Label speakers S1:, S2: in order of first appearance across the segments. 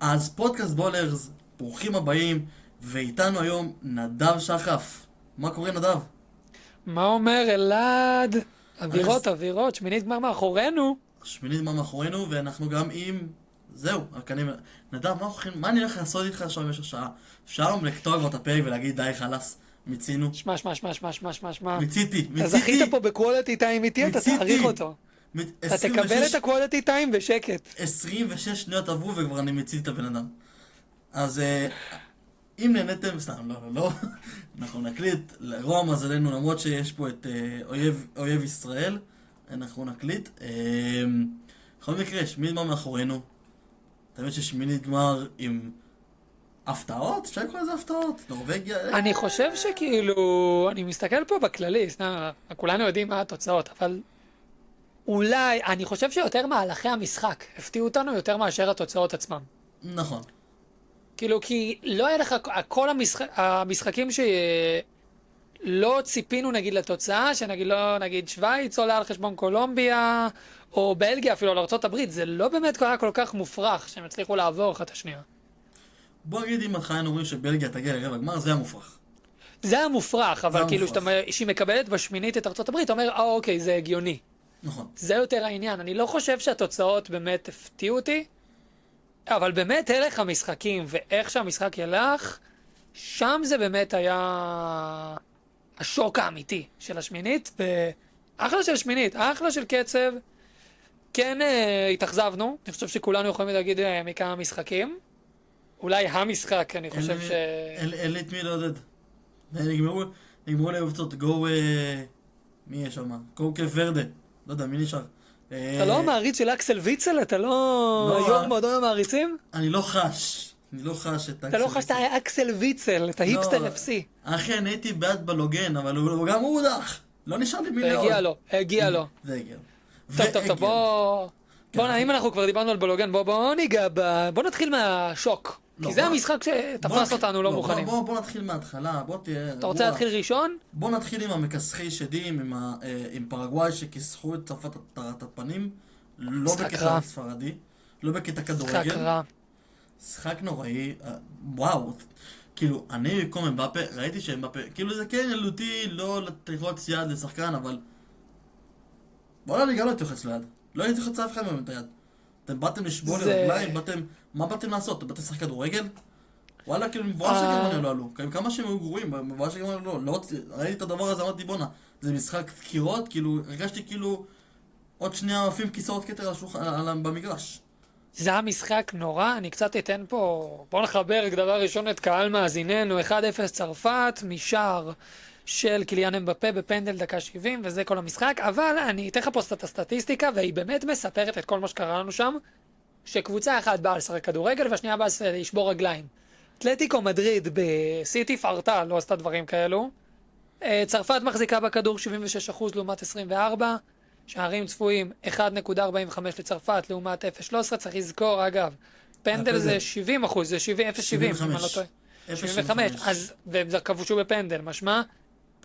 S1: אז פודקאסט בולרס, ברוכים הבאים, ואיתנו היום נדב שחף. מה קורה נדב?
S2: מה אומר אלעד?
S1: אני
S2: אווירות, שמינית גמר מאחורינו.
S1: שמינית מה מאחורינו, ואנחנו גם עם... זהו, רק אני... נדב, מה אני הולך לעשות איתך עכשיו במשך שעה? אפשר גם לקטוע כבר את הפרק ולהגיד די חלאס, מיצינו.
S2: שמע.
S1: מיציתי,
S2: אתה
S1: מיציתי,
S2: זכית פה בקוולטי טיים איתי, אתה
S1: מיציתי.
S2: תעריך אותו. אתה תקבל את הקוולטי טיים בשקט.
S1: 26 שניות עברו וכבר אני מיציתי את הבן אדם. אז אם נהנתם, סתם, לא, אנחנו נקליט, לרוע מזלנו, למרות שיש פה את אויב ישראל, אנחנו נקליט. בכל מקרה, שמינית גמר מאחורינו. תמיד ששמינית גמר עם הפתעות? אפשר לקרוא לזה הפתעות? נורווגיה?
S2: אני חושב שכאילו, אני מסתכל פה בכללי, כולנו יודעים מה התוצאות, אבל אולי, אני חושב שיותר מהלכי המשחק הפתיעו אותנו יותר מאשר התוצאות עצמם.
S1: נכון.
S2: כאילו, כי לא היה לך, כל המשחקים שלא ציפינו נגיד לתוצאה, שנגיד לא, נגיד שוויץ עולה על חשבון קולומביה, או בלגיה אפילו על ארצות הברית, זה לא באמת היה כל כך מופרך שהם הצליחו לעבור אחת השנייה.
S1: בוא נגיד אם התחלה אומרים שבלגיה תגיע לרבע גמר, זה היה מופרך.
S2: זה היה מופרך, אבל
S1: היה
S2: כאילו
S1: מופרך.
S2: שהיא מקבלת בשמינית את ארצות הברית, אתה אומר, אוקיי, זה הגיוני.
S1: נכון.
S2: זה יותר העניין. אני לא חושב שהתוצאות באמת הפתיעו אותי, אבל באמת הלך המשחקים, ואיך שהמשחק ילך, שם זה באמת היה השוק האמיתי של השמינית, ואחלה של שמינית, אחלה של קצב. כן, התאכזבנו, אני חושב שכולנו יכולים להגיד מכמה משחקים. אולי המשחק, אני חושב ש...
S1: אין לי את מי לעודד. נגמרו להבצות, גו... מי יש שם? גו קוורדה. לא יודע, מי נשאר?
S2: אתה לא המעריץ של אקסל ויצל? אתה לא יו"ר מועדון המעריצים?
S1: אני לא חש את
S2: אתה לא חש את אקסל ויצל, את ההיפסטר FC.
S1: אחי, אני הייתי בעד בלוגן, אבל הוא גם הודח. לא נשאר לי מי לעוד.
S2: הגיע לו.
S1: זה הגיע.
S2: טוב, אם אנחנו כבר דיברנו על בלוגן, בוא נתחיל מהשוק. כי זה המשחק שתפס אותנו לא מוכנים.
S1: בוא נתחיל מההתחלה, בוא תהיה...
S2: אתה רוצה להתחיל ראשון?
S1: בוא נתחיל עם המכסחי שדים, עם פרגוואי שכיסחו את צרפת את הפנים, לא בקטע ספרדי, לא בקטע כדורגל.
S2: משחק רע.
S1: משחק נוראי, וואו, כאילו, אני במקום אמבפה, ראיתי שאמבפה, כאילו זה כן ילדותי, לא ללחוץ יד לשחקן, אבל... וואלה, אני גם לא הייתי לוחץ ליד. לא הייתי לוחץ אף אחד מהם את היד. אתם באתם לשבור לרגליים, מה באתם לעשות? אתם באתם לשחק כדורגל? וואלה, כאילו, מבואה של גרמניה לא עלו. כמה שהם היו גרועים, מבואה של גרמניה לא. ראיתי את הדבר הזה, אמרתי, בונה, זה משחק דקירות, כאילו, הרגשתי כאילו עוד שנייה עפים כיסאות כתר במגרש.
S2: זה המשחק נורא, אני קצת אתן פה, בוא נחבר דבר ראשון את קהל מאזיננו, 1-0 צרפת, משער של קיליאן אמבפה בפנדל דקה 70, וזה כל המשחק, אבל אני אתן לך פה את הסטטיסטיקה, והיא באמת מספרת את כל מה שקרה לנו שם, שקבוצה אחת באה לשחק כדורגל, והשנייה באה לשבור רגליים. אתלטיקו מדריד בסיטי פארטה, לא עשתה דברים כאלו. צרפת מחזיקה בכדור 76% לעומת 24, שערים צפויים 1.45 לצרפת לעומת 0.13, צריך לזכור אגב, פנדל זה 70%, זה 0.70, אם אני לא טועה. 75, אז, והם כבושו בפנדל, משמע,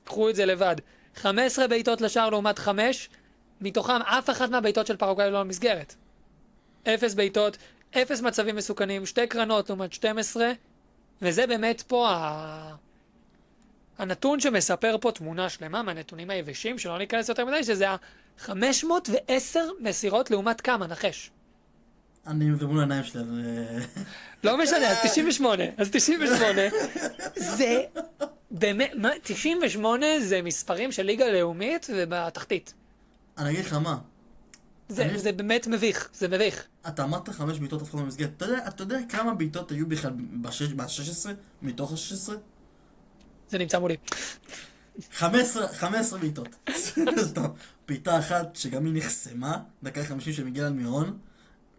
S2: קחו את זה לבד. 15 בעיטות לשער לעומת 5, מתוכם אף אחת מהבעיטות של פרגוואי לא המסגרת. 0 בעיטות, 0 מצבים מסוכנים, 2 קרנות לעומת 12, וזה באמת פה הנתון שמספר פה תמונה שלמה מהנתונים היבשים, שלא ניכנס יותר מדי, שזה ה-510 מסירות לעומת כמה, נחש.
S1: אני מול העיניים שלי, אז...
S2: לא משנה, אז 98. זה באמת, 98 זה מספרים של ליגה לאומית ובתחתית.
S1: אני אגיד לך מה.
S2: זה באמת מביך, זה מביך.
S1: אתה אמרת 5 בעיטות הפכו במסגרת. אתה יודע כמה בעיטות היו בכלל ב-16? מתוך ה-16?
S2: זה נמצא מולי.
S1: 15 בעיטות. טוב, בעיטה אחת שגם היא נחסמה, דקה 50 שמגיע על מירון.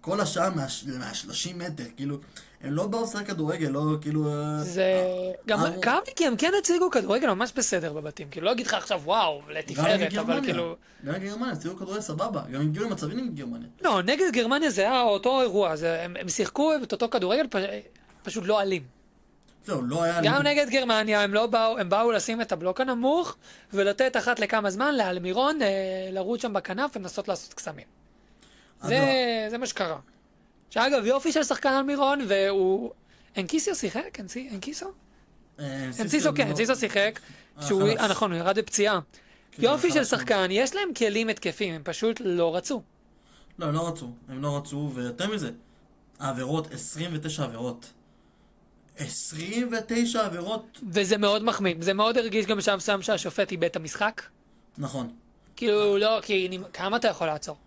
S1: כל השאר מה-30 מטר, כאילו, הם לא באו לשחק כדורגל, לא כאילו...
S2: זה... גם כאב לי כי הם כן הציגו כדורגל ממש בסדר בבתים, כאילו לא אגיד לך עכשיו וואו, לתפארת, אבל כאילו...
S1: גם נגד גרמניה, הציגו כדורגל סבבה, גם הגיעו למצבים נגד גרמניה.
S2: לא, נגד גרמניה זה היה אותו אירוע, הם שיחקו את אותו כדורגל, פשוט לא אלים.
S1: זהו, לא היה...
S2: גם נגד גרמניה הם באו לשים את הבלוק הנמוך, ולתת אחת לכמה זמן לאלמירון לרוץ שם בכנף ולנסות לעשות קסמים. זה מה שקרה. שאגב, יופי של שחקן על מירון, והוא... אנקיסיו שיחק? אנקיסו? אנסיסו כן, אנסיסו שיחק, נכון, הוא ירד בפציעה. יופי של שחקן, יש להם כלים התקפים, הם פשוט לא רצו.
S1: לא, הם לא רצו, ויותר מזה, העבירות, 29 עבירות. 29 עבירות.
S2: וזה מאוד מחמיא, זה מאוד הרגיש גם שם שהשופט איבד את המשחק.
S1: נכון.
S2: כאילו, לא, כי כמה אתה יכול לעצור?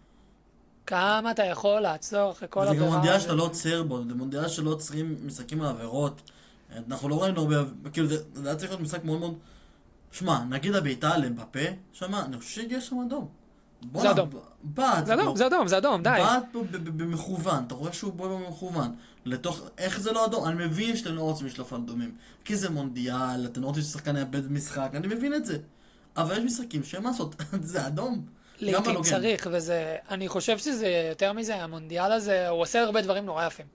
S2: כמה אתה יכול לעצור אחרי כל עבירה?
S1: זה גם מונדיאל שאתה לא עוצר בו, זה מונדיאל שלא עוצרים משחקים לעבירות. אנחנו לא ראינו הרבה, כאילו זה היה צריך להיות משחק מאוד מאוד... שמע, נגיד הביתה לבפה, שמה, אני חושב שהגיע שם אדום.
S2: זה אדום. זה אדום, די.
S1: בעט פה במכוון, אתה רואה שהוא בועט במכוון. לתוך, איך זה לא אדום? אני מבין שאתם לא רוצים לשלוף על אדומים. כי זה מונדיאל, אתם לא רוצים ששחקן יאבד משחק, אני מבין את זה. אבל יש משחקים שהם לעשות, זה אדום.
S2: לעתים צריך, וזה... אני חושב שזה יותר מזה, המונדיאל הזה, הוא עושה הרבה דברים נורא יפים.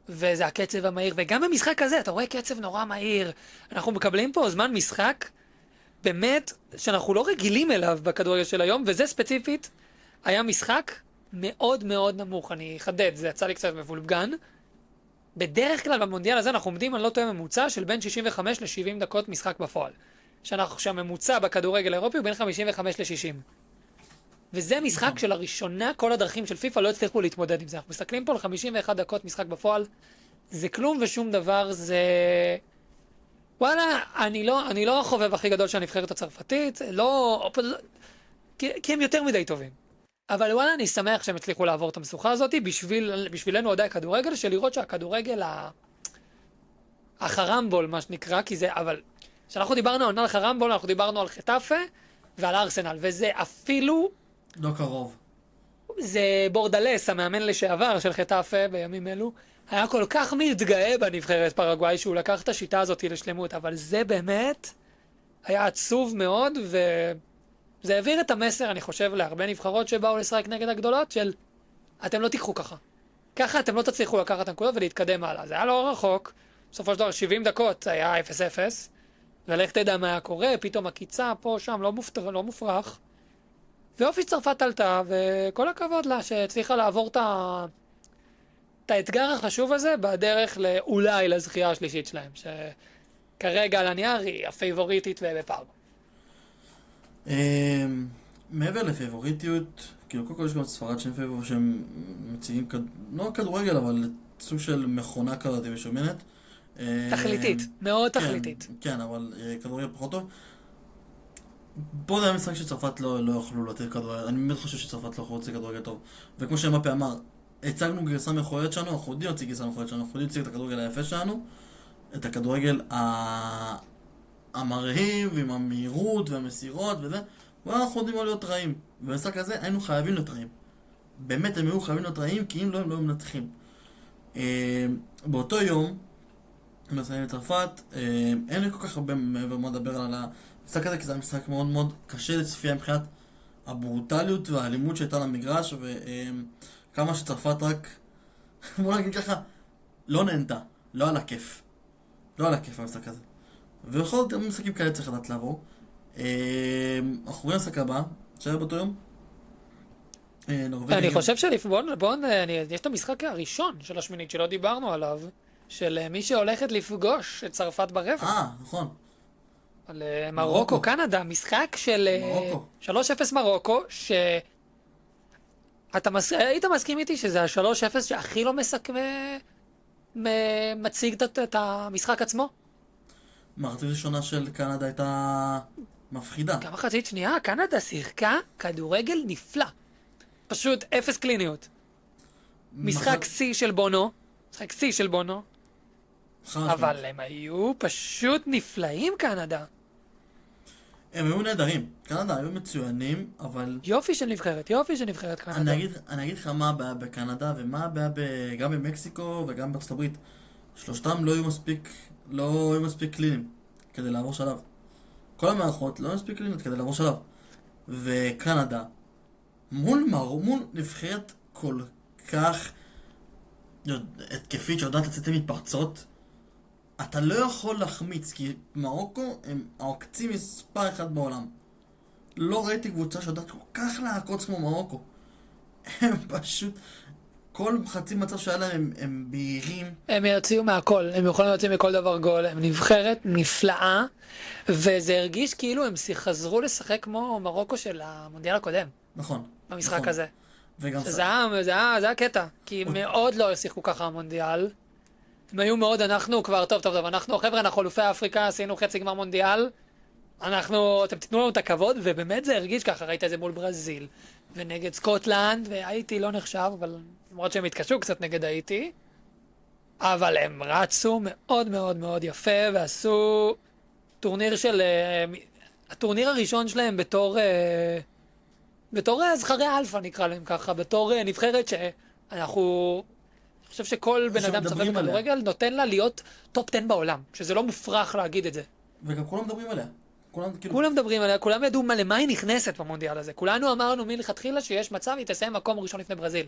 S2: וזה הקצב המהיר, וגם במשחק הזה, אתה רואה קצב נורא מהיר. אנחנו מקבלים פה זמן משחק, באמת, שאנחנו לא רגילים אליו בכדורגל של היום, וזה ספציפית היה משחק מאוד מאוד נמוך. אני אחדד, זה יצא לי קצת מבולגן. בדרך כלל במונדיאל הזה אנחנו עומדים, אני לא טועה, ממוצע של בין 65 ל-70 דקות משחק בפועל. שהממוצע בכדורגל האירופי הוא בין 55 ל-60. וזה משחק שלראשונה כל הדרכים של פיפ"א לא הצליחו להתמודד עם זה. אנחנו מסתכלים פה על 51 דקות משחק בפועל, זה כלום ושום דבר, זה... וואלה, אני לא החובב הכי גדול של הנבחרת הצרפתית, כי הם יותר מדי טובים. אבל וואלה, אני שמח שהם הצליחו לעבור את המשוכה הזאת, בשבילנו עדיין כדורגל, של לראות שהכדורגל החרמבול, מה שנקרא, כי זה, אבל כשאנחנו דיברנו על חרמבול, אנחנו דיברנו על חטאפה ועל ארסנל, וזה אפילו...
S1: לא קרוב.
S2: זה בורדלס, המאמן לשעבר של חטאפה בימים אלו, היה כל כך מתגאה בנבחרת פרגוואי שהוא לקח את השיטה הזאת לשלמות, אבל זה באמת היה עצוב מאוד, וזה העביר את המסר, אני חושב, להרבה נבחרות שבאו לשחק נגד הגדולות, של אתם לא תיקחו ככה. ככה אתם לא תצליחו לקחת את הנקודות ולהתקדם הלאה. זה היה לא רחוק, בסופו של דבר 70 דקות היה 0-0, ולך תדע מה היה קורה, פתאום הקיצה פה, שם, לא מופרך. ואופי צרפת עלתה, וכל הכבוד לה שהצליחה לעבור את האתגר החשוב הזה בדרך אולי לזכייה השלישית שלהם, שכרגע על הנייר היא הפייבוריטית ובפער.
S1: מעבר לפייבוריטיות, כאילו קודם כל יש גם ספרד שהם מציעים, לא כדורגל, אבל סוג של מכונה כזאת משומנת.
S2: תכליתית, מאוד תכליתית.
S1: כן, אבל כדורגל פחות טוב. פה זה היה משחק שצרפת לא יכולו לתת כדורגל, אני באמת חושב שצרפת לא יכולו לתת כדורגל טוב. וכמו שמפה אמר, הצגנו גרסה מכוערת שלנו, אנחנו יודעים להציג גרסה מכוערת שלנו, אנחנו יודעים להציג את הכדורגל היפה שלנו, את הכדורגל המרהיב, עם המהירות והמסירות וזה, ואנחנו יודעים לא להיות רעים. ובמשחק הזה היינו חייבים להיות רעים. באמת הם היו חייבים להיות רעים, כי אם לא, הם לא מנצחים. באותו יום, מסיימים לצרפת, אין לי כל כך הרבה מעבר מה לדבר על המשחק הזה, כי זה היה משחק מאוד מאוד קשה לצפייה מבחינת הברוטליות והאלימות שהייתה למגרש, וכמה שצרפת רק, בוא נגיד ככה, לא נהנתה, לא על הכיף. לא על הכיף המשחק הזה. ובכל זאת, משחקים כאלה צריך לדעת לעבור. אנחנו רואים המשחק הבא, שהיה באותו יום.
S2: אני חושב יש את המשחק הראשון של השמינית שלא דיברנו עליו, של מי שהולכת לפגוש את צרפת ברבע.
S1: נכון.
S2: על מרוקו, קנדה, משחק של 3-0 מרוקו, היית מסכים איתי שזה ה-3-0 שהכי לא מציג את המשחק עצמו?
S1: מחצית ראשונה של קנדה הייתה מפחידה.
S2: גם מחצית שנייה, קנדה שיחקה כדורגל נפלא. פשוט אפס קליניות. משחק C של בונו, אבל הם היו פשוט נפלאים, קנדה.
S1: הם היו נהדרים. קנדה היו מצוינים, אבל...
S2: יופי של נבחרת קנדה.
S1: אני אגיד לך מה הבעיה בקנדה, ומה הבעיה גם במקסיקו וגם בארצות הברית. שלושתם לא היו מספיק קליניים כדי לעבור שלב. כל המערכות לא היו מספיק קליניות כדי לעבור שלב. וקנדה, מול נבחרת כל כך התקפית שיודעת לצאת מתפרצות, אתה לא יכול להחמיץ, כי מרוקו הם העוקצים מספר אחד בעולם. לא ראיתי קבוצה שיודעת כל כך לעקוץ כמו מרוקו. הם פשוט... כל חצי מצב שהיה להם הם בהירים.
S2: הם יציעו מהכל, הם יכולים להוציא מכל דבר גול, הם נבחרת נפלאה, וזה הרגיש כאילו הם חזרו לשחק כמו מרוקו של המונדיאל הקודם,
S1: נכון.
S2: במשחק
S1: נכון.
S2: הזה.
S1: וגם
S2: זה היה קטע, כי הם מאוד לא שיחקו ככה המונדיאל. הם היו מאוד, אנחנו כבר, טוב, אנחנו, חבר'ה, אנחנו אלופי אפריקה, עשינו חצי גמר מונדיאל, אתם תיתנו לנו את הכבוד, ובאמת זה הרגיש ככה, ראית את זה מול ברזיל, ונגד סקוטלנד, והאיטי לא נחשב, אבל למרות שהם התקשו קצת נגד האיטי, אבל הם רצו מאוד מאוד מאוד יפה, ועשו טורניר הטורניר הראשון שלהם בתור זכרי אלפא נקרא להם ככה, בתור נבחרת שאנחנו, אני חושב שכל בן אדם צופה בכדורגל נותן לה להיות טופ 10 בעולם, שזה לא מופרך להגיד את זה.
S1: וגם כולם מדברים עליה.
S2: כולם מדברים עליה, כולם ידעו למה היא נכנסת במונדיאל הזה. כולנו אמרנו מלכתחילה שיש מצב, היא תסיים מקום ראשון לפני ברזיל.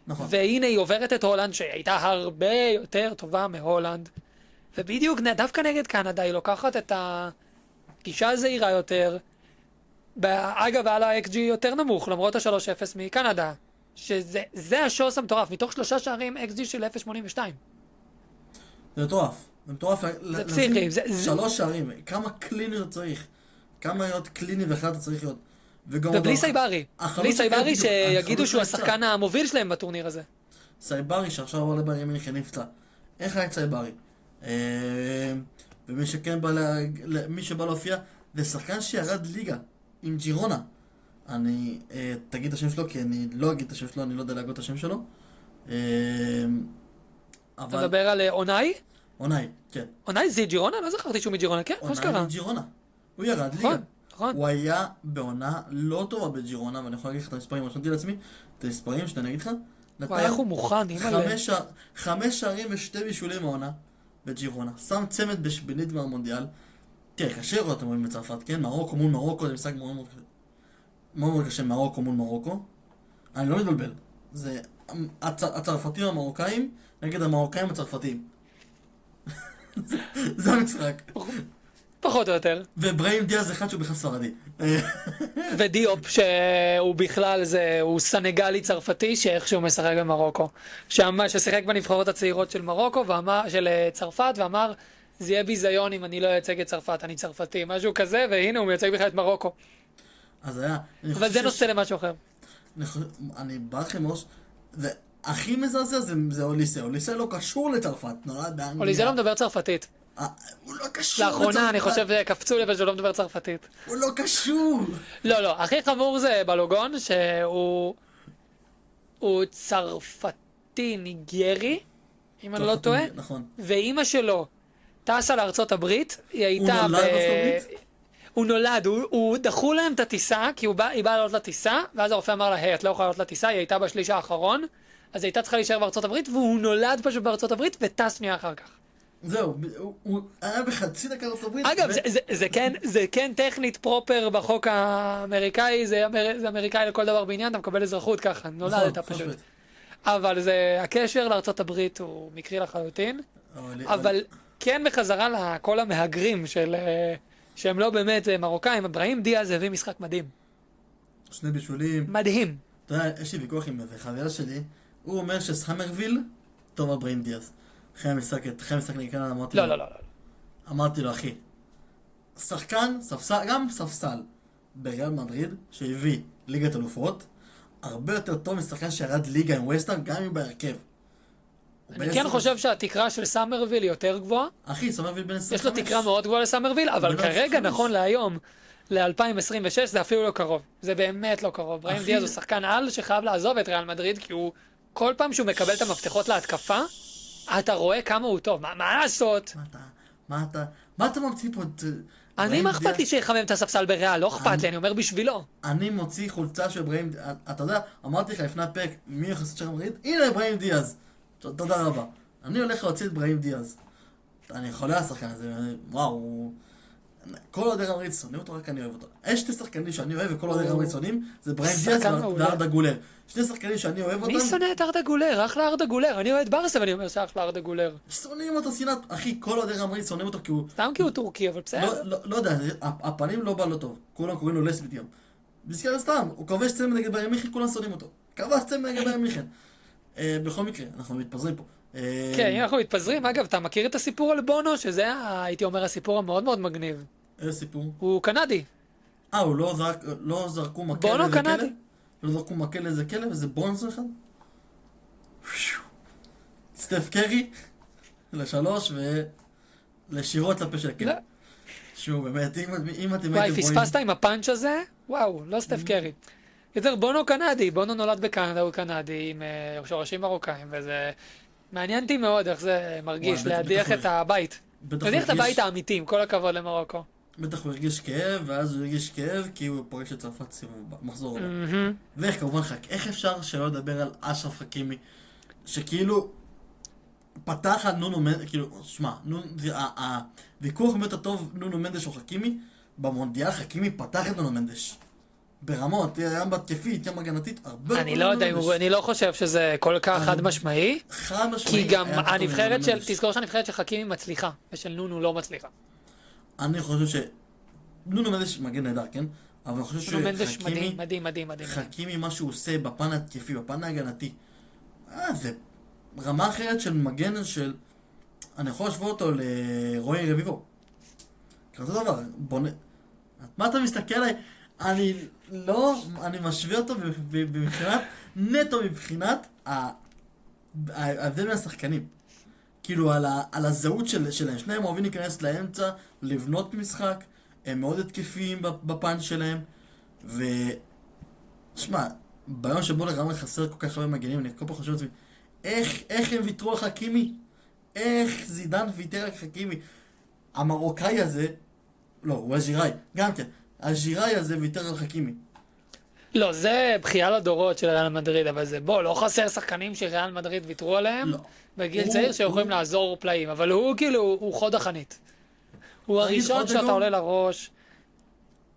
S1: נכון.
S2: והנה היא עוברת את הולנד, שהייתה הרבה יותר טובה מהולנד. ובדיוק, דווקא נגד קנדה, היא לוקחת את הגישה הזהירה יותר. אגב, על ה-XG יותר נמוך, למרות ה-3-0 מקנדה. שזה השוס המטורף. מתוך 3 שערים, XG של 0.82.
S1: זה מטורף. זה מטורף.
S2: זה פסיכי.
S1: 3 שערים. כמה קליני אתה צריך. כמה להיות קליני ואחד אתה צריך להיות.
S2: ובלי סייברי. בלי סייברי שיגידו שהוא השחקן המוביל שלהם בטורניר הזה.
S1: סייברי שעכשיו עולה בימין נפצע. איך היה את סייברי? ומי שכן בא מי שבא להופיע זה שחקן שירד ליגה עם ג'ירונה. אני תגיד את השם שלו כי אני לא אגיד את השם שלו, אני לא יודע להגיד את השם שלו.
S2: אתה מדבר על אונאי?
S1: אונאי, כן.
S2: אונאי זה ג'ירונה? לא זכרתי שהוא מג'ירונה, כן? מה שקרה?
S1: אונאי מג'ירונה. הוא ירד ליגה.
S2: נכון.
S1: הוא היה בעונה לא טובה בג'ירונה, ואני יכול להגיד לך את המספרים, רשמתי לעצמי, את המספרים שאני אגיד לך.
S2: וואי, איך הוא מוכן, אימא'לה.
S1: 5 שערים ו2 בישולים העונה בג'ירונה. שם צמד בשבילית מהמונדיאל. תראה, קשה לראות אתם רואים בצרפת, כן? מרוקו מול מרוקו, זה משחק מאוד מאוד קשה, מרוקו מול מרוקו. אני לא מתבלבל. זה הצרפתים המרוקאים נגד המרוקאים הצרפתיים. זה המשחק.
S2: פחות או יותר.
S1: ובראים דיאז אחד שהוא בכלל ספרדי.
S2: ודיופ שהוא בכלל הוא סנגלי צרפתי שאיכשהו משחק במרוקו. ששיחק בנבחרות הצעירות של מרוקו, של צרפת, ואמר זה יהיה ביזיון אם אני לא אייצג את צרפת, אני צרפתי, משהו כזה, והנה הוא מייצג בכלל את מרוקו.
S1: אז היה...
S2: אבל זה נושא למשהו אחר.
S1: אני בא לכם ראש... והכי מזעזע זה אוליסה. אוליסה לא קשור לצרפת, נולד באנגליה.
S2: אוליסה לא מדבר צרפתית.
S1: הוא לא קשור לצרפת.
S2: לאחרונה אני חושב קפצו לב שהוא לא מדבר צרפתית.
S1: הוא לא קשור.
S2: לא, הכי חמור זה בלוגון, שהוא צרפתי ניגרי, אם אני לא טועה.
S1: נכון.
S2: ואימא שלו טסה לארצות הברית, היא הייתה...
S1: הוא נולד בארצות הברית?
S2: הוא נולד, הוא דחו להם את הטיסה, כי היא באה לעלות לטיסה, ואז הרופא אמר לה, היי, את לא יכולה לעלות לטיסה, היא הייתה בשליש האחרון, אז היא הייתה צריכה להישאר בארצות הברית, והוא נולד פשוט בארצות הברית, וטס שנייה אחר כך.
S1: זהו, הוא היה בחצי דקה ארצות הברית.
S2: אגב, זה כן טכנית פרופר בחוק האמריקאי, זה אמריקאי לכל דבר בעניין, אתה מקבל אזרחות ככה, נולדת פשוט. אבל הקשר לארצות הברית הוא מקרי לחלוטין, אבל כן בחזרה לכל המהגרים שהם לא באמת מרוקאים, בראים דיאז הביא משחק מדהים.
S1: 2 בישולים.
S2: מדהים.
S1: אתה יודע, יש לי ויכוח עם איזה חבר שלי, הוא אומר שסהמרוויל טוב על בראים דיאז. אחרי המשחק נגד אמרתי לו.
S2: לא.
S1: אמרתי לו, אחי, שחקן, גם ספסל בריאל מדריד, שהביא ליגת אלופות, הרבה יותר טוב משחקן שירד ליגה עם ווסטהאם, גם אם בהרכב.
S2: אני כן חושב שהתקרה של סאמרוויל היא יותר גבוהה.
S1: אחי, סאמרוויל בן 25.
S2: יש לו תקרה מאוד גבוהה לסאמרוויל, אבל כרגע, נכון להיום, ל-2026, זה אפילו לא קרוב. זה באמת לא קרוב. בראים דיאז הוא שחקן על שחייב לעזוב את ריאל מדריד, כי הוא, כל פעם שהוא מקבל את המפתחות להתקפה, אתה רואה כמה הוא טוב. מה לעשות?
S1: מה אתה ממציא פה?
S2: אני מה אכפת לי שיחמם את הספסל בריאל, לא אכפת לי, אני אומר בשבילו.
S1: אני מוציא חולצה של בראים, אתה יודע, אמרתי לך לפני הפרק, מי יחסות של מדריד? הנה בראים דיאז. תודה רבה. אני הולך להוציא את בראים דיאז. אני חולה על השחקן הזה, וואו. כל עוד ריאל מדריד שונאים אותו, רק אני אוהב אותו. יש 2 שחקנים שאני אוהב וכל עוד ריאל מדריד שונאים, זה בראים דיאז וארדה גולר. 2 שחקנים שאני אוהב אותם.
S2: מי שונא את ארדה גולר? אחלה ארדה גולר. אני אוהב ברסה ואני אומר שאחלה ארדה גולר.
S1: שונאים אותו שנאת, אחי, כל עוד ריאל מדריד שונאים אותו כי הוא...
S2: סתם כי הוא טורקי, אבל בסדר.
S1: לא יודע, הפנים לא בא לו טוב. כולם קוראים לו לסבית גם. בסדר סתם, הוא כובש צמד נגד ביירן מיכן, כולם שונאים אותו. כבש צמד נגד ביירן מיכן. בכל מקרה, אנחנו מתפזרים פה.
S2: כן, אם אנחנו מתפזרים, אגב, אתה מכיר את הסיפור על בונו? שזה, הייתי אומר, הסיפור המאוד מאוד מגניב.
S1: איזה סיפור?
S2: הוא קנדי.
S1: הוא לא זרקו מקל
S2: בונו
S1: לאיזה כלב?
S2: קנדי.
S1: לא זרקו מקל לאיזה כלב? איזה בונזו אחד? סטף קרי לשלוש ולשירות לפה של הכלב.
S2: לא.
S1: שהוא באמת, אם אתם
S2: וואי,
S1: הייתם רואים...
S2: פספסת עם הפאנץ' הזה? וואו, לא סטף קרי. יותר בונו קנדי, בונו נולד בקנדה, הוא קנדי עם שורשים מרוקאים, וזה מעניין אותי מאוד איך זה מרגיש,
S1: וואי,
S2: להדיח
S1: בטח
S2: את הבית.
S1: בטח
S2: להדיח את
S1: הוא
S2: הבית האמיתי, עם כל הכבוד למרוקו.
S1: בטח הוא הרגיש כאב, ואז הוא הרגיש כאב כי הוא פורש את צרפת סיבוב מחזור הבא.
S2: מהמם.
S1: ואיך כמובן איך אפשר שלא לדבר על אשרף חכימי, שכאילו פתח על נונו מנדש, כאילו, שמע, הוויכוח באמת הטוב נונו מנדש או חכימי, במונדיאל חכימי פתח את נונו מנדש. ברמות, גם בהתקפית, גם הגנתית, הרבה
S2: אני לא יודע, אני לא חושב שזה כל כך חד משמעי,
S1: חד משמעי.
S2: כי גם
S1: היה פתאום
S2: הנבחרת
S1: נונו
S2: של, תזכור שהנבחרת של חכימי מצליחה, ושל נונו לא מצליחה.
S1: אני חושב נונו מנדש מגן נהדר, כן? אבל אני חושב
S2: נונו מנדש
S1: שחכימי,
S2: מדהים, מדהים, מדהים, מדהים.
S1: חכימי מה שהוא עושה בפן ההתקפי, בפן ההגנתי, זה רמה אחרת של מגן של... אני יכול להשוות אותו לרועי רביבו. כזה דבר, מה אתה מסתכל עליי? אני לא, אני משווה אותו מבחינת, נטו מבחינת ההבדל בין השחקנים. כאילו על הזהות שלהם, שניהם אוהבים להיכנס לאמצע, לבנות משחק, הם מאוד התקפיים בפן שלהם, שמע, ביום שבו לגמרי חסר כל כך הרבה מגנים, אני כל פעם חושב לעצמי, איך הם ויתרו על חכימי? איך זידן ויתר על חכימי? המרוקאי הזה, לא, הוא הז'יראי, גם כן, הז'יראי הזה ויתר על חכימי.
S2: לא, זה בכייה לדורות של ריאל מדריד, אבל זה, בוא, לא חסר שחקנים שריאל מדריד ויתרו עליהם,
S1: לא.
S2: בגיל צעיר שיכולים לעזור פלאים, אבל הוא כאילו, הוא חוד החנית. הוא הראשון שאתה עולה לראש.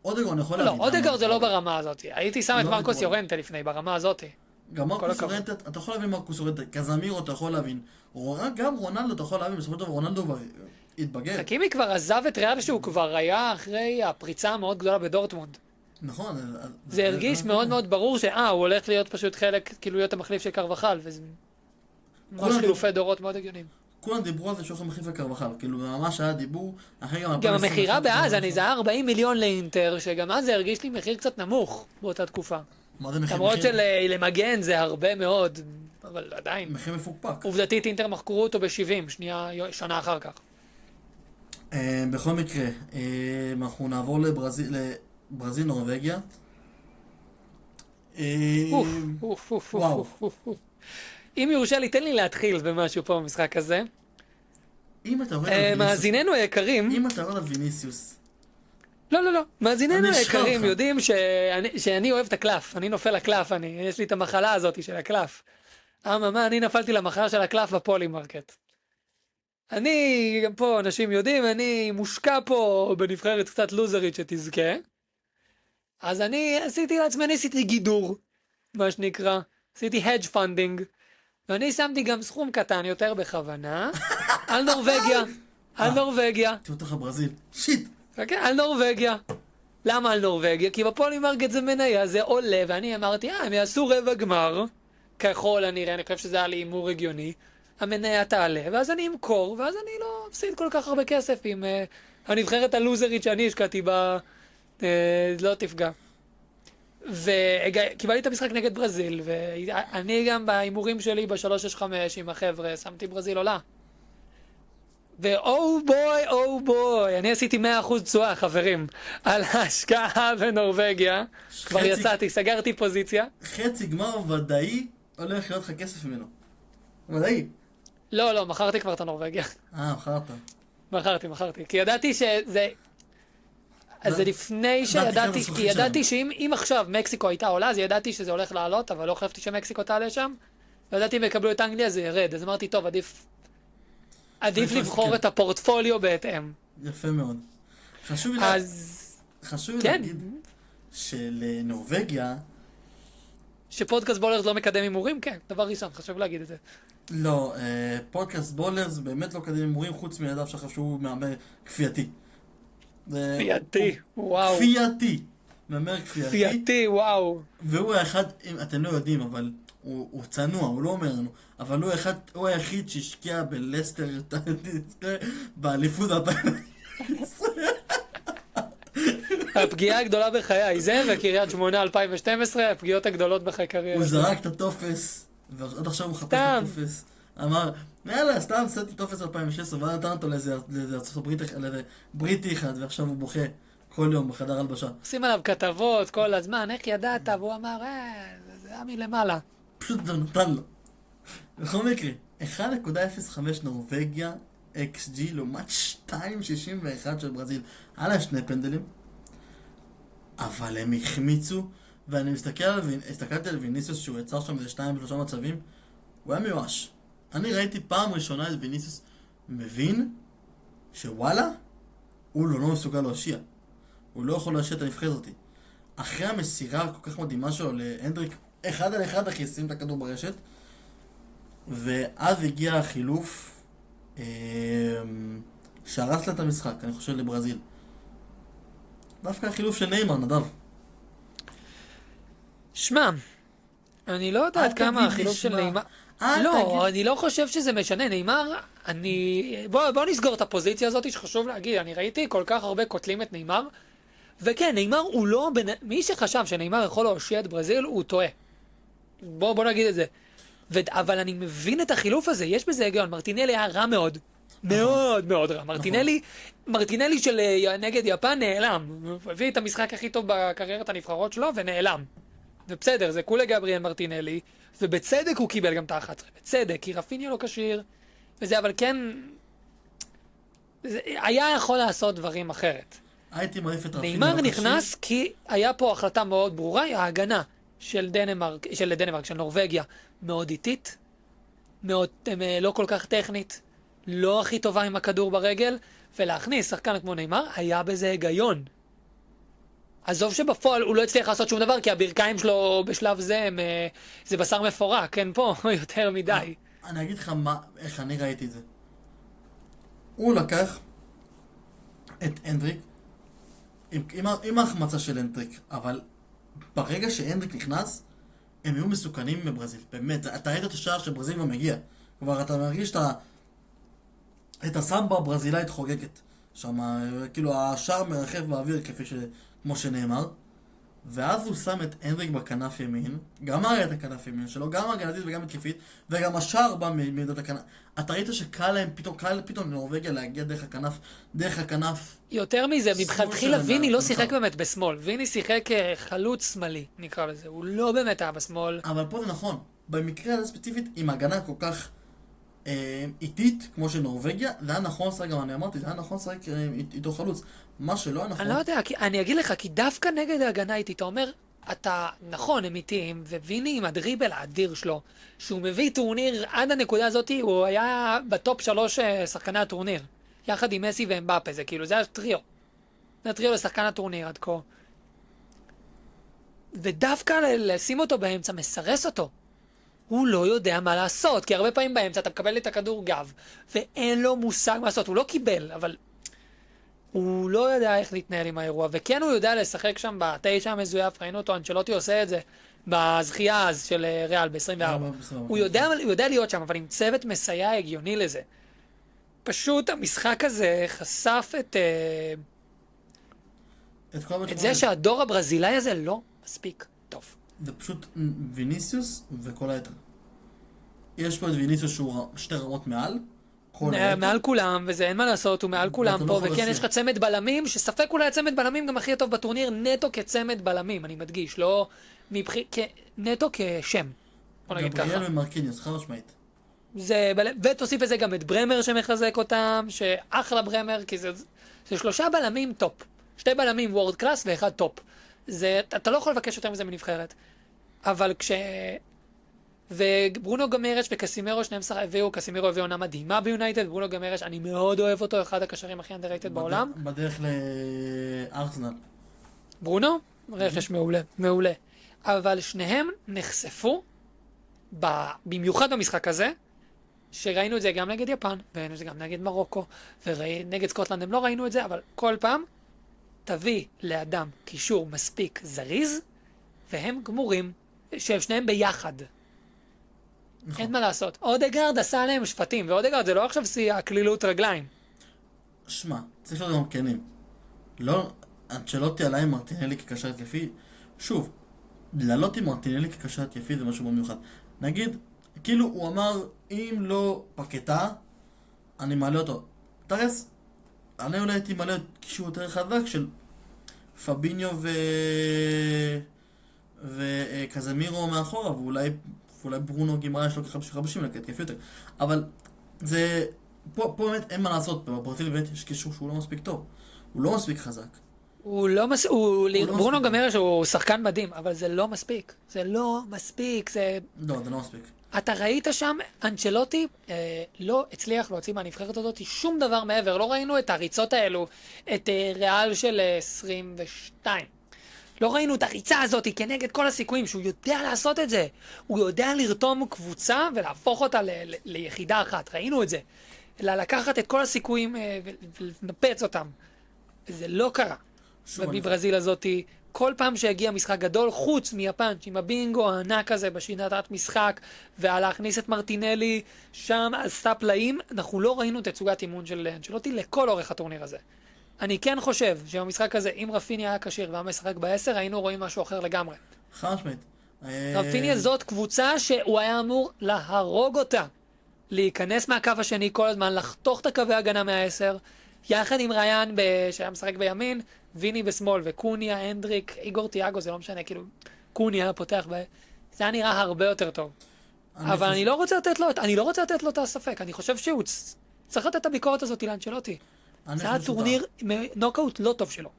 S1: אודגון יכול
S2: לא,
S1: להבין.
S2: אודגר זה לא ברמה הזאת. הייתי שם את
S1: לא
S2: מרקוס
S1: בטוח.
S2: יורנטה לפני, ברמה הזאת.
S1: גם מרקוס
S2: הכבוד.
S1: אורנטה, אתה יכול להבין מרקוס אורנטה, קזמירו אתה יכול להבין, גם רונלדו אתה יכול להבין, בסופו של דבר רונלדו כבר התבגר.
S2: חכימי כבר עזב את ריאל שהוא כבר היה אחרי הפריצה המאוד גדולה בדורטמונד.
S1: נכון.
S2: זה הרגיש מאוד מאוד ברור הוא הולך להיות פשוט חלק, כאילו להיות המחליף של קרבחל, וזה ממש חילופי דורות מאוד הגיוניים.
S1: כולם דיברו על זה שהוא מחליף לקרבחל, כאילו ממש היה דיבור, אחרי
S2: גם המחירה באז, זה היה 40 מיליון לאינטר, שגם אז זה הרגיש לי מחיר קצת נמוך באותה תקופה.
S1: מה זה מחיר?
S2: למרות שלמגן זה הרבה מאוד, אבל עדיין.
S1: מחיר מפוקפק.
S2: עובדתית אינטר מכרו אותו ב-70, שנה אחר כך.
S1: בכל מקרה, אנחנו נעבור לברזיל נורווגיה. וואו.
S2: אם יורשה לי, תן לי להתחיל במשהו פה במשחק הזה.
S1: אם אתה רואה על ויניסיוס...
S2: מאזיננו היקרים...
S1: אם אתה רואה על ויניסיוס...
S2: לא. מאזיננו
S1: אני אשחרר
S2: היקרים
S1: אותך.
S2: יודעים שאני אוהב את הקלף. אני נופל לקלף, יש לי את המחלה הזאת של הקלף. אני נפלתי למחלה של הקלף בפולימרקט. גם פה, אנשים יודעים, אני מושקע פה בנבחרת קצת לוזרית שתזכה. אז אני עשיתי גידור, מה שנקרא. עשיתי hedge funding. ואני שמתי גם סכום קטן יותר בכוונה על נורווגיה. על נורווגיה.
S1: תראו אותך ברזיל. שיט!
S2: על נורווגיה. למה על נורווגיה? כי בפולימרקט זה מניה, זה עולה, ואני אמרתי, הם יעשו רבע גמר, ככל הנראה, אני חושב שזה היה לי הימור רגיוני, המניה תעלה, ואז אני אמכור, ואז אני לא אפסיד כל כך הרבה כסף עם הנבחרת הלוזרית שאני השקעתי בה, לא תפגע. וקיבלתי את המשחק נגד ברזיל, ואני גם בהימורים שלי ב-365 עם החבר'ה, שמתי ברזיל עולה. ואו בוי, אני עשיתי 100% תשואה, חברים, על ההשקעה בנורווגיה. כבר יצאתי, סגרתי פוזיציה.
S1: חצי גמר ודאי הולך להיות לך כסף ממנו. ודאי.
S2: לא, מכרתי כבר את הנורווגיה.
S1: מכרת.
S2: מכרתי. כי ידעתי שזה... אז זה לפני שידעתי, כי ידעתי שאם עכשיו מקסיקו הייתה עולה, אז ידעתי שזה הולך לעלות, אבל לא חשבתי שמקסיקו תעלה שם. וידעתי אם יקבלו את אנגליה זה ירד, אז אמרתי, טוב, עדיף לבחור את הפורטפוליו בהתאם.
S1: יפה מאוד. חשוב לי להגיד שלנורווגיה...
S2: שפודקאסט בולרס לא מקדם הימורים? כן, דבר ראשון, חשוב להגיד את זה.
S1: לא, פודקאסט בולרס באמת לא מקדם הימורים חוץ מידיו שחשב שהוא מהמר כפייתי.
S2: כפייתי, וואו.
S1: כפייתי. מהמר כפייתי.
S2: כפייתי, וואו.
S1: והוא האחד, אתם לא יודעים, אבל הוא צנוע, הוא לא אומר לנו, אבל הוא היחיד שהשקיע בלסטר באליפות 2020.
S2: הפגיעה הגדולה בחיי, זה וקריית שמונה 2012, הפגיעות הגדולות בחיי קריירה.
S1: הוא זרק את הטופס, ועד עכשיו הוא מחפש את הטופס. אמר, יאללה, סתם עשיתי טופס 2016, ואז נתן אותו לאיזה בריטי אחד, ועכשיו הוא בוכה כל יום בחדר הלבשה.
S2: עושים עליו כתבות כל הזמן, איך ידעת? והוא אמר, זה היה מלמעלה.
S1: פשוט נתן לו. בכל מקרה, 1.05 נורווגיה XG לעומת 2.61 של ברזיל. היה להם שני פנדלים, אבל הם החמיצו, ואני הסתכלתי על ויניסיוס שהוא יצר שם איזה 2-3 מצבים, הוא היה מיואש. אני ראיתי פעם ראשונה את ויניסיוס מבין שוואלה, הוא לא מסוגל להושיע. הוא לא יכול להושיע את הנבחרת אותי. אחרי המסירה כל כך מדהימה שלו לאנדריק, 1 על 1 אחי, שים את הכדור ברשת, ואז הגיע החילוף שהרס לה את המשחק, אני חושב לברזיל. דווקא החילוף של ניימר, נדב.
S2: שמע, אני לא יודע עד כמה החילוף של ניימר... לא, אני לא חושב שזה משנה. ניימר, בוא נסגור את הפוזיציה הזאת שחשוב להגיד. אני ראיתי כל כך הרבה קוטלים את ניימר, וכן, ניימר הוא לא... מי שחשב שניימר יכול להושיע את ברזיל, הוא טועה. בוא נגיד את זה. אבל אני מבין את החילוף הזה, יש בזה היגיון. מרטינלי היה רע מאוד. מאוד מאוד רע. מרטינלי של נגד יפן נעלם. הוא הביא את המשחק הכי טוב בקריירת הנבחרות שלו ונעלם. ובסדר, זה כולה גבריאל מרטינלי, ובצדק הוא קיבל גם את ה-11. בצדק, כי רפיניה לא כשיר, וזה, אבל כן... היה יכול לעשות דברים אחרת.
S1: הייתי מעיף את רפיניה
S2: ניימר
S1: לא כשיר.
S2: נכנס כי היה פה החלטה מאוד ברורה, ההגנה של של נורווגיה, מאוד איטית, מאוד לא כל כך טכנית, לא הכי טובה עם הכדור ברגל, ולהכניס שחקן כמו ניימר, היה בזה היגיון. עזוב שבפועל הוא לא הצליח לעשות שום דבר, כי הברכיים שלו בשלב זה, זה בשר מפורק, כן פה, יותר מדי.
S1: אני אגיד לך איך אני ראיתי את זה. הוא לקח את אנדריק, עם ההחמצה של אנדריק, אבל ברגע שאנדריק נכנס, הם היו מסוכנים בברזיל, באמת, אתה ראית את השער של ברזיל ומגיע, כבר אתה מרגיש את הסמבה הברזילאית חוגגת, שם, כאילו השער מרחב באוויר כמו שנאמר, ואז הוא שם את אנדריק בכנף ימין, גם מראה את הכנף ימין שלו, גם הגנתית וגם התקפית, וגם השער בא מעמדת הכנף. אתה ראית שקל להם פתאום לנורווגיה להגיע דרך הכנף.
S2: יותר מזה, מבחתחילה ויני לא שיחק באמת בשמאל, ויני שיחק חלוץ שמאלי, נקרא לזה, הוא לא באמת היה בשמאל.
S1: אבל פה זה נכון, במקרה הזה ספציפית, עם הגנה כל כך איטית, כמו של נורווגיה, זה היה נכון שחק, גם אני אמרתי, זה היה נכון שחק איתו חלוץ. מה שלא היה נכון...
S2: אני לא יודע, אני אגיד לך, כי דווקא נגד ההגנה איטית, אתה אומר, אתה נכון, הם איטיים, וויני עם הדריבל האדיר שלו, שהוא מביא טורניר עד הנקודה הזאת, הוא היה בטופ 3 שחקני הטורניר, יחד עם מסי ואמבאפה, זה כאילו, זה היה טריו. זה טריו לשחקן הטורניר עד כה. ודווקא לשים אותו באמצע, מסרס אותו. הוא לא יודע מה לעשות, כי הרבה פעמים באמצע אתה מקבל את הכדור גב, ואין לו מושג מה לעשות. הוא לא קיבל, אבל הוא לא יודע איך להתנהל עם האירוע, וכן הוא יודע לשחק שם ב9 המזויף, ראינו אותו, אנצ'לוטי עושה את זה בזכייה אז של ריאל ב-24. הוא יודע להיות שם, אבל עם צוות מסייע הגיוני לזה. פשוט המשחק הזה חשף את זה שהדור הברזילאי הזה לא מספיק טוב.
S1: זה פשוט ויניסיוס וכל היתר. יש פה את ויניסיוס שהוא 2 רמות מעל.
S2: מעל כולם, וזה אין מה לעשות, הוא מעל כולם פה, וכן יש לך צמד בלמים, שספק אולי הצמד בלמים גם הכי טוב בטורניר, נטו כצמד בלמים, אני מדגיש, לא נטו כשם. בוא נגיד ככה.
S1: גבריאל ומרקיניוס, חד משמעית.
S2: ותוסיף לזה גם את ברמר שמחזק אותם, שאחלה ברמר, כי זה 3 בלמים טופ. 2 בלמים וורד קלאס ו1 טופ. אתה לא יכול לבקש יותר מזה מנבחרת. אבל וברונו גמרש וקסימירו שניהם הביאו, קסימירו הביא עונה מדהימה ביונייטד, ברונו גמרש, אני מאוד אוהב אותו, אחד הקשרים הכי underrated בעולם.
S1: בדרך לארסנל.
S2: ברונו? רכש מעולה, מעולה. אבל שניהם נחשפו, במיוחד במשחק הזה, שראינו את זה גם נגד יפן, וראינו את זה גם נגד מרוקו, ונגד סקוטלנד הם לא ראינו את זה, אבל כל פעם תביא לאדם קישור מספיק זריז, והם גמורים, שהם שניהם ביחד.
S1: נכון.
S2: אין מה לעשות. אודגרד עשה עליהם שפטים, ואודגרד זה לא עכשיו שיא הכלילות רגליים.
S1: שמע, צריך להיות גם כנים. לא, אנצ'לוטי עליי עם מרטינלי כקשר התקפי. שוב, לעלות עם מרטינלי כקשר התקפי זה משהו מאוד מיוחד. נגיד, כאילו הוא אמר, אם לא פקטה, אני מעלה אותו. תרס, אני אולי הייתי מעלה קישור יותר חזק של פביניו וקזמירו מאחורה, ואולי ברונו גימרה יש לו ככה בשביל חבשים להתקף יותר. אבל זה... פה באמת אין מה לעשות, בברזיל באמת יש קישור שהוא לא מספיק טוב. הוא לא מספיק חזק.
S2: לא ברונו
S1: מספיק.
S2: גמרש הוא שחקן מדהים, אבל זה לא מספיק. זה לא מספיק,
S1: לא, זה לא מספיק.
S2: אתה ראית שם, אנצ'לוטי לא הצליח להוציא מהנבחרת הזאת שום דבר מעבר. לא ראינו את הריצות האלו, את ריאל של 22. לא ראינו את הריצה הזאת כנגד כל הסיכויים, שהוא יודע לעשות את זה. הוא יודע לרתום קבוצה ולהפוך אותה ליחידה אחת. ראינו את זה. אלא לקחת את כל הסיכויים ולנפץ אותם. זה לא קרה. ובברזיל הזאת, כל פעם שהגיע משחק גדול, חוץ מיפן, עם הבינגו הענק הזה בשיטת משחק, להכניס את מרטינלי שם עשתה פלאים, אנחנו לא ראינו תצוגת אימון של אנצ'לוטי לכל אורך הטורניר הזה. אני כן חושב שבמשחק הזה, אם רפיניה היה כשיר והיה משחק ב10, היינו רואים משהו אחר לגמרי.
S1: חד משמעית.
S2: רפיניה זאת קבוצה שהוא היה אמור להרוג אותה. להיכנס מהקו השני כל הזמן, לחתוך את הקווי הגנה מה10, יחד עם ריין שהיה משחק בימין, ויני בשמאל, וקוניה, אנדריק, איגור תיאגו, זה לא משנה, כאילו, קוניה פותח זה היה נראה הרבה יותר טוב. אבל אני לא רוצה לתת לו את הספק, אני חושב שהוא צריך לתת את הביקורת הזאת לאנצ'לוטי. זה היה טורניר נוקאוט לא טוב שלו.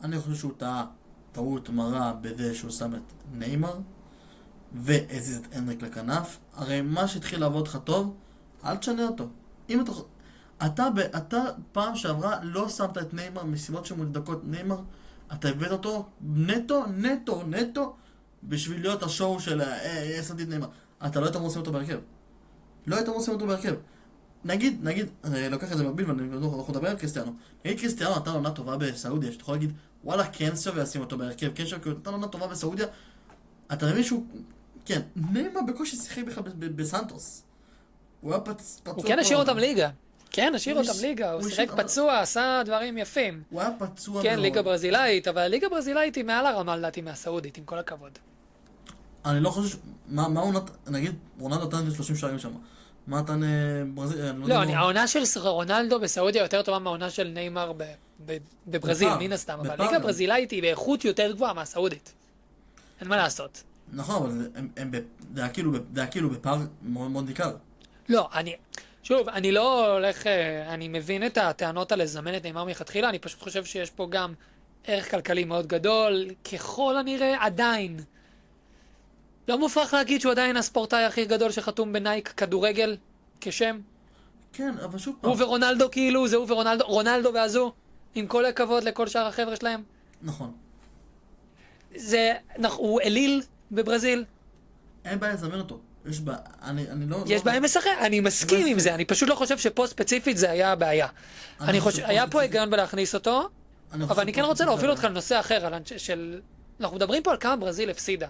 S1: אני חושב שהוא טעות מרה בזה שהוא שם את ניימר, והזיז את אנדריק לכנף. הרי מה שהתחיל לעבוד לך טוב, אל תשנה אותו. אם אתה פעם שעברה לא שמת את ניימר מסיבות שמוצדקות. ניימר, אתה הבאת אותו נטו בשביל להיות השואו של שמתי את ניימר. אתה לא היית אמור לשים אותו בהרכב. נגיד, אני לוקח את זה מקביל ואני לא יכול לדבר על קריסטיאנו. נגיד קריסטיאנו נתן עונה טובה בסעודיה, שאתה יכול להגיד וואלה כן שווה לשים אותו בהרכב, כן שווה, כי הוא נתן עונה טובה בסעודיה. אתה מבין שהוא... כן, ניימר בקושי שיחק בכלל בסנטוס. הוא היה פצוע...
S2: הוא כן השאיר אותם ליגה. הוא שיחק פצוע, עשה דברים יפים.
S1: הוא היה פצוע מאוד.
S2: כן, ליגה ברזילאית, אבל ליגה ברזילאית היא מעל הרמה לדעתי מהסעודית, עם כל הכבוד.
S1: אני לא חושב... מה הוא נתן... נגיד, רונלדו נתן 30 שערים שם. מה נתן ברזיל...
S2: לא, העונה של רונלדו בסעודיה יותר טובה מהעונה של ניימר בברזיל, מן הסתם. אבל ליגה ברזילאית היא באיכות יותר גבוהה מהסעודית. אין מה לעשות.
S1: נכון, אבל זה היה כאילו בפער מאוד מאוד ניכר.
S2: לא, אני לא הולך, אני מבין את הטענות על לזמן את ניימר מלכתחילה, אני פשוט חושב שיש פה גם ערך כלכלי מאוד גדול, ככל הנראה עדיין. לא מופרך להגיד שהוא עדיין הספורטאי הכי גדול שחתום בנייק כדורגל כשם.
S1: כן, אבל שוב פעם.
S2: הוא ורונלדו כאילו, זה הוא ורונלדו, רונלדו והזו, עם כל הכבוד לכל שאר החבר'ה שלהם.
S1: נכון.
S2: הוא אליל בברזיל.
S1: אין בעיה לזמן אותו.
S2: יש בעיה משחק, אני מסכים עם זה, אני פשוט לא חושב שפה ספציפית זה היה הבעיה. היה פה היגיון בלהכניס אותו, אבל אני כן רוצה להוביל אותך לנושא אחר, אנחנו מדברים פה על כמה ברזיל הפסידה,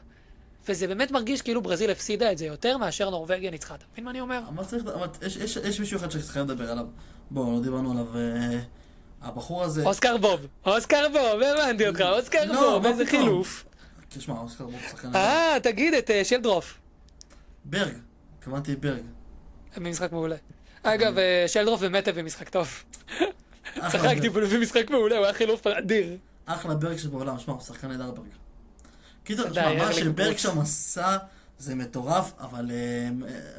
S2: וזה באמת מרגיש כאילו ברזיל הפסידה את זה יותר מאשר נורווגיה ניצחה. אתה מבין מה אני אומר?
S1: אבל יש מישהו אחד שצריך לדבר עליו. בואו, לא דיברנו עליו. הבחור הזה...
S2: אוסקר בוב, הבנתי אותך, אוסקר בוב, איזה חילוף.
S1: תשמע, אוסקר בוב שחקן...
S2: תגיד את שלדרוף.
S1: ברג, קבעתי ברג.
S2: במשחק מעולה. אגב, שלדרוף ומטה במשחק טוב. צחקתי פה לפי משחק מעולה, הוא היה חילוף אדיר.
S1: אחלה ברג שבעולם, שמע, הוא שחקן נהדר ברג. קיצור, מה שברג שם עשה זה מטורף, אבל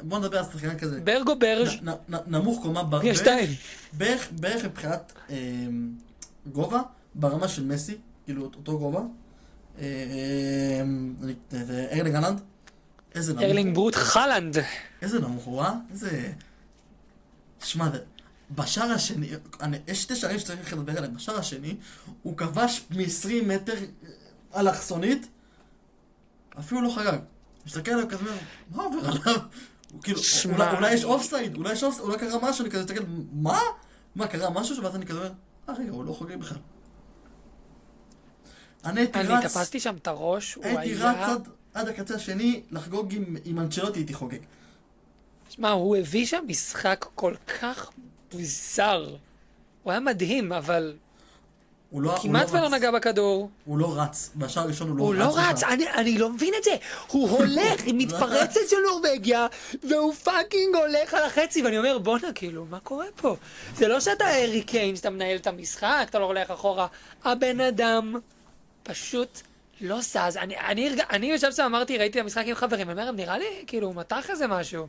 S1: בוא נדבר על שחקן כזה.
S2: ברג או ברג'?
S1: נמוך קומה, בערך מבחינת גובה, ברמה של מסי, כאילו אותו גובה. ארלינג הלנד.
S2: ארלינג ברוט חלנד.
S1: איזה נמוך הוא, איזה... שמע, בשער השני, יש שתי שערים שצריך לדבר עליהם. בשער השני, הוא כבש מ-20 מטר אלכסונית, אפילו לא חגג. מסתכל עליו כזה, מה עובר עליו? כאילו, אולי יש אופסייד, אולי קרה משהו, אני כזה מסתכל, מה? מה, קרה משהו? ואז אני כזה אומר, רגע, הוא לא חוגג בכלל.
S2: אני תפסתי שם את הראש, הוא היה...
S1: הייתי רץ עד הקצה השני, לחגוג עם אנצ'לוטי הייתי חוגג.
S2: שמע, הוא הביא שם משחק כל כך מוזר. הוא היה מדהים, אבל
S1: הוא לא,
S2: כמעט
S1: הוא לא
S2: ולא
S1: רץ.
S2: נגע בכדור.
S1: הוא לא רץ. בשער הראשון הוא
S2: הוא
S1: לא
S2: לא רץ,
S1: בכלל.
S2: אני לא מבין את זה. הוא הולך, היא מתפרצת של נורווגיה, והוא פאקינג הולך על החצי, ואני אומר, בואנה, כאילו, מה קורה פה? זה לא שאתה הארי קיין, שאתה מנהל את המשחק, אתה לא הולך אחורה. הבן אדם פשוט לא זז. אני יושב שם, אמרתי, ראיתי את המשחק עם חברים, אני אומר, נראה לי, כאילו, הוא מתח איזה משהו.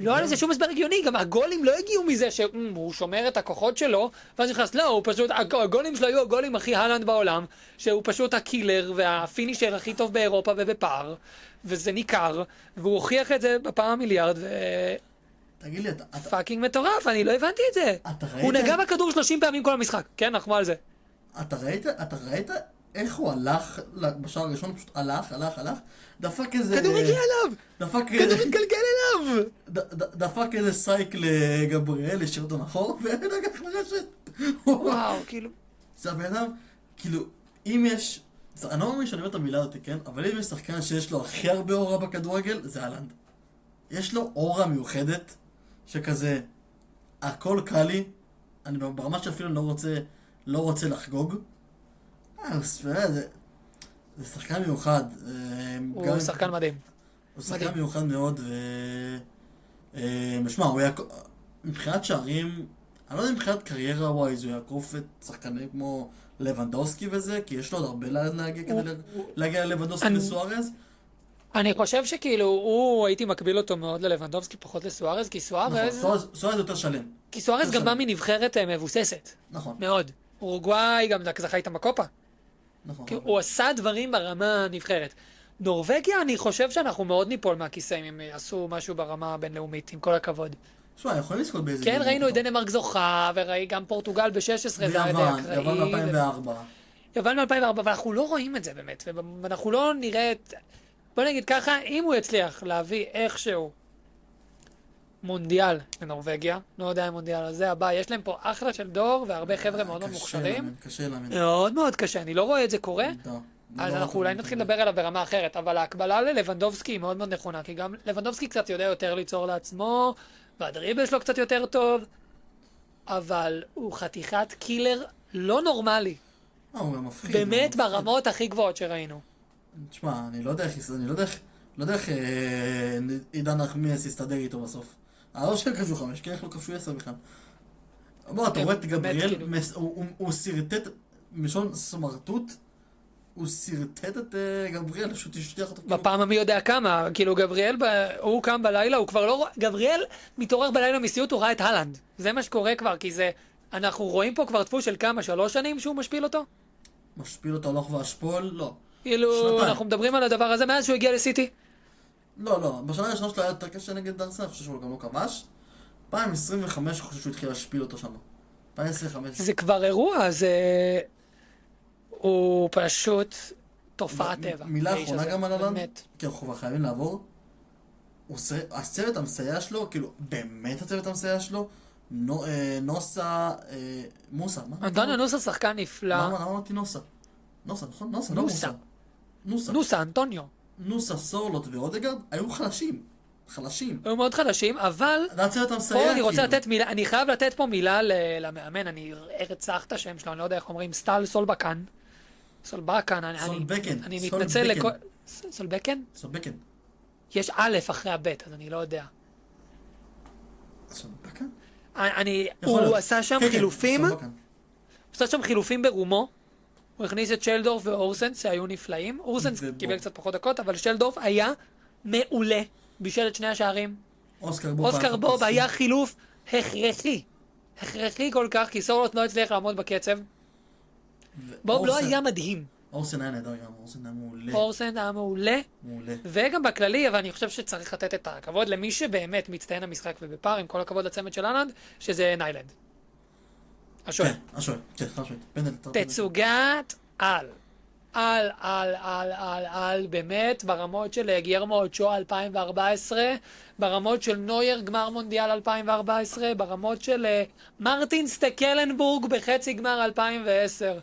S2: לא היה לזה שום הסבר הגיוני, גם הגולים לא הגיעו מזה שהוא שומר את הכוחות שלו, ואז נכנס, לא, הוא פשוט, הגולים שלו היו הגולים הכי הלנד בעולם, שהוא פשוט הקילר והפינישר הכי טוב באירופה ובפער, וזה ניכר, והוא הוכיח את זה בפעם המיליארד,
S1: תגיד לי,
S2: פאקינג מטורף, אני לא הבנתי את זה.
S1: אתה ראית?
S2: הוא נגע בכדור 30 פעמים כל המשחק, כן, אנחנו על זה.
S1: אתה ראית איך הוא הלך בשער הראשון? פשוט הלך, דפק איזה...
S2: כדור הגיע אליו!
S1: דפק
S2: כדור מתגלגל אליו!
S1: דפק איזה סייק לגבריאל, השאיר אותו מאחור, ונגח לרשת.
S2: וואו, כאילו...
S1: זה הבן אדם, כאילו, אם יש... אני לא מאמין שאני אומר את המילה הזאת, כן? אבל אם יש שחקן שיש לו הכי הרבה אורה בכדורגל, זה הלנד. יש לו אורה מיוחדת, שכזה, הכל קל לי, אני ברמה שאפילו לא רוצה לחגוג. זה שחקן מיוחד.
S2: הוא שחקן מדהים.
S1: הוא שחקן מיוחד מאוד, משמע, הוא היה... מבחינת שערים, אני לא יודע מבחינת קריירה ווייז, הוא יעקוף את שחקנים כמו לבנדובסקי וזה, כי יש לו עוד הרבה להגיע כדי להגיע ללבנדובסקי וסוארז.
S2: אני חושב שכאילו, הייתי מקביל אותו מאוד ללבנדובסקי, פחות לסוארז, כי סוארז...
S1: סוארז יותר שלם.
S2: כי סוארז גם בא מנבחרת מבוססת.
S1: נכון.
S2: מאוד. אורוגוואי גם זכה איתה בקופה.
S1: נכון.
S2: הוא עשה דברים ברמה הנבחרת. נורווגיה, אני חושב שאנחנו מאוד ניפול מהכיסא אם הם עשו משהו ברמה הבינלאומית, עם כל הכבוד.
S1: שמע, יכולים לזכות באיזה...
S2: כן, ראינו את דנמרק זוכה, וראי גם פורטוגל ב-16,
S1: ויוון ב-2004.
S2: יוון ב-2004, אבל אנחנו לא רואים את זה באמת, ואנחנו לא נראה את... בוא נגיד ככה, אם הוא יצליח להביא איכשהו מונדיאל לנורווגיה, לא יודע אם מונדיאל הזה הבא, יש להם פה אחלה של דור, והרבה חבר'ה מאוד מאוד מוכשרים.
S1: קשה להאמין.
S2: מאוד מאוד קשה, אני לא רואה את זה קורה. אז אנחנו אולי נתחיל לדבר עליו ברמה אחרת, אבל ההקבלה ללבנדובסקי היא מאוד מאוד נכונה, כי גם לבנדובסקי קצת יודע יותר ליצור לעצמו, והדריבל שלו קצת יותר טוב, אבל הוא חתיכת קילר לא נורמלי.
S1: הוא גם מפחיד.
S2: באמת ברמות הכי גבוהות שראינו.
S1: תשמע, אני לא יודע איך עידן נחמיאס יסתדר איתו בסוף. לא שהם כבשו 5, כן, איך לא כבשו 10 בכלל. בוא, אתה רואה את גבריאל, הוא סרטט, משון סמרטוט, הוא סרטט את גבריאל, פשוט השטיח אותו.
S2: בפעם המי יודע כמה, כאילו גבריאל, הוא קם בלילה, הוא כבר לא... גבריאל מתעורר בלילה מסיוט, הוא ראה את הלנד. זה מה שקורה כבר, כי זה... אנחנו רואים פה כבר דפוס של כמה, 3 שנים שהוא משפיל אותו?
S1: משפיל אותו הלוך והשפול? לא.
S2: כאילו, אנחנו מדברים על הדבר הזה מאז שהוא הגיע לסיטי?
S1: לא. בשנה הראשונה שלו היה יותר קשה נגד ארסנל, אני חושב שהוא גם לא כבש. 2025 אני חושב שהוא התחיל להשפיל אותו שם. 2025.
S2: זה כבר אירוע, הוא פשוט תופעת טבע.
S1: מילה אחרונה גם על הלנד, כי אנחנו כבר חייבים לעבור. הצוות המסייע שלו, כאילו, באמת הצוות המסייע שלו, נוסה, מוסה, מה?
S2: אנטוניו נוסה שחקן נפלא.
S1: למה אמרתי נוסה? נוסה, נכון? נוסה, לא מוסה.
S2: נוסה, אנטוניו.
S1: נוסה, סורלוט ואודגרד היו חלשים.
S2: היו מאוד חלשים, אבל...
S1: זה הצוות המסייע,
S2: פה אני רוצה לתת מילה, אני חייב לתת פה מילה למאמן, אני ארצח את השם שלו, אני לא יודע איך אומרים, סטל סולבקן. סולבקן, אני מתנצל לכל... סולבקן?
S1: סולבקן.
S2: יש א' אחרי הב', אז אני לא יודע.
S1: סולבקן?
S2: הוא עשה שם חילופים, הוא
S1: סולבקן.
S2: עשה שם חילופים ברומו, הוא הכניס את שלדורף ואורסנס שהיו נפלאים, אורסנס קיבל קצת פחות דקות, אבל שלדורף היה מעולה, בישל את 2 השערים. אוסקר בוב היה חילוף הכרחי כל כך, כי סורלוט לא הצליח לעמוד בקצב. בוב לא היה מדהים.
S1: אורסן היה נהדר גם, אורסן היה מעולה.
S2: אורסן היה מעולה. וגם בכללי, אבל אני חושב שצריך לתת את הכבוד למי שבאמת מצטיין המשחק ובפער, עם כל הכבוד לצמד של אננד, שזה ניילנד. השואל.
S1: כן, השואל. כן, השואל.
S2: תצוגת על, באמת, ברמות של גיירמו אוצ'ו 2014, ברמות של נויר גמר מונדיאל 2014, ברמות של מרטין סטקלנבורג בחצי גמר 2010.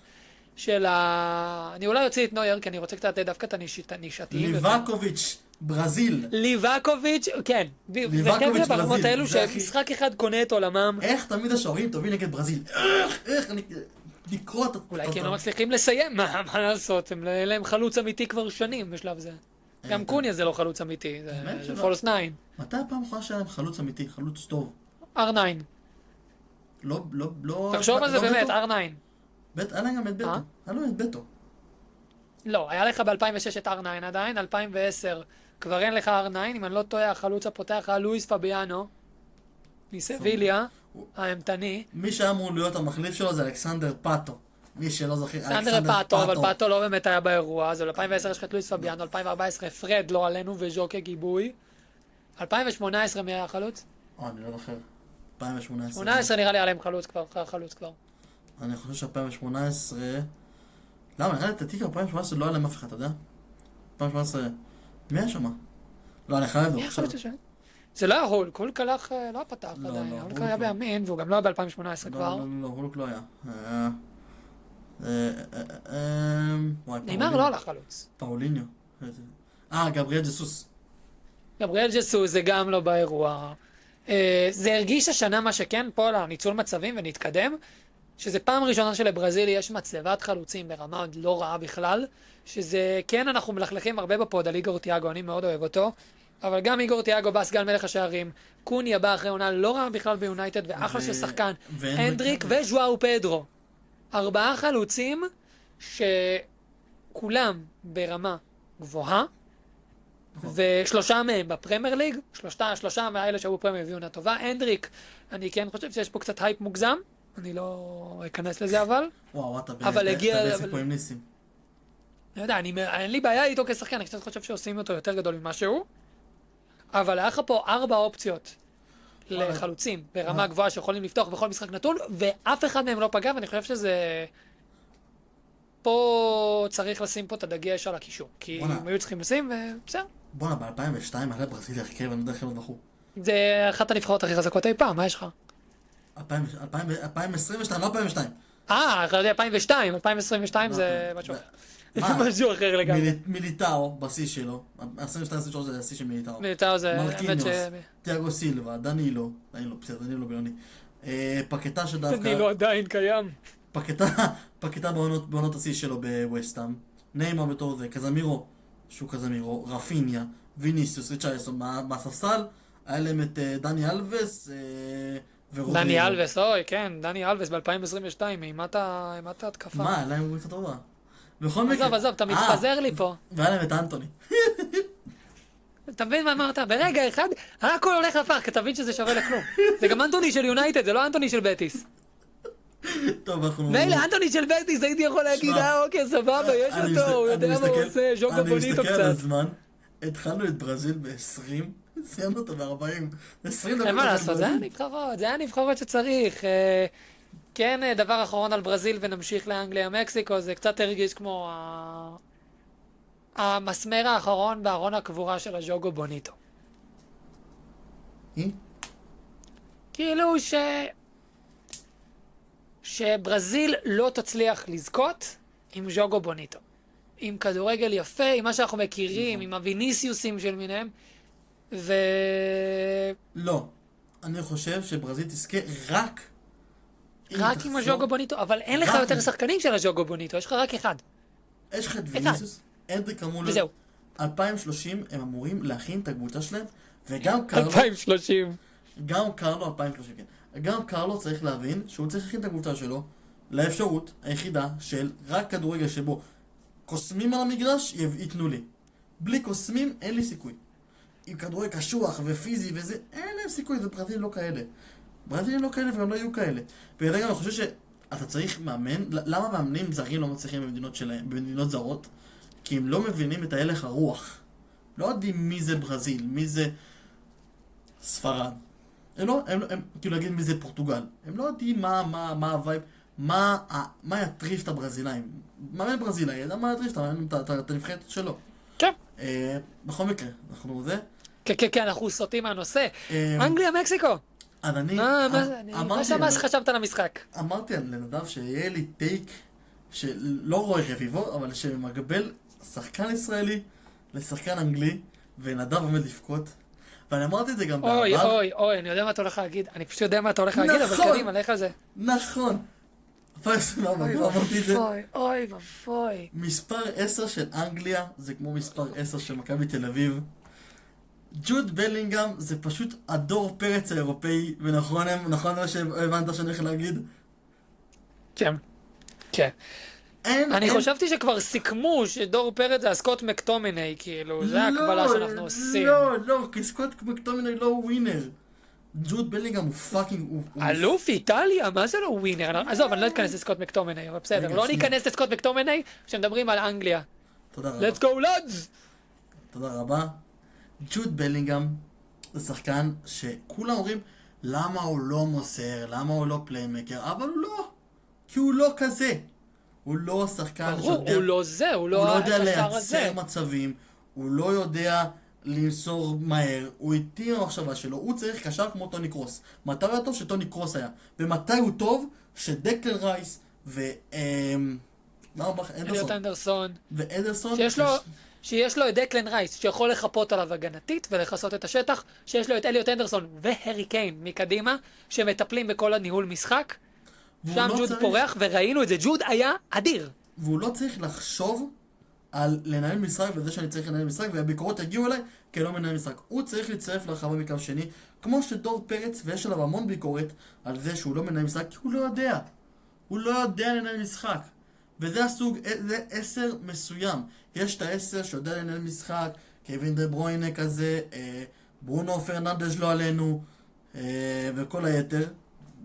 S2: אני אולי אוציא את נויר, כי אני רוצה קצת לתת דווקא את הנישתיים.
S1: ליבקוביץ' ברזיל.
S2: ליבקוביץ', כן.
S1: ליבקוביץ',
S2: וחבר'ה ברמות
S1: ברזיל,
S2: האלו
S1: זה הכי-
S2: שמשחק אחד קונה את עולמם.
S1: איך תמיד השוערים טובים נגד ברזיל? איך אני... לקרוא את...
S2: אולי כי הם לא מצליחים לסיים, מה לעשות? אין להם חלוץ אמיתי כבר שנים בשלב זה. גם קוניה זה לא חלוץ אמיתי,
S1: האמת
S2: זה
S1: שלא.
S2: פולס 9.
S1: מתי הפעם האחרונה שהיה להם חלוץ אמיתי? חלוץ טוב?
S2: R9.
S1: לא...
S2: תחשוב על זה
S1: לא
S2: באמת,
S1: בטו?
S2: R9.
S1: היה להם גם את בטו. היה לו את בטו.
S2: לא, היה לך ב-2006 את R9 עדיין, 2010 כבר אין לך R9, אם אני לא טועה, החלוץ הפותח היה לואיס פביאנו, מסביליה, האמתני.
S1: מי שהיה אמור להיות המחליף שלו זה אלכסנדר פאטו. מי שלא זוכר,
S2: סנדר פאטו, אבל פאטו לא באמת היה באירוע, אז ב-2010 יש לך את לואיס פביאנו, 2014 פרד לא עלינו וז'וקה גיבוי. 2018 מי היה החלוץ?
S1: אני לא זוכר. 2018.
S2: 18 נראה לי עליהם חלוץ כבר.
S1: אני חושב ש-2018... למה? נראה לי את התיק 2018 לא היה להם אף אחד, אתה יודע? 2018... מי היה שמה? לא, אני חייב
S2: מי
S1: לו.
S2: החלוץ השני? זה לא היה הולק, הולק הלך, לא פתח
S1: לא,
S2: עדיין,
S1: לא,
S2: הולק
S1: הולק
S2: היה
S1: לא.
S2: בימין והוא גם לא היה ב-2018 כבר.
S1: לא, הולוק לא היה.
S2: נאמר לא הלך חלוץ.
S1: פאוליניו. גבריאל ג'סוס.
S2: גבריאל ג'סוס זה גם לא באירוע. זה הרגיש השנה מה שכן, פה על הניצול מצבים ונתקדם, שזה פעם ראשונה שלברזיל יש מצבת חלוצים ברמה עוד לא רעה בכלל, שזה כן אנחנו מלכלכים הרבה בפוד על איגור תיאגו, אני מאוד אוהב אותו, אבל גם איגור תיאגו בא סגן מלך השערים, קוניה בא אחרי עונה לא רעה בכלל ביונייטד ואחלה של שחקן, הנדריק וז'ואאו פדרו. 4 חלוצים שכולם ברמה גבוהה, ו3 מהם בפרמייר ליג, 3 מהאלה שהיו בפרמייר הביאו עונה טובה. הנדריק, אני כן חושב שיש פה קצת הייפ מוגזם, אני לא אכנס לזה אבל.
S1: וואו, אתה
S2: הגיע-
S1: בעסק פה עם ניסים.
S2: לא יודע, אין לי בעיה איתו כשחקן, אני קצת חושב שעושים אותו יותר גדול ממה שהוא, אבל היה לך פה 4 אופציות לחלוצים ברמה גבוהה שיכולים לפתוח בכל משחק נתון, ואף אחד מהם לא פגע, ואני חושב שזה... פה צריך לשים פה את הדגש על הקישור, כי
S1: בוא'נה.
S2: הם היו צריכים לשים, ובסדר.
S1: בואנה, ב-2002 עלה ברזיל הרכב, אני לא יודע איך הם בחרו.
S2: זה אחת הנבחרות הכי חזקות אי פעם, מה יש לך?
S1: 2022, לא 2002.
S2: חשבתי 2002, 2022 זה משהו אחר.
S1: מה?
S2: משהו אחר לגמרי.
S1: מיליטאו, בשיא שלו. 22-23 זה השיא של מיליטאו.
S2: מיליטאו זה... האמת
S1: מרקיניוס,
S2: ש-
S1: תיאגו סילבה, דנילו, בסדר, דנילו בינוני. פקטה שדווקא...
S2: דנילו עדיין קיים.
S1: פקטה בעונות השיא שלו בווסטהאם. ניימר בתור זה, קזמירו, שהוא קזמירו, רפיניה, ויניסיוס, ריצ'רליסון, מהספסל, היה להם את דני אלבס ורודריגו.
S2: דני אלבס, אוי, כן, דני אלבס ב-2022, אימת ההתקפה.
S1: מה, היה להם קבוצה טובה. בכל מקרה...
S2: עזוב, אתה מתפזר לי פה.
S1: והיה להם את אנטוני.
S2: אתה מבין מה אמרת? ברגע אחד, הכל הולך לפח, אתה מבין שזה שווה לכלום. זה גם אנטוני של יונייטד, זה לא אנטוני של בטיס.
S1: טוב, אנחנו...
S2: מילא, אנטוני של בטיס, הייתי יכול להגיד,
S1: שמע,
S2: אוקיי, סבבה, יש אותו, הוא יודע מה הוא עושה, ז'וגו
S1: אני
S2: בוניטו
S1: מסתכל על
S2: קצת.
S1: הזמן, התחלנו את ברזיל ב-20, סיימנו אותו ב-40, 20 דקות.
S2: אין מה
S1: של
S2: לעשות, זה
S1: ברזיל.
S2: היה נבחרות שצריך. כן, דבר אחרון על ברזיל ונמשיך לאנגליה, מקסיקו, זה קצת הרגיש כמו המסמר האחרון בארון הקבורה של הז'וגו בוניטו. כאילו שברזיל לא תצליח לזכות עם ז'וגו בוניטו. עם כדורגל יפה, עם מה שאנחנו מכירים, עם הוויניסיוסים של מיניהם,
S1: לא, אני חושב שברזיל תזכה רק
S2: רק עם הז'וגו בוניטו, אבל אין לך
S1: רק
S2: יותר
S1: עם-
S2: שחקנים של הז'וגו בוניטו, יש לך רק אחד.
S1: יש לך את ויניסיוס, הנדריק אמור
S2: וזהו.
S1: 2030 הם אמורים להכין את הקבוצה שלהם, וגם קרלו,
S2: 2030.
S1: גם קרלו 2030, כן. גם קרלו צריך להבין שהוא צריך להכין את הקבוצה שלו לאפשרות היחידה של רק כדורגל שבו קוסמים על המגרש ייתנו לי. בלי קוסמים אין לי סיכוי. עם כדורגל קשוח ופיזי וזה, אין להם סיכוי, וברזיל לא כאלה. ברזיל לא כאלה וגם לא יהיו כאלה. ובגלל גם אני חושב שאתה צריך מאמן, למה מאמנים זרים לא מצליחים במדינות שלהם, במדינות זרות? כי הם לא מבינים את ההלך הרוח. לא יודעים מי זה ברזיל, מי זה ספרד. הם כאילו להגיד מי זה פורטוגל. הם לא יודעים מה הווייב, מה יטריף את הברזילאים. מאמן ברזילאי, ידע מה יטריף את הנבחרת שלו.
S2: כן.
S1: בכל מקרה, אנחנו זה.
S2: כן, אנחנו סוטים מהנושא. אנגליה, מקסיקו.
S1: אז אני...
S2: מה שחשבת על המשחק?
S1: אמרתי לנדב שיהיה לי טייק שלא רואה רביבו, אבל שמקבל שחקן ישראלי לשחקן אנגלי, ונדב עומד לבכות, ואני אמרתי את זה גם
S2: אוי,
S1: בעבר.
S2: אוי, אוי, אני יודע מה אתה הולך להגיד. אני פשוט יודע מה אתה הולך להגיד, אבל
S1: נכון.
S2: קדימה, לך על זה.
S1: נכון. 2024,
S2: אוי
S1: כבר אמרתי את זה.
S2: ואבוי, אוי ואבוי.
S1: מספר 10 של אנגליה זה כמו מספר 10 של מכבי תל אביב. ג'וד בלינגהם זה פשוט הדור פרץ האירופאי, ונכון מה שהבנת שאני הולך להגיד?
S2: כן, כן. אני
S1: אין...
S2: חשבתי שכבר סיכמו שדור פרץ זה הסקוט מקטומיני, כאילו, זה ההקבלה שאנחנו עושים.
S1: לא, כי סקוט מקטומיני לא ווינר. ג'וד בלינגהם הוא פאקינג...
S2: אלוף איטליה? מה זה לא ווינר? עזוב, אני לא אתכנס לסקוט מקטומיני, אבל בסדר.
S1: רגע,
S2: לא
S1: שנייה.
S2: ניכנס לסקוט מקטומיני כשמדברים על אנגליה.
S1: תודה רבה.
S2: Let's go lads!
S1: תודה רבה. ג'וד בלינגהם זה שחקן שכולם אומרים למה הוא לא מוסר, למה הוא לא פליימקר, אבל הוא לא. כי הוא לא כזה. הוא לא שחקן
S2: ברור, הוא לא זה, הוא
S1: הוא
S2: לא
S1: לא יודע
S2: הקשר הזה.
S1: לייצר מצבים, הוא לא יודע למסור מהר, הוא איטי במחשבה שלו, הוא צריך קשר כמו טוני קרוס. מתי הוא היה טוב? שטוני קרוס היה. ומתי הוא טוב? שדקלן רייס
S2: אליוט אנדרסון.
S1: ואדרסון
S2: שיש לו את דקלן רייס, שיכול לחפות עליו הגנתית ולכסות את השטח, שיש לו את אליוט אנדרסון והרי קיין מקדימה, שמטפלים בכל הניהול משחק. שם
S1: לא
S2: ג'וד
S1: צריך-
S2: פורח, וראינו את זה, ג'וד היה אדיר.
S1: והוא לא צריך לחשוב על לנהל משחק וזה שאני צריך לנהל משחק והביקורות יגיעו אליי כי לא מנהל משחק. הוא צריך להצטרף לרחבה מקו שני כמו שדור פרץ, ויש עליו המון ביקורת על זה שהוא לא מנהל משחק כי הוא לא יודע. הוא לא יודע לנהל משחק. וזה הסוג, זה 10 מסוים. יש את ה10 שיודע לנהל משחק, קווין דה ברוינה כזה, ברונו פרננדז' לא עלינו, וכל היתר.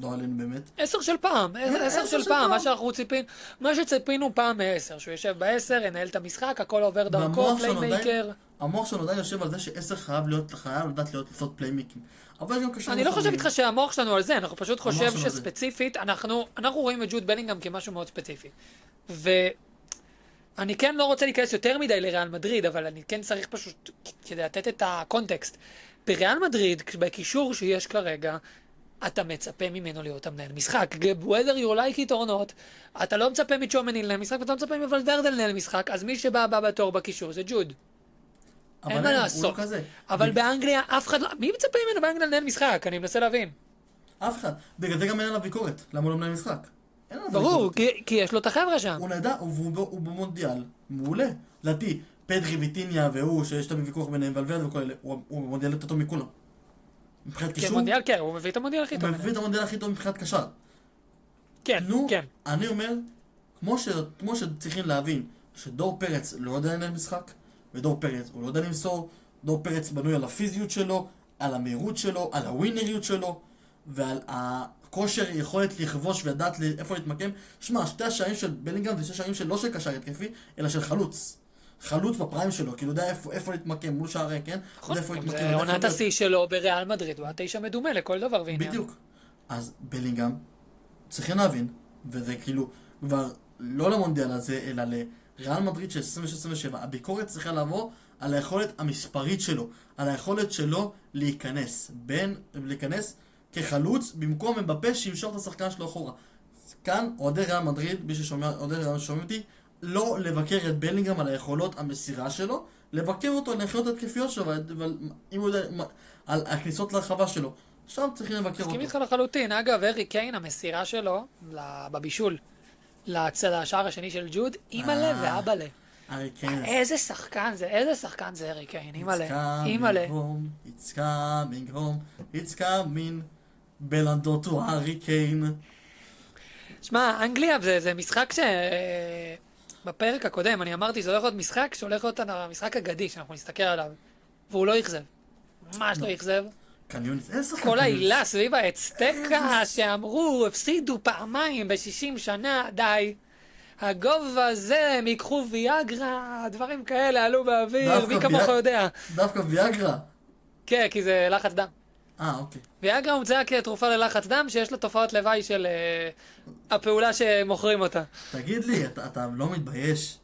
S1: לא עלינו באמת.
S2: 10 של פעם, 10
S1: 10
S2: של
S1: של
S2: פעם,
S1: פעם.
S2: מה שאנחנו ציפינו, מה שציפינו פעם מ10, שהוא יושב ב10, ינהל את המשחק, הכל עובר דרכו,
S1: והמוח שלנו
S2: פליימייקר.
S1: המוח שלנו עדיין יושב על זה ש10 חייב לדעת לעשות פליימיקים. אבל גם קשור
S2: אני לא חושב איתך שהמוח שלנו על זה, אנחנו פשוט חושב
S1: המוח שלנו על זה.
S2: שספציפית, אנחנו רואים את ג'וד בלינגהם כמשהו מאוד ספציפי. ואני כן לא רוצה להיכנס יותר מדי לריאל מדריד, אבל אני כן צריך פשוט, כדי לתת את הקונטקסט. בריאל מדריד, בקישור שיש כרגע, אתה מצפה ממנו להיות המנהל משחק. whether you like it or not, אתה לא מצפה מצ'ומני לנהל משחק, ואתה לא מצפה מוולברדה לנהל משחק, אז מי שבא בתור בקישור זה ג'וד.
S1: אבל
S2: אין מה
S1: הוא לא
S2: לעשות.
S1: כזה.
S2: אבל באנגליה אף אחד לא... מי מצפה ממנו באנגליה לנהל משחק? אני מנסה להבין.
S1: אף אחד. בגלל זה גם אין עליו ביקורת. למה הוא לא מנהל משחק? אין עליו
S2: ברור,
S1: ביקורת.
S2: כי יש לו את החבר'ה שם.
S1: הוא נדע, הוא במונדיאל. מעולה. לדעתי, פדרי ויטיניה והוא, שיש את הוויכוח ביניהם, ולורד וכל אלה, הוא במונדיאל יותר טוב מכולם. מבחינת
S2: כן,
S1: קישור,
S2: מונדיאל, כן, הוא מביא את המונדיאל הכי
S1: הוא
S2: טוב.
S1: מביא את המונדיאל הכי טוב מבחינת קשר.
S2: כן,
S1: נו,
S2: כן.
S1: אני אומר, כמו שצריכים להבין שדור פרץ לא יודע לנהל משחק, ודור פרץ הוא לא יודע למסור, דור פרץ בנוי על הפיזיות שלו, על המהירות שלו, על הווינריות שלו, ועל הכושר יכולת לכבוש ולדעת איפה להתמקם. שמע, שתי השערים של בלינגהם זה שתי שערים לא של קשר התקפי, אלא של חלוץ. חלוץ בפריים שלו, כאילו יודע איפה להתמקם, מול שער ריק, כן?
S2: נכון,
S1: יודע איפה להתמקם,
S2: זה
S1: יודע איפה
S2: עונת
S1: להיות.
S2: השיא שלו בריאל מדריד, הוא היה 9 מדומה לכל דבר ועניין.
S1: בדיוק. אז בלינגהם, צריכים להבין, וזה כאילו כבר לא למונדיאל הזה, אלא לריאל מדריד של 26-27, הביקורת צריכה לעבור על היכולת המספרית שלו, על היכולת שלו להיכנס כחלוץ, במקום מבפה שימשוך את השחקן שלו אחורה. כאן, אוהדי ריאל מדריד, מי ששומע, אוהדי ריאל שומעים אותי, לא לבקר את בלינגהם על היכולות המסירה שלו, לבקר אותו על היכולות התקפיות שלו, אם הוא יודע, על הכניסות להרחבה שלו. שם צריכים לבקר אותו.
S2: מסכים איתך לחלוטין. אגב, ארי קיין, המסירה שלו בבישול לשער השני של ג'וד, אימא'לה ואבא'לה.
S1: ארי קיין.
S2: איזה שחקן זה ארי קיין, אימא'לה.
S1: It's coming home, it's coming, בלנדו to ארי קיין.
S2: שמע, אנגליה זה משחק בפרק הקודם אני אמרתי, זה הולך להיות משחק שהולך להיות המשחק אגדי, שאנחנו נסתכל עליו. והוא לא יכזב. ממש לא יכזב.
S1: קניוניס, איזה שחקן
S2: כל
S1: קניוניס?
S2: העילה סביב האצטקה שאמרו, הפסידו פעמיים ב-60 שנה, די. הגובה הזה, הם ייקחו ויאגרה, דברים כאלה עלו באוויר,
S1: דווקא
S2: מי כמוך יודע.
S1: דווקא ויאגרה.
S2: כן, כי זה לחץ דם.
S1: אוקיי.
S2: ויאגרה הומצאה כתרופה ללחץ דם, שיש לה תופעות לוואי של הפעולה שמוכרים אותה.
S1: תגיד לי, אתה לא מתבייש?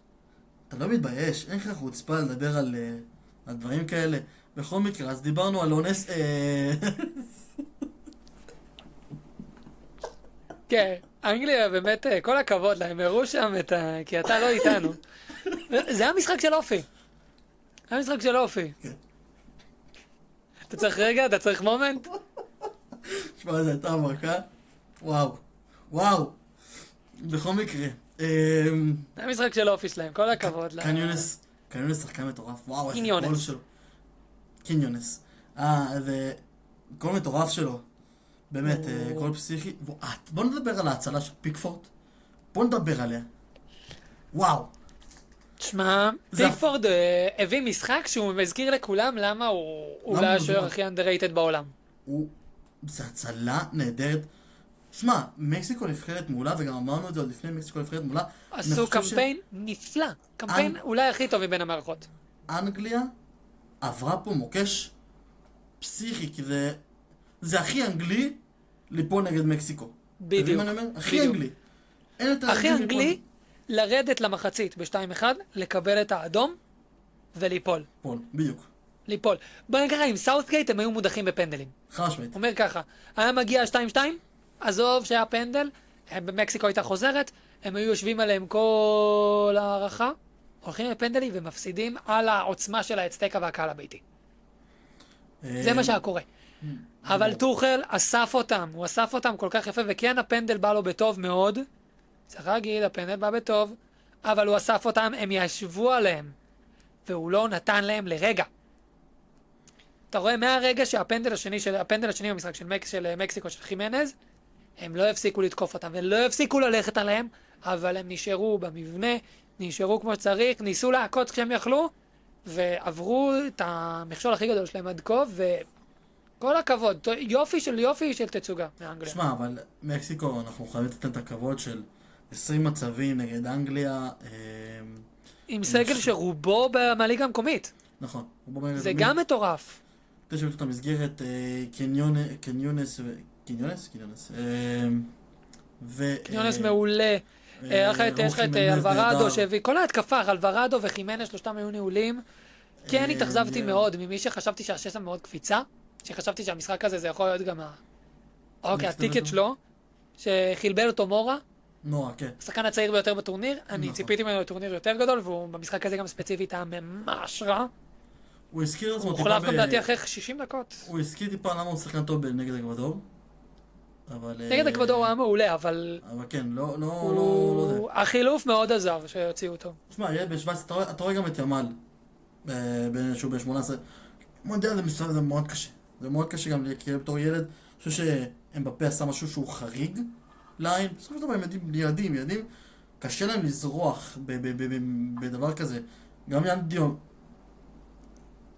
S1: אתה לא מתבייש? אין לך חוצפה לדבר על דברים כאלה? בכל מקרה, אז דיברנו על אונס...
S2: כן, אנגליה באמת, כל הכבוד להם, הראו שם כי אתה לא איתנו. זה היה משחק של אופי. היה משחק של אופי.
S1: כן.
S2: אתה צריך רגע? אתה צריך מומנט?
S1: תשמע, זו הייתה המרקה. וואו. וואו. בכל מקרה.
S2: זה המשחק של אופי שלהם, כל הכבוד.
S1: קניונס שחקן מטורף. וואו, איזה
S2: קיניונס.
S1: קול שלו. קיניונס. זה קול מטורף שלו. באמת, קול פסיכי. בוא נדבר על ההצלה של פיקפורט. בוא נדבר עליה. וואו.
S2: תשמע, פיקפורד הביא משחק שהוא מזכיר לכולם למה הוא אולי השוער הכי underrated בעולם.
S1: זה הצלה נהדרת. שמע, מקסיקו נבחרת מעולה, וגם אמרנו את זה עוד לפני, מקסיקו נבחרת מעולה.
S2: עשו קמפיין נפלא. קמפיין אולי הכי טוב מבין המערכות.
S1: אנגליה עברה פה מוקש פסיכי, כי זה הכי אנגלי ליפול נגד מקסיקו.
S2: בדיוק.
S1: הכי אנגלי.
S2: הכי אנגלי לרדת למחצית ב-2-1, לקבל את האדום וליפול.
S1: בדיוק.
S2: ליפול. בוא נגיד ככה, עם סאות'גייט הם היו מודחים בפנדלים.
S1: חשמית.
S2: אומר ככה, היה מגיע 2-2, עזוב שהיה פנדל, במקסיקו הייתה חוזרת, הם היו יושבים עליהם כל הערכה, הולכים לפנדלים ומפסידים על העוצמה של האצטקה והקהל הביתי. זה מה שהיה קורה. אבל טוחל אסף אותם, הוא אסף אותם כל כך יפה, וכן הפנדל בא לו בטוב מאוד, צריך להגיד, הפנדל בא בטוב, אבל הוא אסף אותם, הם ישבו עליהם, והוא לא נתן להם לרגע. אתה רואה מהרגע שהפנדל השני במשחק של מקסיקו של חימנז, הם לא הפסיקו לתקוף אותם, ולא הפסיקו ללכת עליהם, אבל הם נשארו במבנה, נשארו כמו שצריך, ניסו לעקוץ כשהם יכלו, ועברו את המכשול הכי גדול שלהם עד כה, וכל הכבוד, יופי של תצוגה מאנגליה.
S1: שמע, אבל מקסיקו, אנחנו חייבים לתת את הכבוד של 20 מצבים נגד אנגליה.
S2: עם סגל שרובו מהליגה המקומית.
S1: נכון.
S2: זה גם מטורף.
S1: כדי שבטו את המסגרת קניונס
S2: קיניונס מעולה. יש לך את אלוורדו שהביא, כל ההתקפה, אלוורדו וחימנס, שלושתם היו נעולים. כן, התאכזבתי מאוד ממי שחשבתי שהשסע מאוד קפיצה, שחשבתי שהמשחק הזה זה יכול להיות גם הטיקט שלו, שחילבל אותו מורה.
S1: כן.
S2: השחקן הצעיר ביותר בטורניר, אני ציפיתי ממנו לטורניר יותר גדול, והוא במשחק הזה גם ספציפית היה ממש רע.
S1: הוא הזכיר עצמו
S2: טיפה... הוא חולף גם דעתי אחרי 60 דקות.
S1: הוא הזכיר טיפה למה הוא שחקן טוב נגד אקוודור.
S2: נגד אקוודור הוא היה מעולה, אבל...
S1: אבל כן, לא זה.
S2: החילוף מאוד עזר שהוציאו אותו.
S1: תשמע, ילד ב-17, אתה רואה גם את ימל, שהוא ב-18. מונדיאל זה מאוד קשה. זה מאוד קשה גם כי בתור ילד, אני חושב שאמבפה עשה משהו שהוא חריג לעין. בסופו של דבר הם ילדים, קשה להם לזרוח בדבר כזה.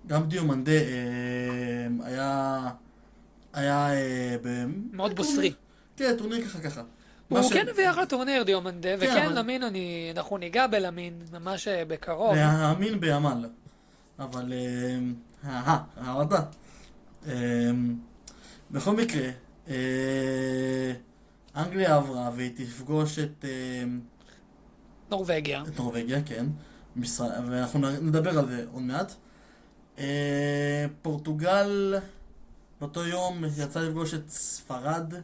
S1: גם דיומנדה היה
S2: מאוד בוסרי.
S1: כן, טורניר ככה.
S2: הוא כן הביא אחלה טורניר דיומנדה, וכן למין, אנחנו ניגע בלמין ממש בקרוב.
S1: להאמין בימל. אבל, הערדה. בכל מקרה, אנגליה עברה והיא תפגוש את
S2: נורווגיה.
S1: את נורווגיה, כן. ואנחנו נדבר על זה עוד מעט. פורטוגל באותו יום יצא לפגוש את ספרד,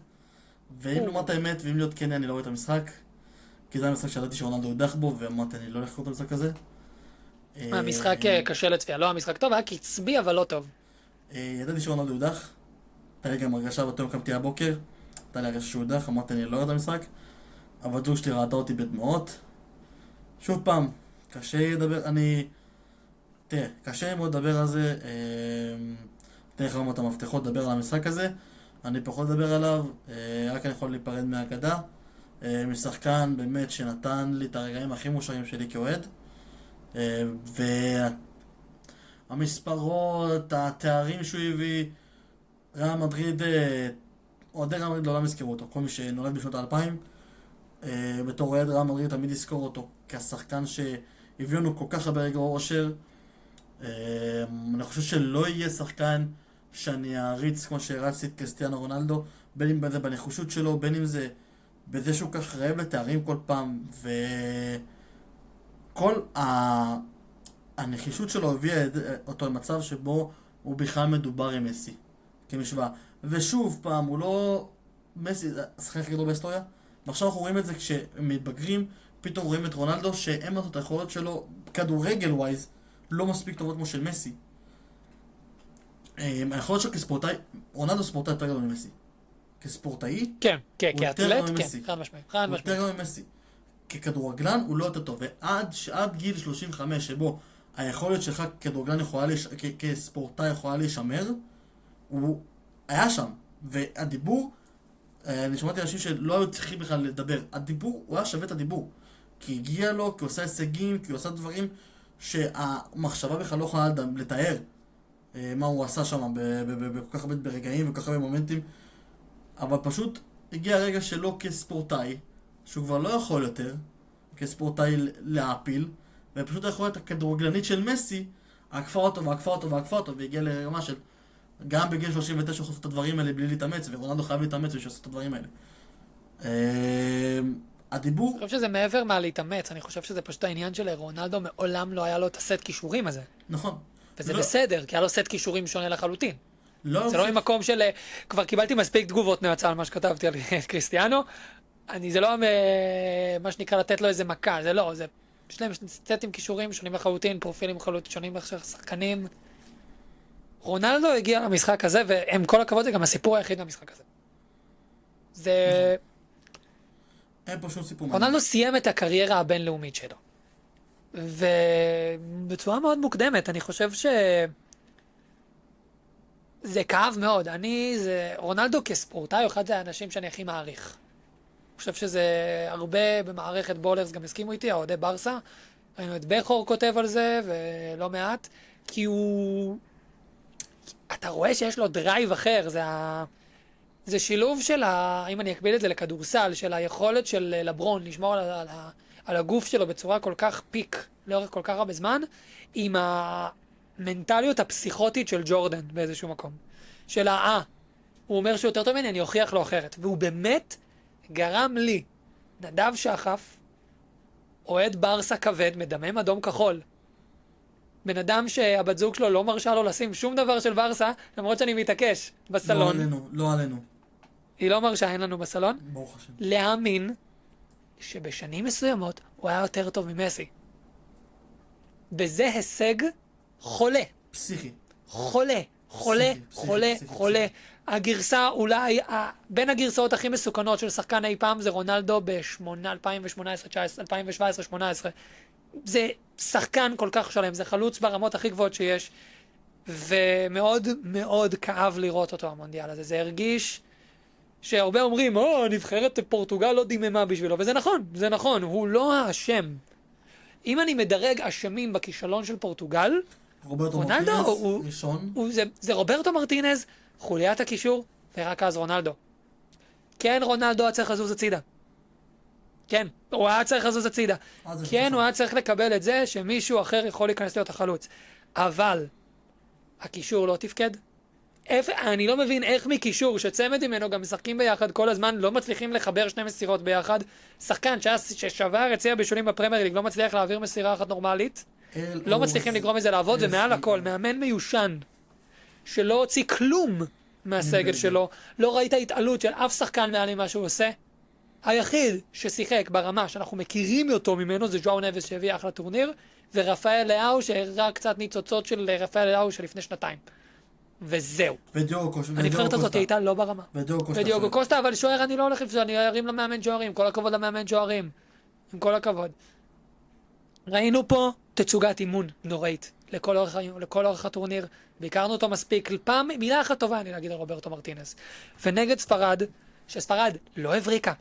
S1: ואם לומר את האמת, ואם להיות כן, אני לא רואה את המשחק, כי זה המשחק שידעתי שרונלדו יודח בו, ואמרתי אני לא הולך לראות את המשחק הזה.
S2: המשחק קשה לצפייה, לא המשחק טוב, היה קצבי אבל לא טוב.
S1: ידעתי שרונלדו יודח, הייתה לי גם הרגשה באותו יום קמתי הבוקר, הייתה לי הרגשה שהוא יודח, אמרתי אני לא רואה את המשחק, אבל זוג שלי ראתה אותי בדמעות. שוב פעם, קשה לדבר, תראה, קשה מאוד לדבר על זה, אתן לך את המפתחות לדבר על המשחק הזה, אני פחות לדבר עליו, רק אני יכול להיפרד מהאגדה, משחקן באמת שנתן לי את הרגעים הכי מאושרים שלי כאוהד, והמספרות, התארים שהוא הביא, ריאל מדריד, אוהדי ריאל מדריד לעולם יזכרו אותו, כל מי שנולד בשנות ה-2000, בתור אוהד ריאל מדריד תמיד יזכור אותו כשחקן שהביא לנו כל כך הרבה רגעי אושר. אני חושב שלא יהיה שחקן שאני אריץ כמו שהרצתי את קריסטיאנו רונלדו, בין אם זה בנחישות שלו, בין אם זה בזה שהוא כך רעב לתארים כל פעם, וכל הנחישות שלו הביאה אותו למצב שבו הוא בכלל מדובר עם מסי כמשוואה, ושוב פעם הוא לא מסי, השחקן הכי גדול בהיסטוריה, ועכשיו אנחנו רואים את זה כשהם מתבגרים, פתאום רואים את רונלדו שאין לו את היכולות שלו כדורגל ווייז לא מספיק טובות כמו של מסי. יכול להיות שכספורטאי, רונלדו ספורטאי יותר גדול ממסי. כספורטאי,
S2: כן, כן,
S1: הוא יותר
S2: כאתלט,
S1: גדול
S2: כן,
S1: ממסי.
S2: חד משמעית, חד
S1: הוא יותר
S2: משמעית.
S1: גדול ממסי. ככדורגלן הוא לא יותר טוב, ועד גיל 35 שבו היכולת שלך כדורגלן יכולה, כספורטאי יכולה להישמר, הוא היה שם. והדיבור, אני שמעתי אנשים שלא היו צריכים בכלל לדבר, הדיבור, הוא היה שווה את הדיבור. כי הגיע לו, כי הוא עושה הישגים, כי הוא עושה דברים שהמחשבה בכלל לא יכולה לתאר מה הוא עשה שם בכל כך הרבה ברגעים וכל כך הרבה מומנטים. אבל פשוט הגיע הרגע שלו כספורטאי, שהוא כבר לא יכול יותר כספורטאי להעפיל, ופשוט היכולת הכדורגלנית של מסי עקפה אותו ועקפה אותו ועקפה אותו, והגיע לרמה של גם בגיל 39 הוא עושה את הדברים האלה בלי להתאמץ, ורונלדו חייב להתאמץ בשביל לעשות את הדברים האלה. הדיבור...
S2: אני חושב שזה מעבר מה להתאמץ, אני חושב שזה פשוט העניין של רונלדו, מעולם לא היה לו את הסט כישורים הזה.
S1: נכון.
S2: וזה
S1: לא-
S2: בסדר, כי היה לו סט כישורים שונה לחלוטין.
S1: לא
S2: זה לא ממקום של... כבר קיבלתי מספיק תגובות נאצה על מה שכתבתי על קריסטיאנו. זה לא מה שנקרא לתת לו איזה מכה, זה לא, זה... יש להם סטים כישורים שונים לחלוטין, פרופילים שונים לשחקנים. רונלדו הגיע למשחק הזה, ועם כל הכבוד זה גם הסיפור היחיד במשחק הזה. זה...
S1: אין פה שום סיפור.
S2: רונלדו סיים את הקריירה הבינלאומית שלו. ובצורה מאוד מוקדמת, אני חושב זה כאב מאוד. רונלדו כספורטאי הוא אחד האנשים שאני הכי מעריך. אני חושב שזה הרבה במערכת בולרס גם הסכימו איתי, האוהדי ברסה. ראינו את בכור כותב על זה, ולא מעט, כי אתה רואה שיש לו דרייב אחר, זה שילוב של אם אני אקביל את זה לכדורסל, של היכולת של לברון לשמור על הגוף שלו בצורה כל כך פיק, לאורך כל כך הרבה זמן, עם המנטליות הפסיכוטית של ג'ורדן באיזשהו מקום. הוא אומר שהוא יותר טוב ממני, אני אוכיח לו אחרת. והוא באמת גרם לי, נדב שחף, אוהד ברסה כבד, מדמם אדום כחול. בן אדם שהבת זוג שלו לא מרשה לו לשים שום דבר של ברסה, למרות שאני מתעקש בסלון.
S1: לא עלינו.
S2: היא לא מרשה, אין לנו בסלון.
S1: ברוך השם.
S2: להאמין שבשנים מסוימות הוא היה יותר טוב ממסי. בזה הישג חולה.
S1: פסיכי.
S2: חולה. הגרסה אולי, בין הגרסאות הכי מסוכנות של שחקן אי פעם זה רונלדו ב-2017-2018. זה שחקן כל כך שלם, זה חלוץ ברמות הכי גבוהות שיש, ומאוד מאוד כאב לראות אותו המונדיאל הזה. זה הרגיש שהרבה אומרים, נבחרת פורטוגל לא דיממה בשבילו, וזה נכון, זה נכון, הוא לא האשם. אם אני מדרג אשמים בכישלון של פורטוגל, רונלדו זה רוברטו מרטינז, חוליית הקישור, ורק אז רונלדו. כן, רונלדו היה צריך לזוז הצידה. כן, הוא היה צריך לזוז הצידה. כן, הוא היה צריך לקבל את זה שמישהו אחר יכול להיכנס להיות החלוץ. אבל הקישור לא תפקד. אני לא מבין איך מקישור שצמד ממנו גם משחקים ביחד כל הזמן, לא מצליחים לחבר שני מסירות ביחד. שחקן ששבר יציע בישולים בפרמייר ליג לא מצליח להעביר מסירה אחת נורמלית. לא מצליחים לגרום לזה לעבוד, ומעל הכל, מאמן מיושן שלא הוציא כלום מהסגל שלו, לא ראית התעלות של אף שחקן מעל מה שהוא עושה. היחיד ששיחק ברמה שאנחנו מכירים אותו ממנו זה ג'ואו נבס שהביא אחלה טורניר, ורפאל לאו שהראה קצת ניצוצות של רפאל לאו של לפני שנתיים. וזהו. הנבחרת הזאת הייתה לא ברמה. ודיוגו קוסטה, אבל שוער אני לא הולך לפסול, אני ארים למאמן שוערים, כל הכבוד למאמן שוערים. עם כל הכבוד. ראינו פה תצוגת אימון נוראית לכל אורך הטורניר, והכרנו אותו מספיק. פעם, מילה אחת טובה אני להגיד על רוברטו מרטינס. ונגד ספרד, שספרד לא הבריקה,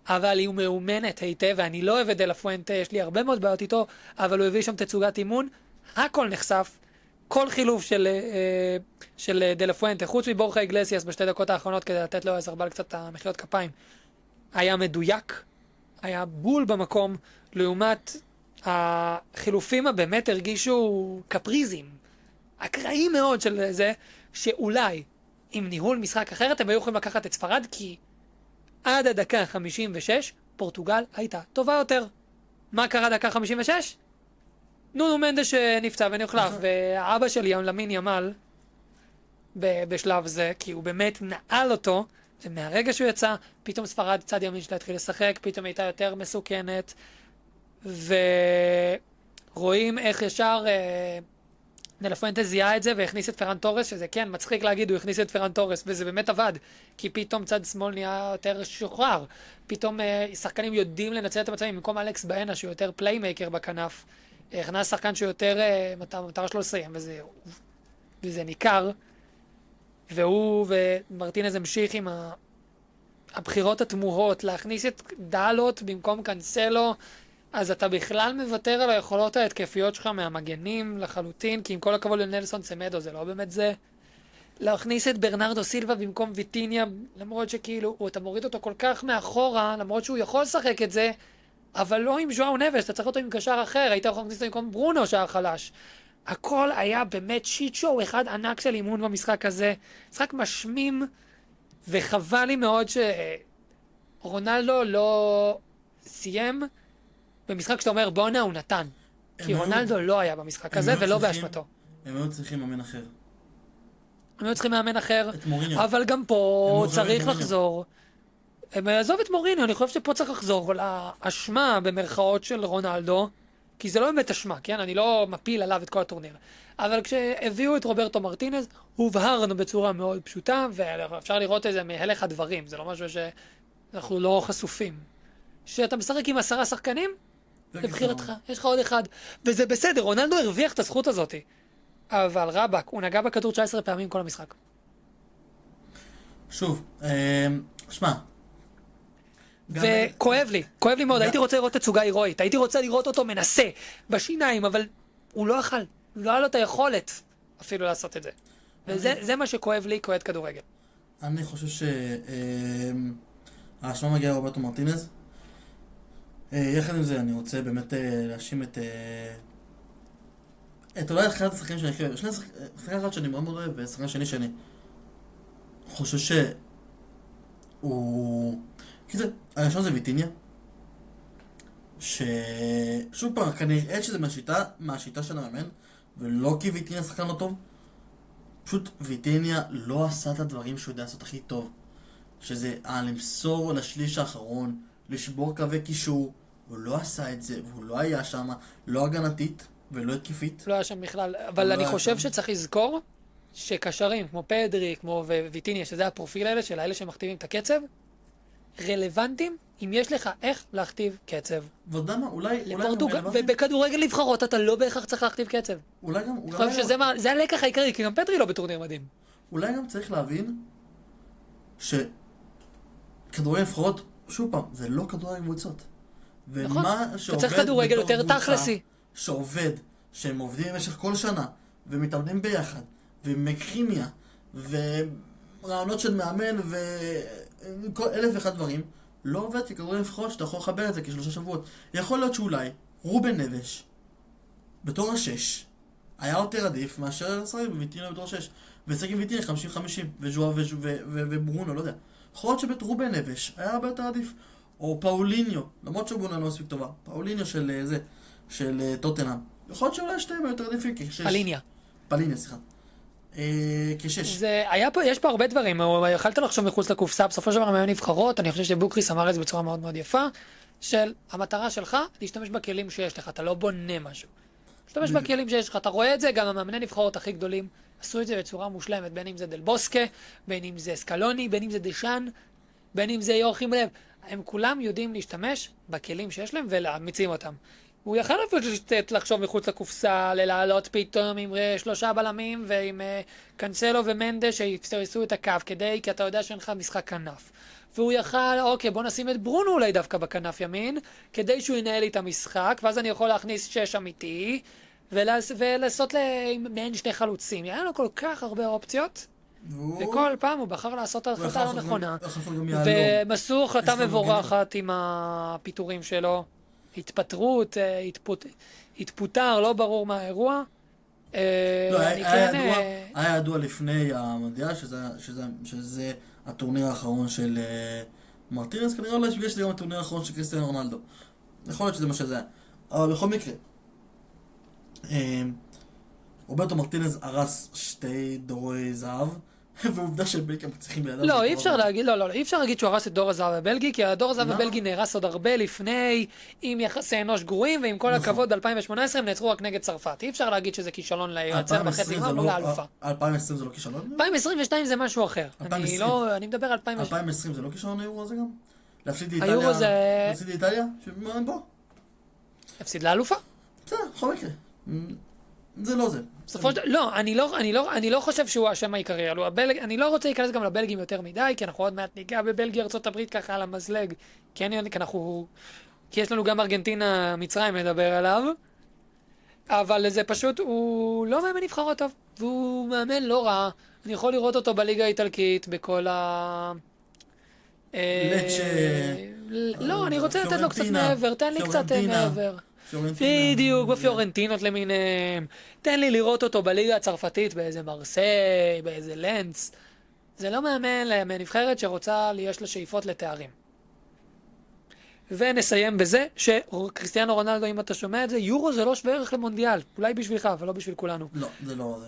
S2: אבל היא מאומנת היטב, ואני לא אוהב את דלה פואנטה, יש לי הרבה מאוד בעיות איתו, אבל הוא הביא שם תצוגת אימון, הכל נחשף, כל חילוף של דלה פואנטה, חוץ מבורחה איגלסיאס בשתי דקות האחרונות, כדי לתת לו עזרבל קצת המחיאות כפיים, היה מדויק, היה בול במקום, לעומת החילופים הבאמת הרגישו קפריזים, אקראיים מאוד של זה, שאולי עם ניהול משחק אחרת הם היו יכולים לקחת את ספרד, כי עד הדקה 56 פורטוגל הייתה טובה יותר. מה קרה דקה 56? נונו מנדש נפצע ונוחלף, והאבא שלי למין ימל בשלב זה, כי הוא באמת נעל אותו, ומהרגע שהוא יצא, פתאום ספרד צד ימין שלה התחיל לשחק, פתאום הייתה יותר מסוכנת, ורואים איך ישר נלפואנטה זיהה את זה והכניס את פרן טורס, שזה כן, מצחיק להגיד, הוא הכניס את פרן טורס, וזה באמת עבד, כי פתאום צד שמאל נהיה יותר שוחרר, פתאום שחקנים יודעים לנצל את המצבים, במקום אלכס באנה, שהוא יותר פליימייקר בכנף, הכנס שחקן שהוא יותר, מטרה שלו לסיים, וזה ניכר, והוא ומרטינז המשיך עם הבחירות התמוהות, להכניס את דלות במקום קנסלו, אז אתה בכלל מוותר על היכולות ההתקפיות שלך מהמגנים לחלוטין, כי עם כל הכבוד לנלסון סמדו זה לא באמת זה. להכניס את ברנרדו סילבה במקום ויטיניה, למרות שכאילו, אתה מוריד אותו כל כך מאחורה, למרות שהוא יכול לשחק את זה, אבל לא עם ז'ואאו נבס, אתה צריך אותו עם קשר אחר, היית יכול להכניס אותו במקום ברונו שהיה חלש. הכל היה באמת שיט שואו אחד ענק של אימון במשחק הזה, משחק משמים, וחבל לי מאוד שרונלדו לא סיים במשחק שאתה אומר בונה הוא נתן. כי רונלדו לא היה במשחק הזה ולא באשמתו.
S1: הם היו צריכים מאמן אחר.
S2: הם היו צריכים מאמן אחר,
S1: את מוריניו.
S2: אבל גם פה צריך לחזור. עזוב את מוריניו, אני חושב שפה צריך לחזור לאשמה במרכאות של רונלדו, כי זה לא באמת אשמה, כן? אני לא מפיל עליו את כל הטורניר. אבל כשהביאו את רוברטו מרטינז, הובהרנו בצורה מאוד פשוטה, ואפשר לראות את זה מהלך הדברים, זה לא משהו שאנחנו לא חשופים. שאתה משחק עם 10 שחקנים, לבחירתך, יש לך עוד אחד. וזה בסדר, רונלדו הרוויח את הזכות הזאת. אבל רבק, הוא נגע בכדור 19 פעמים כל המשחק.
S1: שוב, שמע.
S2: וכואב לי מאוד, הייתי רוצה לראות תצוגה הירואית, הייתי רוצה לראות אותו מנסה בשיניים, אבל הוא לא אכל, לא היה לו את היכולת אפילו לעשות את זה. וזה מה שכואב לי, כואב כדורגל.
S1: אני חושב האשמה מגיעה רוברטו מרטינז. יחד עם זה אני רוצה באמת להאשים את אולי אחד השחקנים שאני חושב, שחקן אחד שאני מאוד אוהב ושחקן שני שאני חושב שהוא... כי זה, הראשון זה ויטיניה, ששוב פעם, כנראה שזה מהשיטה של המאמן, ולא כי ויטיניה שחקן לא טוב, פשוט ויטיניה לא עשה את הדברים שהוא יודע לעשות הכי טוב, שזה למסור לשליש האחרון, לשבור קווי קישור, הוא לא עשה את זה, והוא לא היה שם, לא הגנתית ולא התקפית.
S2: לא היה שם בכלל, אבל אני חושב שצריך לזכור שקשרים כמו פדרי, כמו ויטיניה, שזה הפרופיל האלה של האלה שמכתיבים את הקצב, רלוונטיים אם יש לך איך להכתיב קצב.
S1: ועוד מה, אולי
S2: ובכדורגל לבחרות אתה לא בהכרח צריך להכתיב קצב.
S1: אולי גם...
S2: אני חושב שזה הלקח העיקרי, כי גם פדרי לא בטורניר מדהים.
S1: אולי גם צריך להבין שכדורגל לבחרות, שוב פעם, זה לא כדורגל קבוצות. ומה שעובד בתור קבוצה, שעובד, שהם עובדים במשך כל שנה, ומתאמנים ביחד, ומכימיה, ורעיונות של מאמן, וכל 1001 דברים, לא עובד ככדורגל לבחרות שאתה יכול לחבר את זה כ3 שבועות. יכול להיות שאולי רובן נבש, בתור ה-6, היה יותר עדיף מאשר שחק בוויטיניה בתור 6, ושחק עם ויטיניה 50-50, וז'ואר וברונו, לא יודע. יכול להיות שבית רובן נבש היה הרבה יותר עדיף. או פאוליניו, למרות שבונה לא מספיק טובה, פאוליניו של טוטנהאם. יכול להיות שאולי שתיים יותר עדיפים כ6. פליניה, סליחה. כ6.
S2: יש פה הרבה דברים, יכלת לחשוב מחוץ לקופסה, בסופו של דבר מהיו נבחרות, אני חושב שבוקריס אמר את זה בצורה מאוד מאוד יפה, של המטרה שלך, להשתמש בכלים שיש לך, אתה לא בונה משהו. להשתמש בכלים שיש לך, אתה רואה את זה, גם המאמני נבחרות הכי גדולים עשו את זה בצורה מושלמת, בין אם זה דל בוסקה, בין אם זה סקלוני, בין אם זה דשן, בין אם זה יורחים לב. הם כולם יודעים להשתמש בכלים שיש להם ולהמיצים אותם. הוא יכל לחשוב מחוץ לקופסה, ללעלות פתאום עם 3 בלמים ועם קנסלו ומנדה שיפסרסו את הקו כי אתה יודע שאין לך משחק כנף. והוא יכל, אוקיי, בוא נשים את ברונו אולי דווקא בכנף ימין, כדי שהוא ינהל לי את המשחק, ואז אני יכול להכניס 6 אמיתי, ולעשות מעין 2 חלוצים. היה לו כל כך הרבה אופציות. וכל פעם הוא בחר לעשות החלטה לא נכונה, והם עשו החלטה מבורכת עם הפיטורים שלו, התפטרות, התפוטר, לא ברור מה האירוע.
S1: היה ידוע לפני המונדיאל שזה הטורניר האחרון של מרטינס, כנראה אולי שבגלל שזה גם הטורניר האחרון של קריסטיאנו רונלדו, יכול להיות שזה מה שזה היה, אבל בכל מקרה רוברטו מרטינז הרס 2 דורי זהב, ועובדה שבלגיה מצליחים לידם.
S2: לא, אי אפשר להגיד, אי אפשר להגיד שהוא הרס את דור הזהב הבלגי, כי הדור הזהב הבלגי נהרס עוד הרבה לפני, עם יחסי אנוש גרועים, ועם כל הכבוד, ב-2018 הם נעצרו רק נגד צרפת. אי אפשר להגיד שזה כישלון לייצר בחצי גמר מול האלופה.
S1: 2020 זה לא כישלון?
S2: 2022 זה משהו אחר. אני מדבר על
S1: 2020 זה לא כישלון היורו הזה גם? להפסיד
S2: היורו זה...
S1: להפסיד לאיטליה? שמה הם פה?
S2: הפסיד לאלופה?
S1: בסדר, בכל מקרה. זה לא זה.
S2: לא, אני לא חושב שהוא האשם העיקרי. אני לא רוצה להיכנס גם לבלגים יותר מדי, כי אנחנו עוד מעט ניגע בבלגיה, ארצות הברית ככה על המזלג. כי יש לנו גם ארגנטינה, מצרים לדבר עליו. אבל זה פשוט, הוא לא מאמן נבחרות טוב. והוא מאמן לא רע. אני יכול לראות אותו בליגה האיטלקית, בכל ה... לא, אני רוצה לתת לו קצת מעבר. תן לי קצת מעבר. בדיוק, בפיורנטינות למיניהם. תן לי לראות אותו בליגה הצרפתית באיזה מרסיי, באיזה לנץ. זה לא מאמן לנבחרת שרוצה, יש לה שאיפות לתארים. ונסיים בזה שקריסטיאנו רונלדו, אם אתה שומע את זה, יורו זה לא שווה ערך למונדיאל. אולי בשבילך, אבל לא בשביל כולנו.
S1: לא, זה לא.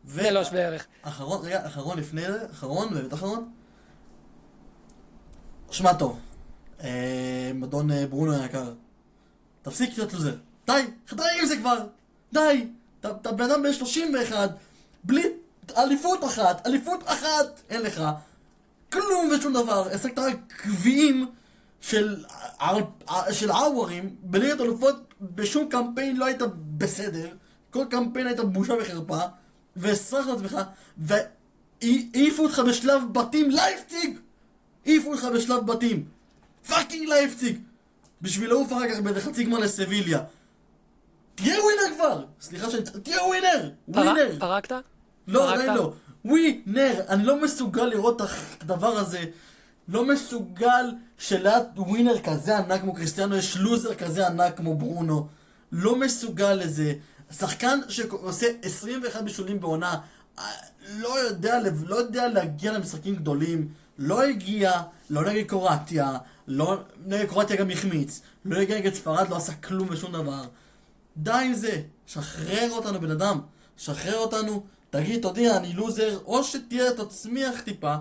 S2: זה לא שווה ערך.
S1: אחרון לפני זה, באמת אחרון. שמע טוב. מדון ברונו היקר. תפסיק להיות לוזר. די עם זה כבר. די. אתה בן אדם ב-31, בלי אליפות אחת, אין לך. כלום ושום דבר. השגת רק גביעים של עוורים, בליגת אלופות, בשום קמפיין לא היית בסדר. כל קמפיין היית בושה וחרפה, והסרחת את עצמך, והעיפו אותך בשלב בתים לייפציג! פאקינג לייפציג! בשביל לעוף אחר כך באיזה חצי גמר לסביליה. תהיה ווינר כבר! סליחה תהיה ווינר!
S2: פרקת?
S1: לא, עדיין לא. ווינר! אני לא מסוגל לראות את הדבר הזה. לא מסוגל שלעת ווינר כזה ענק כמו קריסטיאנו יש לוזר כזה ענק כמו ברונו. לא מסוגל לזה. שחקן שעושה 21 בישולים בעונה, לא יודע להגיע למשחקים גדולים. לא הגיע, לא נגד קרואטיה, נגד קרואטיה גם החמיץ, לא הגיע נגד ספרד, לא עשה כלום ושום דבר. די עם זה, שחרר אותנו בן אדם, שחרר אותנו, תגיד, תודיע, אני לוזר, או שתהיה, תצמיח טיפה.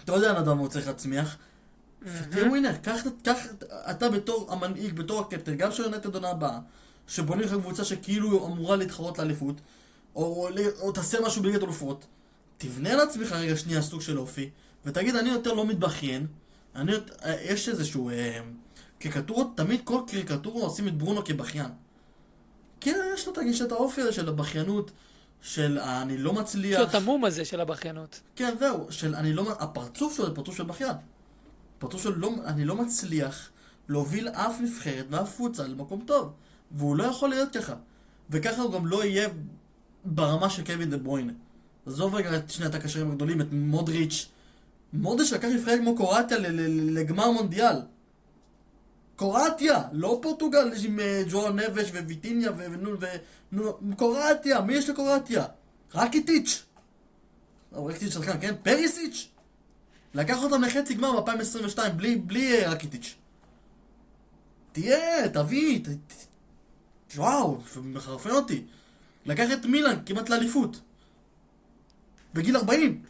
S1: אתה יודע נדם הוא צריך להצמיח. ותהיה ווינר, קח אתה בתור המנהיג, בתור הקפטן, גם של יונייטד עונה הבאה, שבונים לך קבוצה שכאילו אמורה להתחרות לאליפות, או תעשה משהו בליגת אלופות. תבנה לעצמך רגע שנייה סוג של אופי, ותגיד, אני יותר לא מתבכיין, יש איזשהו קריקטורות, תמיד כל קריקטורה עושים את ברונו כבכיין. כן, יש לו תגיד את האופי הזה של הבכיינות, של אני לא מצליח...
S2: יש לו את המום הזה של הבכיינות.
S1: כן, זהו, של אני לא... הפרצוף שלו זה פרצוף של בכיין. פרצוף של אני לא מצליח להוביל אף נבחרת ואף קבוצה למקום טוב. והוא לא יכול להיות ככה. וככה הוא גם לא יהיה ברמה של קווין דה ברוינה. עזוב רגע את שני הקשרים הגדולים, את מודריץ'. מודריץ' לקח נבחרת כמו קרואטיה לגמר מונדיאל. קרואטיה, לא פורטוגל עם ג'ואר נבש וויטיניה קרואטיה, מי יש לקרואטיה? רקיטיץ'. רקיטיץ' שחקן, כן? פריסיץ'. לקח אותם לחצי גמר ב-2022 בלי רקיטיץ'. תביא, וואו, מחרפן אותי. לקח את מילאן כמעט לאליפות. בגיל 40.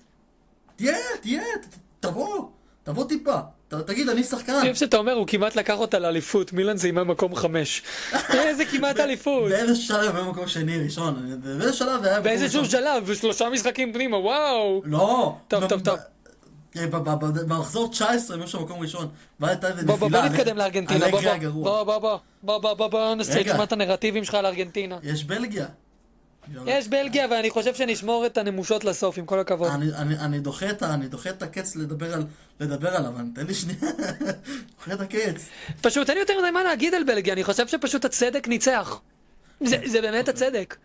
S1: תבוא טיפה. תגיד, אני שחקן.
S2: אני חושב שאתה אומר, הוא כמעט לקח אותה לאליפות. מילאן זה עם מקום 5. איזה כמעט אליפות.
S1: באיזה שלב היה מקום שני ראשון. באיזה שלב היה מקום ראשון.
S2: באיזה שלב, ב3 משחקים פנימה, וואו.
S1: לא.
S2: טוב.
S1: במחזור 19 יש מקום ראשון.
S2: בוא נתקדם לארגנטינה. בוא נסריק כמעט הנרטיבים שלך על ארגנטינה. יש בלגיה, ואני חושב שנשמור את הנמושות לסוף, עם כל הכבוד.
S1: אני דוחה את הקץ לדבר עליו, תן לי שנייה. דוחה את הקץ.
S2: פשוט אין יותר מדי מה להגיד על בלגיה, אני חושב שפשוט הצדק ניצח. זה באמת הצדק.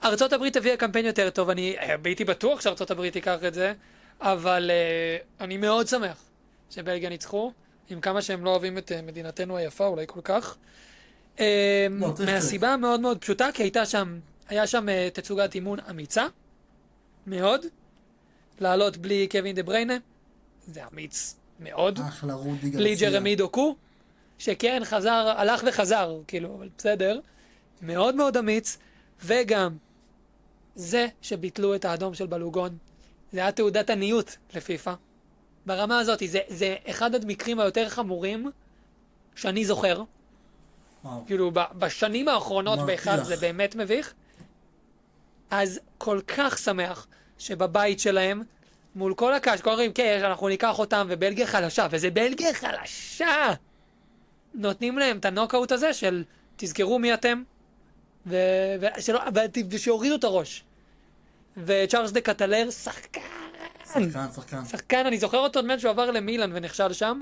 S2: ארצות הברית הביאה קמפיין יותר טוב, אני הייתי בטוח שארצות הברית תיקח את זה, אבל אני מאוד שמח שבלגיה ניצחו, עם כמה שהם לא אוהבים את מדינתנו היפה, אולי כל כך. מהסיבה מאוד מאוד פשוטה, כי היה שם תצוגת אימון אמיצה, מאוד. לעלות בלי קווין דה בריינה, זה אמיץ מאוד.
S1: אחלה רודי גרסיה.
S2: בלי ג'רמי דוקו, שקרן הלך וחזר, כאילו, אבל בסדר. מאוד מאוד אמיץ, וגם זה שביטלו את האדום של בלוגון, זה היה תעודת עניות לפיפ"א. ברמה הזאת, זה אחד המקרים היותר חמורים שאני זוכר.
S1: וואו.
S2: כאילו, בשנים האחרונות
S1: מרתיח.
S2: באחד זה באמת מביך. אז כל כך שמח שבבית שלהם, מול כל הקש, כל אומרים, כן, אנחנו ניקח אותם, ובלגיה חלשה, וזה בלגיה חלשה! נותנים להם את הנוקאוט הזה של, תזכרו מי אתם, ושהורידו את הראש. וצ'ארלס דה קטלר, שחקן!
S1: שחקן.
S2: שחקן, אני זוכר אותו באמת שהוא עבר למילאן ונכשל שם,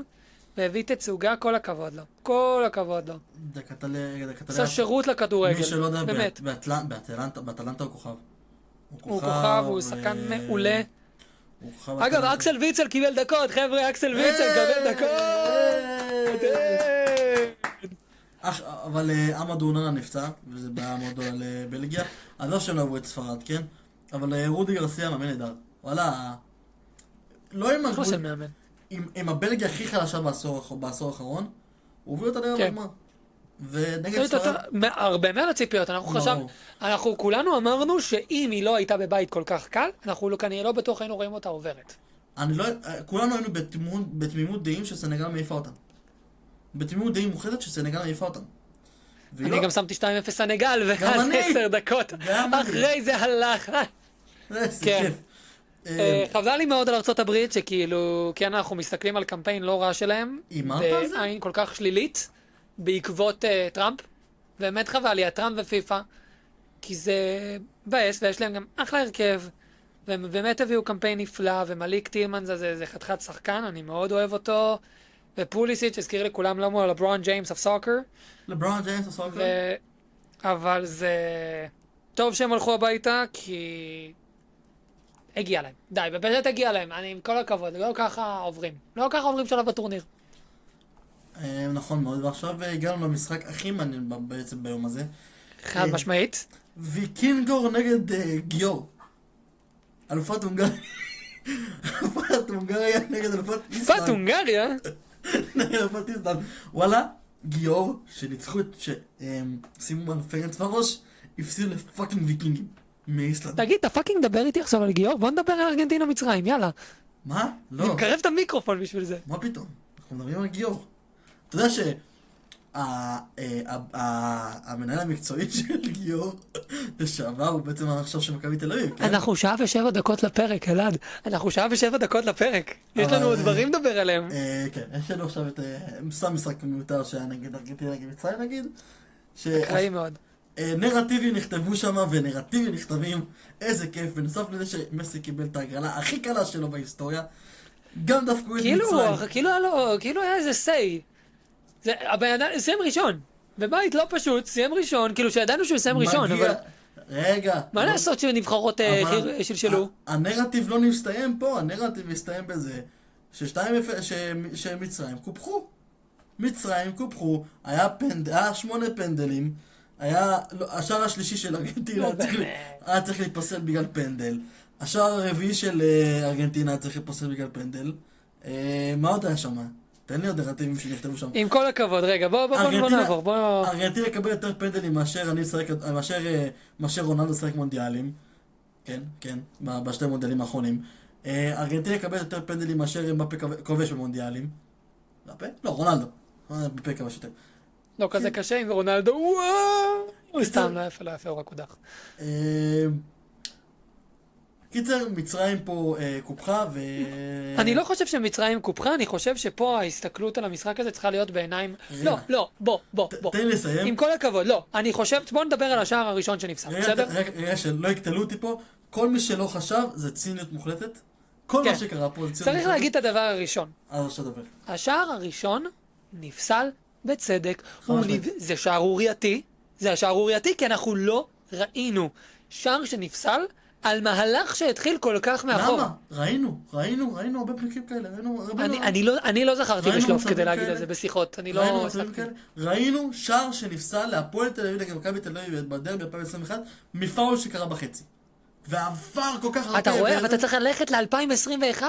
S2: והביא תצוגה, כל הכבוד לו. כל הכבוד לו.
S1: דקטלר.
S2: עשה שירות לכדורגל.
S1: מי שלא יודע,
S2: באמת.
S1: באטלנטה הוא כוכב.
S2: הוא כוכב, הוא שחקן מעולה.
S1: הוא כוכב
S2: אגב,
S1: באטלנטה.
S2: אקסל ויצל קיבל דקות, חבר'ה, אקסל ויצל קיבל דקות!
S1: אבל עמד אוננה נפצע, וזה בעיה מאוד גדולה לבלגיה. אני לא שהם לא אוהבו את ספרד, כן? אבל רודי גרסיה מאמן נהדר. וואלה, לא עם
S2: אחלה של מאמן.
S1: עם הבלגיה הכי חלשה בעשור האחרון, הוא הוביל אותה
S2: כן.
S1: לגמר. ונגד ספרד,
S2: הרבה מעל הציפיות, אנחנו כולנו אמרנו שאם היא לא הייתה בבית כל כך קל, אנחנו כנראה לא בטוח היינו רואים אותה עוברת.
S1: כולנו היינו בתמימות דעים שסנגל מעיפה אותם. בתמימות דעים מוחלטת שסנגל מעיפה אותם.
S2: אני גם שמתי 2-0 סנגל,
S1: גם
S2: ואז
S1: אני.
S2: 10 דקות.
S1: גם אני.
S2: אחרי זה הלך.
S1: זה
S2: כן.
S1: כיף.
S2: חבל לי מאוד על ארצות הברית, שכאילו, כן, אנחנו מסתכלים על קמפיין לא רע שלהם.
S1: הימרת על זה?
S2: בעין כל כך שלילית, בעקבות טראמפ. באמת חבל לי, הטראמפ ופיפ"א, כי זה בייס, ויש להם גם אחלה הרכב, והם באמת הביאו קמפיין נפלא, ומליק טילמן זה חתיכת שחקן, אני מאוד אוהב אותו, ופוליסיץ' הזכיר לכולם למה הוא לברון ג'יימס אוף סוקר,
S1: לברון ג'יימס או סוקר?
S2: אבל זה טוב שהם הלכו הביתה, כי הגיע להם. די, באמת הגיע להם, אני עם כל הכבוד, לא ככה עוברים. לא ככה עוברים שלב בטורניר.
S1: נכון מאוד, ועכשיו הגענו למשחק הכי מעניין בעצם ביום הזה.
S2: חד משמעית.
S1: ויקינגור נגד גיור. אלופת הונגריה. אלופת הונגריה נגד אלופת איסלנד.
S2: פת הונגריה?
S1: נגד אלופת איסלנד. וואלה, גיור, שניצחו את, שימו על פרנץ וראש, הפסידו לפאקינג ויקינגים מאיסלנד.
S2: תגיד, אתה פאקינג מדבר איתי עכשיו על גיאור? בוא נדבר על ארגנטינה מצרים, יאללה.
S1: מה?
S2: אני
S1: לא.
S2: מקרב את המיקרופון בשביל זה.
S1: מה פתאום? אנחנו מדברים על גיור. אתה יודע שהמנהל המקצועי של גיור לשעבר הוא בעצם עכשיו של מכבי תל אביב, כן?
S2: אנחנו 1:07 לפרק, אלעד. אנחנו 1:07 לפרק. יש לנו דברים לדבר עליהם.
S1: כן, יש לנו עכשיו את סתם משחק מיותר שהיה נגד ארגנטינה נגד מצרים נגיד.
S2: אקראי מאוד.
S1: נרטיבים נכתבו שם ונרטיבים נכתבים, איזה כיף, בנוסף לזה שמסי קיבל את ההגרלה הכי קלה שלו בהיסטוריה, גם דפקו את מצרים.
S2: כאילו היה איזה סיי. הבן אדם סיים ראשון. בבית לא פשוט, סיים ראשון, כאילו שידענו שהוא סיים ראשון, אבל
S1: רגע.
S2: מה לעשות שנבחרות שלשלו?
S1: הנרטיב לא מסתיים פה, הנרטיב מסתיים בזה שמצרים קופחו. מצרים קופחו, היה 8 פנדלים, השער השלישי של ארגנטינה היה צריך להתפסל בגלל פנדל, השער הרביעי של ארגנטינה היה צריך להתפסל בגלל פנדל. מה עוד היה שם? תן לי עוד נרטיבים שנכתבו שם.
S2: עם כל הכבוד, רגע, בוא נעבור,
S1: ארגנטינה יקבל יותר פנדלים מאשר רונלדו שחק מונדיאלים. כן, בשתי מונדיאלים האחרונים. ארגנטינה יקבל יותר פנדלים מאשר אמבפה כובש במונדיאלים. לא, רונלדו. אמבפה כובש יותר.
S2: לא כזה קשה עם רונלדו, וואו! סתם, לא יפה, הוא רק הודח.
S1: קיצר, מצרים פה קופחה
S2: אני לא חושב שמצרים קופחה, אני חושב שפה ההסתכלות על המשחק הזה צריכה להיות בעיניים... לא, בוא.
S1: תן לי לסיים.
S2: עם כל הכבוד, לא. אני חושב... בוא נדבר על השער הראשון שנפסל, בסדר?
S1: רגע, שלא יקטלו אותי פה. כל מי שלא חשב, זה ציניות מוחלטת. כל מה שקרה פה זה ציניות מוחלטת.
S2: צריך להגיד את הדבר הראשון.
S1: אז עכשיו דבר.
S2: השער הראשון נפסל בצדק. זה שערורייתי. זה השערורייתי כי אנחנו לא ראינו שער שנפסל על מהלך שהתחיל כל כך מאחור.
S1: למה? ראינו הרבה פרקים כאלה.
S2: אני לא זכרתי לשלוף כדי להגיד על זה בשיחות.
S1: ראינו שער שנפסל להפועל תל אביב נגד מכבי תל אביב בדרבי 2021 מפאול שקרה בחצי. ועבר כל כך הרבה.
S2: אתה רואה? ואתה צריך ללכת ל-2021.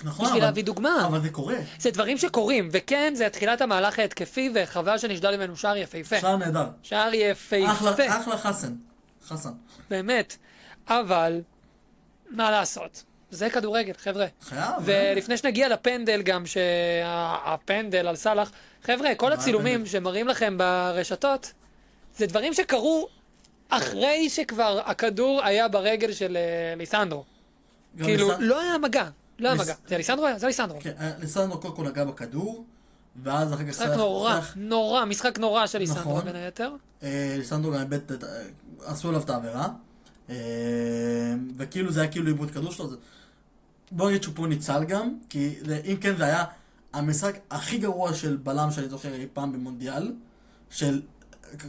S1: נכון,
S2: בשביל להביא דוגמה.
S1: אבל זה קורה.
S2: זה דברים שקורים, וכן, זה התחילת המהלך ההתקפי, וחבל שנשדל ממנו שער יפהפה.
S1: שער נהדר.
S2: שער יפהפה.
S1: אחלה חסן.
S2: באמת. אבל, מה לעשות? זה כדורגל, חבר'ה.
S1: חייב.
S2: ולפני שנגיע לפנדל גם, שהפנדל על סלאח, חבר'ה, כל הצילומים שמראים לכם ברשתות, זה דברים שקרו אחרי שכבר הכדור היה ברגל של ליסנדרו. כאילו, לא היה מגע. לא היה מגע. זה ליסנדרו היה? זה ליסנדרו.
S1: כן, ליסנדרו קודם כל נגע בכדור, ואז אחר כך...
S2: משחק נורא, נורא, משחק נורא של ליסנדרו
S1: נכון.
S2: בין היתר.
S1: ליסנדרו גם עשו עליו את העבירה, וכאילו זה היה כאילו איבוד כדור שלו, בוא נגיד שהוא פה ניצל גם, כי אם כן זה היה המשחק הכי גרוע של בלם שאני זוכר אי פעם במונדיאל, של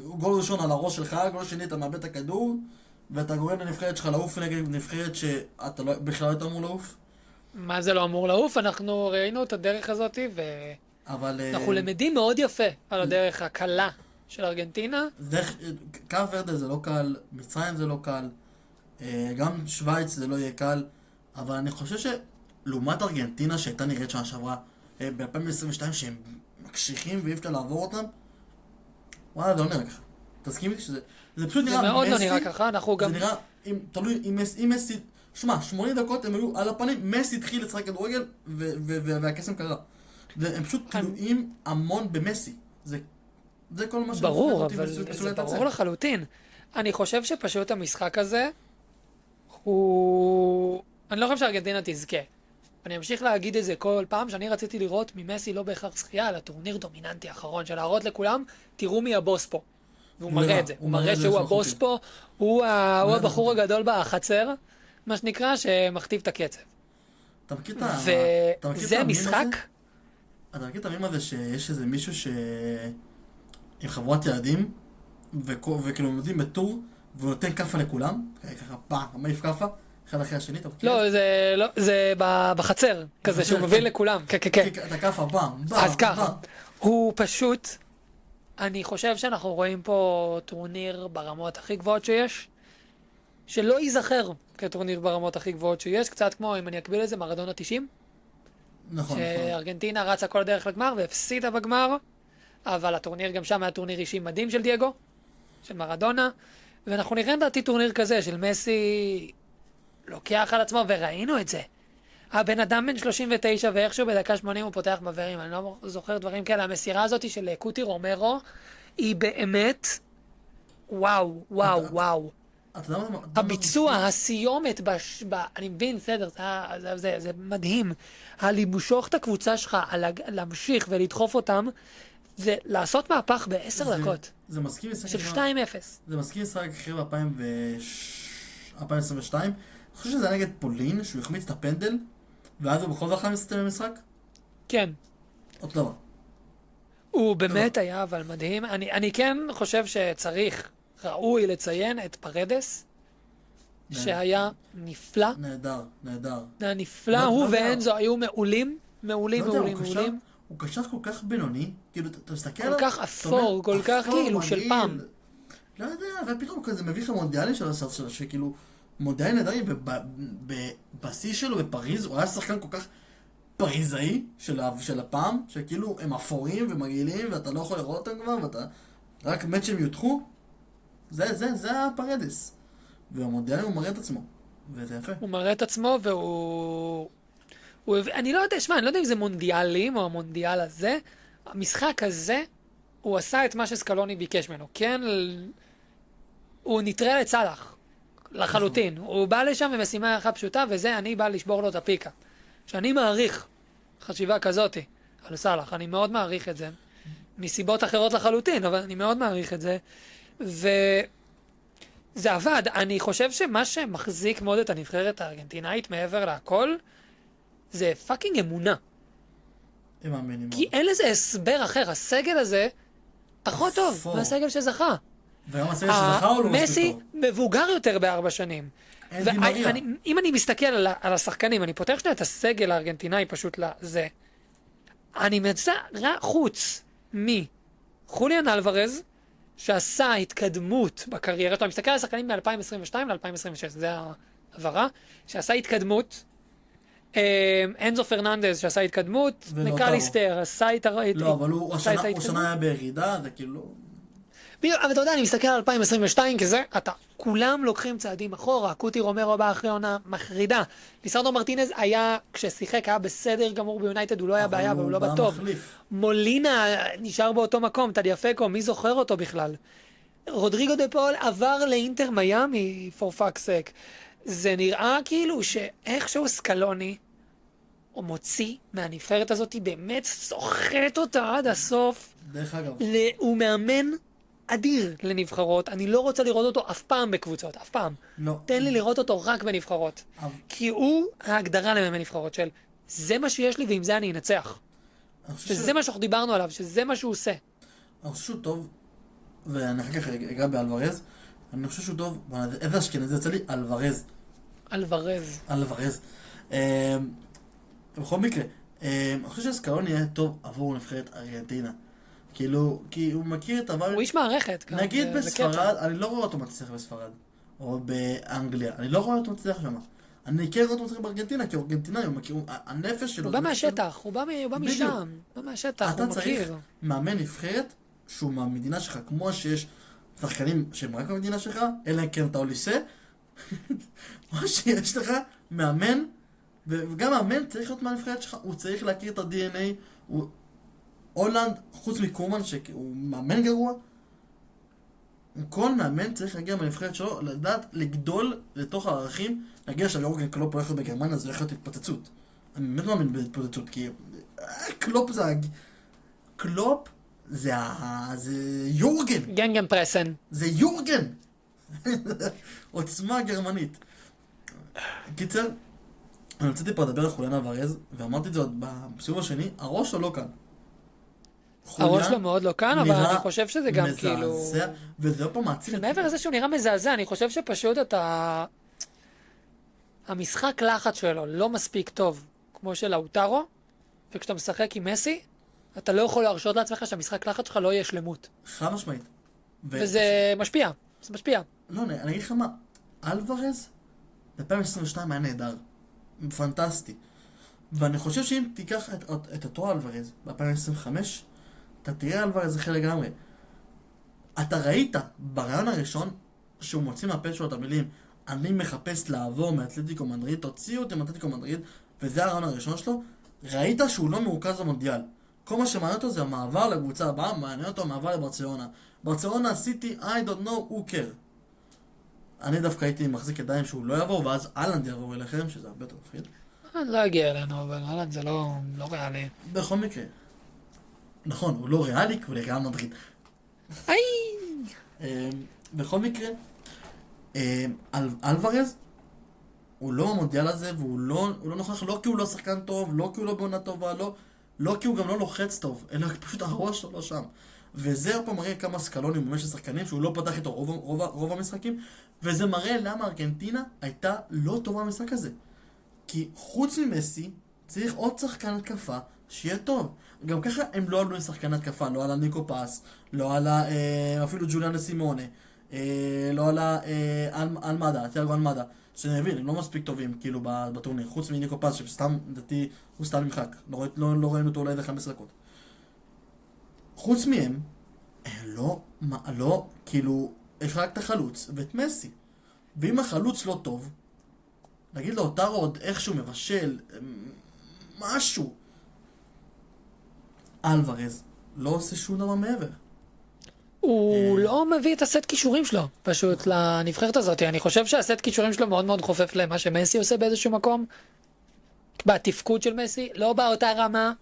S1: גול ראשון על הראש שלך, גול שני אתה מאבד את הכדור, ואתה גורם לנבחרת שלך לעוף נגד נבחרת שאתה בכלל לא היית אמור לעוף. מה
S2: זה לא אמור לעוף? אנחנו ראינו את הדרך הזאת, ואנחנו למדים מאוד יפה על הדרך הקלה של ארגנטינה.
S1: קו ורדה זה לא קל, מצרים זה לא קל, גם שוויץ זה לא יהיה קל, אבל אני חושב שלעומת ארגנטינה שהייתה נראית שנה שעברה ב-2022 שהם מקשיחים ואי אפשר לעבור אותם, וואלה זה לא נראה ככה. תסכים איתי שזה פשוט נראה מסי.
S2: זה מאוד לא נראה ככה, אנחנו גם...
S1: זה נראה, תלוי, אם מסי, שמע, 80 דקות הם היו על הפנים, מסי התחיל לשחק כדורגל והקסם קרה. והם פשוט תלויים המון במסי. זה כל מה
S2: ברור, אבל זה ברור לחלוטין. אני חושב שפשוט המשחק הזה הוא... אני לא חושב שארגנטינה תזכה. אני אמשיך להגיד את זה כל פעם שאני רציתי לראות ממסי לא בהכרח זכייה, אלא טורניר דומיננטי האחרון, של להראות לכולם, תראו מי הבוס פה. והוא מראה את זה. הוא מראה שהוא הבוס פה, הוא הבחור הגדול בחצר, מה שנקרא, שמכתיב את הקצב.
S1: אתה מכיר
S2: וזה משחק?
S1: אתה מכיר את המים הזה שיש איזה מישהו עם חבורת ילדים, וכאילו עומדים בטור, והוא נותן כפה לכולם, ככה פעם, מעיף כפה, אחד אחרי השני, אתה מכיר?
S2: לא, זה בחצר, כזה שהוא מבין לכולם, כן.
S1: את הכפה, פעם.
S2: אז ככה, הוא פשוט, אני חושב שאנחנו רואים פה טורניר ברמות הכי גבוהות שיש, שלא ייזכר כטורניר ברמות הכי גבוהות שיש, קצת כמו, אם אני אקביל לזה, מרדונה 90.
S1: נכון.
S2: שארגנטינה רצה כל הדרך לגמר והפסידה בגמר, אבל הטורניר גם שם היה טורניר אישי מדהים של דייגו, של מרדונה, ואנחנו נראה לדעתי טורניר כזה של מסי לוקח על עצמו, וראינו את זה. הבן אדם בן 39 ואיכשהו בדקה 80 הוא פותח בברים, אני לא זוכר דברים כאלה, המסירה הזאת של קוטי רומרו היא באמת וואו. הביצוע, הסיומת, אני מבין, בסדר, זה מדהים. למשוך את הקבוצה שלך, להמשיך ולדחוף אותם, זה לעשות מהפך ב10 דקות.
S1: זה מסכים
S2: של 2-0.
S1: זה מסכים משחק אחרי ב-2022. אני חושב שזה נגד פולין, שהוא החמיץ את הפנדל, ואז הוא בכל זאת חמיץ את המשחק?
S2: כן.
S1: עוד דבר.
S2: הוא באמת היה אבל מדהים. אני כן חושב שצריך, ראוי לציין את פרדס, שהיה נפלא.
S1: נהדר.
S2: היה נפלא, הוא ואנזו היו מעולים.
S1: הוא קשר כל כך בינוני, כאילו, אתה מסתכל
S2: כל כך אפור, כל כך כאילו של פעם.
S1: לא יודע, ופתאום כזה מביא לך מונדיאלים של הסרט שלו, שכאילו, מונדיאל נהדרי בשיא שלו בפריז, הוא היה שחקן כל כך פריזאי של הפעם, שכאילו הם אפורים ומגעילים, ואתה לא יכול לראות אותם כבר, ואתה רק מת שהם יותחו. זה הפרדס. והמונדיאל הוא מראה את עצמו, וזה יפה.
S2: הוא מראה את עצמו, אני לא יודע, אני לא יודע אם זה מונדיאלים או המונדיאל הזה, המשחק הזה, הוא עשה את מה שסקלוני ביקש ממנו, כן? הוא נטרל את סלאח, לחלוטין. הוא בא לשם במשימה אחת פשוטה, וזה אני בא לשבור לו את הפיקה. שאני מעריך חשיבה כזאת על סלאח, אני מאוד מעריך את זה, מסיבות אחרות לחלוטין, אבל אני מאוד מעריך את זה, זה עבד. אני חושב שמה שמחזיק מאוד את הנבחרת הארגנטינאית מעבר להכל, זה פאקינג אמונה. כי אין לזה הסבר אחר. הסגל הזה פחות טוב מהסגל שזכה.
S1: וגם הסגל שזכה הוא לא מספיק טוב.
S2: מסי מבוגר יותר ב4 שנים. אם אני מסתכל על השחקנים, אני פותח שנייה את הסגל הארגנטינאי פשוט לזה. אני מצא חוץ מחוליאן אלוורז, שעשה התקדמות בקריירה, אתה מסתכל על השחקנים מ-2022 ל-2026, זה העברה, שעשה התקדמות, אנזו פרננדז שעשה התקדמות, מקליסטר עשה את ההתקדמות.
S1: לא, אבל הוא שנה היה בירידה, זה כאילו...
S2: אבל אתה יודע, אני מסתכל על 2022 כזה, כולם לוקחים צעדים אחורה, קוטי רומרו בא אחרי עונה מחרידה. ליסנדרו מרטינז היה, כששיחק, היה בסדר גמור ביונייטד, הוא לא היה בעיה, אבל הוא לא בטוב. מולינה נשאר באותו מקום, טדיאפקו, מי זוכר אותו בכלל? רודריגו דה פול עבר לאינטר מיאמי, for fuck's sake. זה נראה כאילו שאיכשהו סקלוני, הוא מוציא מהנבחרת הזאת, באמת סוחט אותה עד הסוף.
S1: דרך אגב.
S2: הוא מאמן אדיר לנבחרות. אני לא רוצה לראות אותו אף פעם בקבוצות, אף פעם.
S1: לא.
S2: תן לי לראות אותו רק בנבחרות. כי הוא ההגדרה למאמן נבחרות של, זה מה שיש לי ועם זה אני אנצח. שזה מה שאנחנו דיברנו עליו, שזה מה שהוא עושה.
S1: אני חושב שהוא טוב, ואני אחר כך אגע באלוורז, אני חושב שהוא טוב, איזה אשכנזי יצא לי? אלוורז. בכל מקרה, אני חושב שסקלוני יהיה טוב עבור נבחרת ארגנטינה. כאילו, כי הוא מכיר את עבר...
S2: הוא איש מערכת.
S1: נגיד בספרד, אני לא רואה אותו מצליח בספרד, או באנגליה, אני לא רואה אותו מצליח שם. אני כן רואה אותו מצליח בארגנטינה, כי ארגנטינה, הוא מכיר, הנפש שלו...
S2: הוא בא מהשטח, הוא בא משם, הוא בא מהשטח, הוא מכיר.
S1: אתה צריך מאמן נבחרת, שהוא מהמדינה שלך, כמו שיש שחקנים שהם רק במדינה שלך, אלא כן אתה אוליסה, או שיש לך מאמן, וגם מאמן צריך להיות מהנבחרת שלך, הוא צריך להכיר את ה-DNA, הולנד, חוץ מקומן, שהוא מאמן גרוע, כל מאמן צריך להגיע מהנבחרת שלו, לדעת לגדול לתוך הערכים, להגיע שהיורגן קלופ הולך להיות בגרמניה, זה הולך להיות התפוצצות. אני באמת מאמין בהתפוצצות, כי קלופ זה יורגן.
S2: גנגן פרסן.
S1: זה יורגן. עוצמה גרמנית. קיצר, אני רציתי פה לדבר על חוליאן אלוורז, ואמרתי את זה עוד בסיבוב השני, הראש שלו לא כאן.
S2: הראש שלו מאוד לא כאן, אבל אני חושב שזה גם כאילו...
S1: מזעזע, וזה עוד פעם מעצים.
S2: מעבר לזה שהוא נראה מזעזע, אני חושב שפשוט המשחק לחץ שלו לא מספיק טוב, כמו של לאוטרו, וכשאתה משחק עם מסי, אתה לא יכול להרשות לעצמך שהמשחק לחץ שלך לא יהיה שלמות.
S1: חד משמעית.
S2: וזה משפיע, זה משפיע.
S1: לא, אני אגיד לך מה, אלוורז, ב-2022 היה נהדר. פנטסטי. ואני חושב שאם תיקח את אותו אלוורז ב-2025, אתה תראה אלוורז אחר לגמרי. אתה ראית ברעיון הראשון שהוא מוציא מהפה שלו את המילים, אני מחפש לעבור מאתלטיקו מדריד, תוציאו אותי מאתלטיקו מדריד, וזה הרעיון הראשון שלו. ראית שהוא לא מרוכז במונדיאל. כל מה שמעניין אותו זה המעבר לקבוצה הבאה, מעניין אותו המעבר לברצלונה. ברצלונה, סיטי, I don't know, who care. אני דווקא הייתי מחזיק ידיים שהוא לא יעבור, ואז אלנד יעבור אליכם, שזה הרבה יותר מפחיד.
S2: לא הגיע אלינו, אבל אלנד זה לא ריאלי.
S1: בכל מקרה. נכון, הוא לא ריאלי, כי הוא לריאל מדריד. בכל מקרה, אלוורז, הוא לא במונדיאל הזה, והוא לא נוכח, לא כי הוא לא שחקן טוב, לא כי הוא לא בעונה טובה, לא כי הוא גם לא לוחץ טוב, אלא פשוט הראש שלו לא שם. וזה הרבה מראה כמה סקלוני ממש שחקנים שהוא לא פתח איתו רוב המשחקים, וזה מראה למה ארגנטינה הייתה לא טובה במשחק הזה. כי חוץ ממסי צריך עוד שחקן התקפה שיהיה טוב. גם ככה הם לא עלו לשחקן התקפה, לא עלה ניקו פס, לא עלה אפילו ג'וליאן סימונה, לא עלה אלמדה, תיאגו אלמדה, שאני מבין, הם לא מספיק טובים כאילו בטורניר, חוץ מניקו פס שסתם, לדעתי, הוא סתם נמחק, לא ראינו אותו אולי איזה 15 דקות. חוץ מהם, לא, כאילו, יש רק את החלוץ ואת מסי. ואם החלוץ לא טוב, נגיד לו, אותה עוד איכשהו מבשל, משהו. אלוורז לא עושה שום דבר מעבר.
S2: הוא לא מביא את הסט כישורים שלו, פשוט לנבחרת הזאת. אני חושב שהסט כישורים שלו מאוד מאוד חופף למה שמסי עושה באיזשהו מקום. בתפקוד של מסי, לא באותה רמה.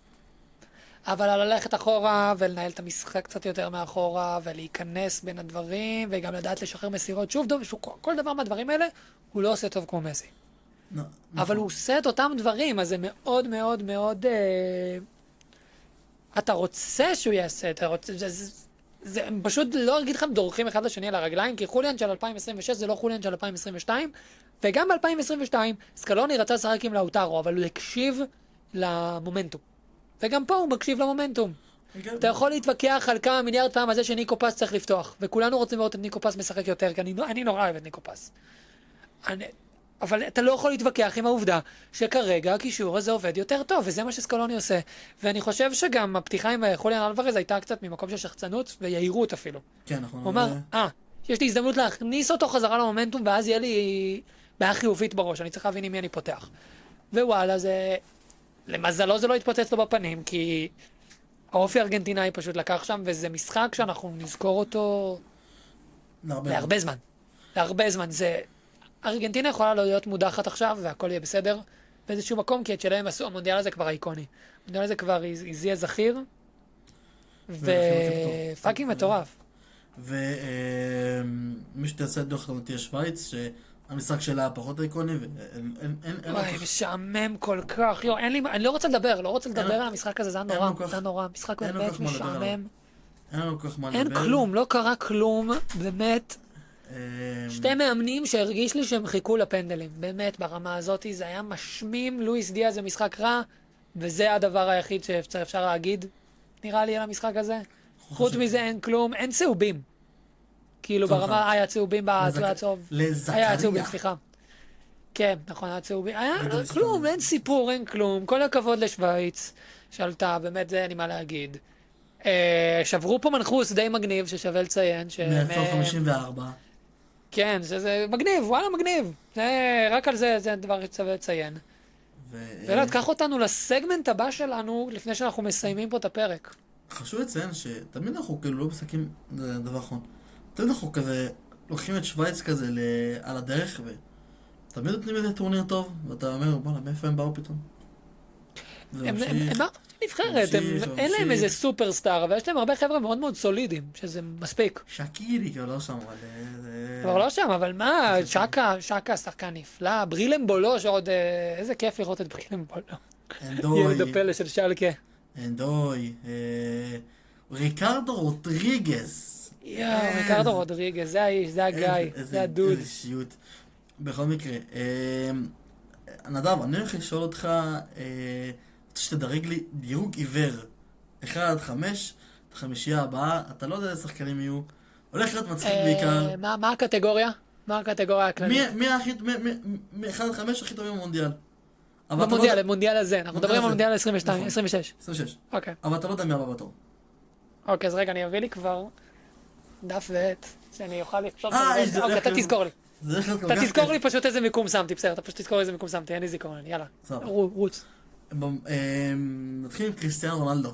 S2: אבל ללכת אחורה ולנהל את המשחק קצת יותר מאחורה ולהיכנס בין הדברים וגם לדעת לשחרר מסירות שוב טוב, כל דבר מהדברים האלה הוא לא עושה טוב כמו מסי. אבל הוא עושה את אותם דברים, אז זה מאוד מאוד מאוד... אתה רוצה שהוא יעשה, זה פשוט לא אגיד לכם דורכים אחד לשני על הרגליים, כי חוליאן של 2026 זה לא חוליאן של 2022, וגם ב-2022 סקלוני רצה לשחק עם לאוטרו, אבל הוא הקשיב למומנטום. וגם פה הוא מקשיב למומנטום. אתה יכול להתווכח על כמה מיליארד פעם על זה שניקו פס צריך לפתוח, וכולנו רוצים לראות את ניקו פס משחק יותר, כי אני נורא אוהב את ניקו פס. אבל אתה לא יכול להתווכח עם העובדה שכרגע הקישור הזה עובד יותר טוב, וזה מה שסקלוני עושה. ואני חושב שגם הפתיחה עם חוליאן אלוורז הייתה קצת ממקום של שחצנות ויהירות אפילו.
S1: כן, נכון.
S2: הוא אמר, יש לי הזדמנות להכניס אותו חזרה למומנטום, ואז יהיה לי בעיה חיובית בראש, אני צריך להבין עם מי אני פותח. ווואלה, למזלו זה לא התפוצץ לו בפנים, כי האופי הארגנטינאי פשוט לקח שם, וזה משחק שאנחנו נזכור אותו להרבה זמן. להרבה זמן. ארגנטינה יכולה להיות מודחת עכשיו, והכל יהיה בסדר באיזשהו מקום, כי את שלהם עשו, המונדיאל הזה כבר איקוני. המונדיאל הזה כבר הזיע זכיר, ופאקינג מטורף.
S1: ומי שתעשה דוח גם תהיה שוויץ, שהמשחק שלה פחות איקוני,
S2: וואי, משעמם כל כך. אני לא רוצה לדבר, על המשחק הזה, זה היה נורא, משחק באמת משעמם.
S1: אין לנו כל כך מה לדבר.
S2: אין כלום, לא קרה כלום, באמת. שתי מאמנים שהרגיש לי שהם חיכו לפנדלים, באמת, ברמה הזאת, זה היה משמים, לואיס דיאז זה משחק רע, וזה הדבר היחיד שאפשר להגיד, נראה לי על המשחק הזה. חוץ מזה אין כלום, אין צהובים. כאילו ברמה היה צהובים בצהוב. היה צהובים, סליחה. כן, נכון, היה צהובים. היה כלום, אין סיפור, אין כלום. כל הכבוד לשוויץ, שעלתה, באמת זה אין לי מה להגיד. שברו פה מנחוס די מגניב ששווה לציין.
S1: מ-1954.
S2: כן, זה מגניב, וואלה מגניב. רק על זה דבר ששווה לציין. ואלעד, קח אותנו לסגמנט הבא שלנו לפני שאנחנו מסיימים פה את הפרק.
S1: חשוב לציין שתמיד אנחנו כאילו לא מסכים, זה דבר אחרון. תמיד אנחנו כזה לוקחים את שוויץ כזה על הדרך ותמיד נותנים איזה טורניר טוב ואתה אומר בוא'נה מאיפה הם באו פתאום.
S2: הם נבחרת, אין להם איזה סופרסטאר, אבל יש להם הרבה חבר'ה מאוד מאוד סולידיים, שזה מספיק.
S1: שקירי כבר לא שם,
S2: כבר לא שם, אבל מה, שקה שחקן נפלא, ברילם בולו, שעוד איזה כיף לראות את ברילם בולו. ילד הפלא של שלקה.
S1: אנדוי, ריקרדו רודריגז.
S2: ריקרדו רודריגז, זה האיש, זה הגיא, זה הדוד.
S1: איזה שיוט. בכל מקרה, נדב, אני הולך לשאול אותך, רוצה שתדרג לי דירוג עיוור, 1-5, החמישייה הבאה, אתה לא יודע איזה שחקנים יהיו, הולך להיות מצחיק בעיקר.
S2: מה הקטגוריה? מה הקטגוריה הכללית?
S1: מ-1-5 הכי טובים במונדיאל.
S2: במונדיאל הזה, אנחנו מדברים על מונדיאל 22, 26.
S1: 26.
S2: אוקיי.
S1: אבל אתה לא יודע מי הבא בתור.
S2: אוקיי, אז רגע, אני אביא לי כבר דף ועט, שאני אוכל לכתוב. אוקיי, אתה תזכור לי. אתה תזכור לי פשוט איזה מיקום שמתי, בסדר, אתה פשוט תזכור איזה מיקום שמתי, אין לי זיכרון, יאללה. רוץ.
S1: נתחיל עם קריסטיאנו רונלדו.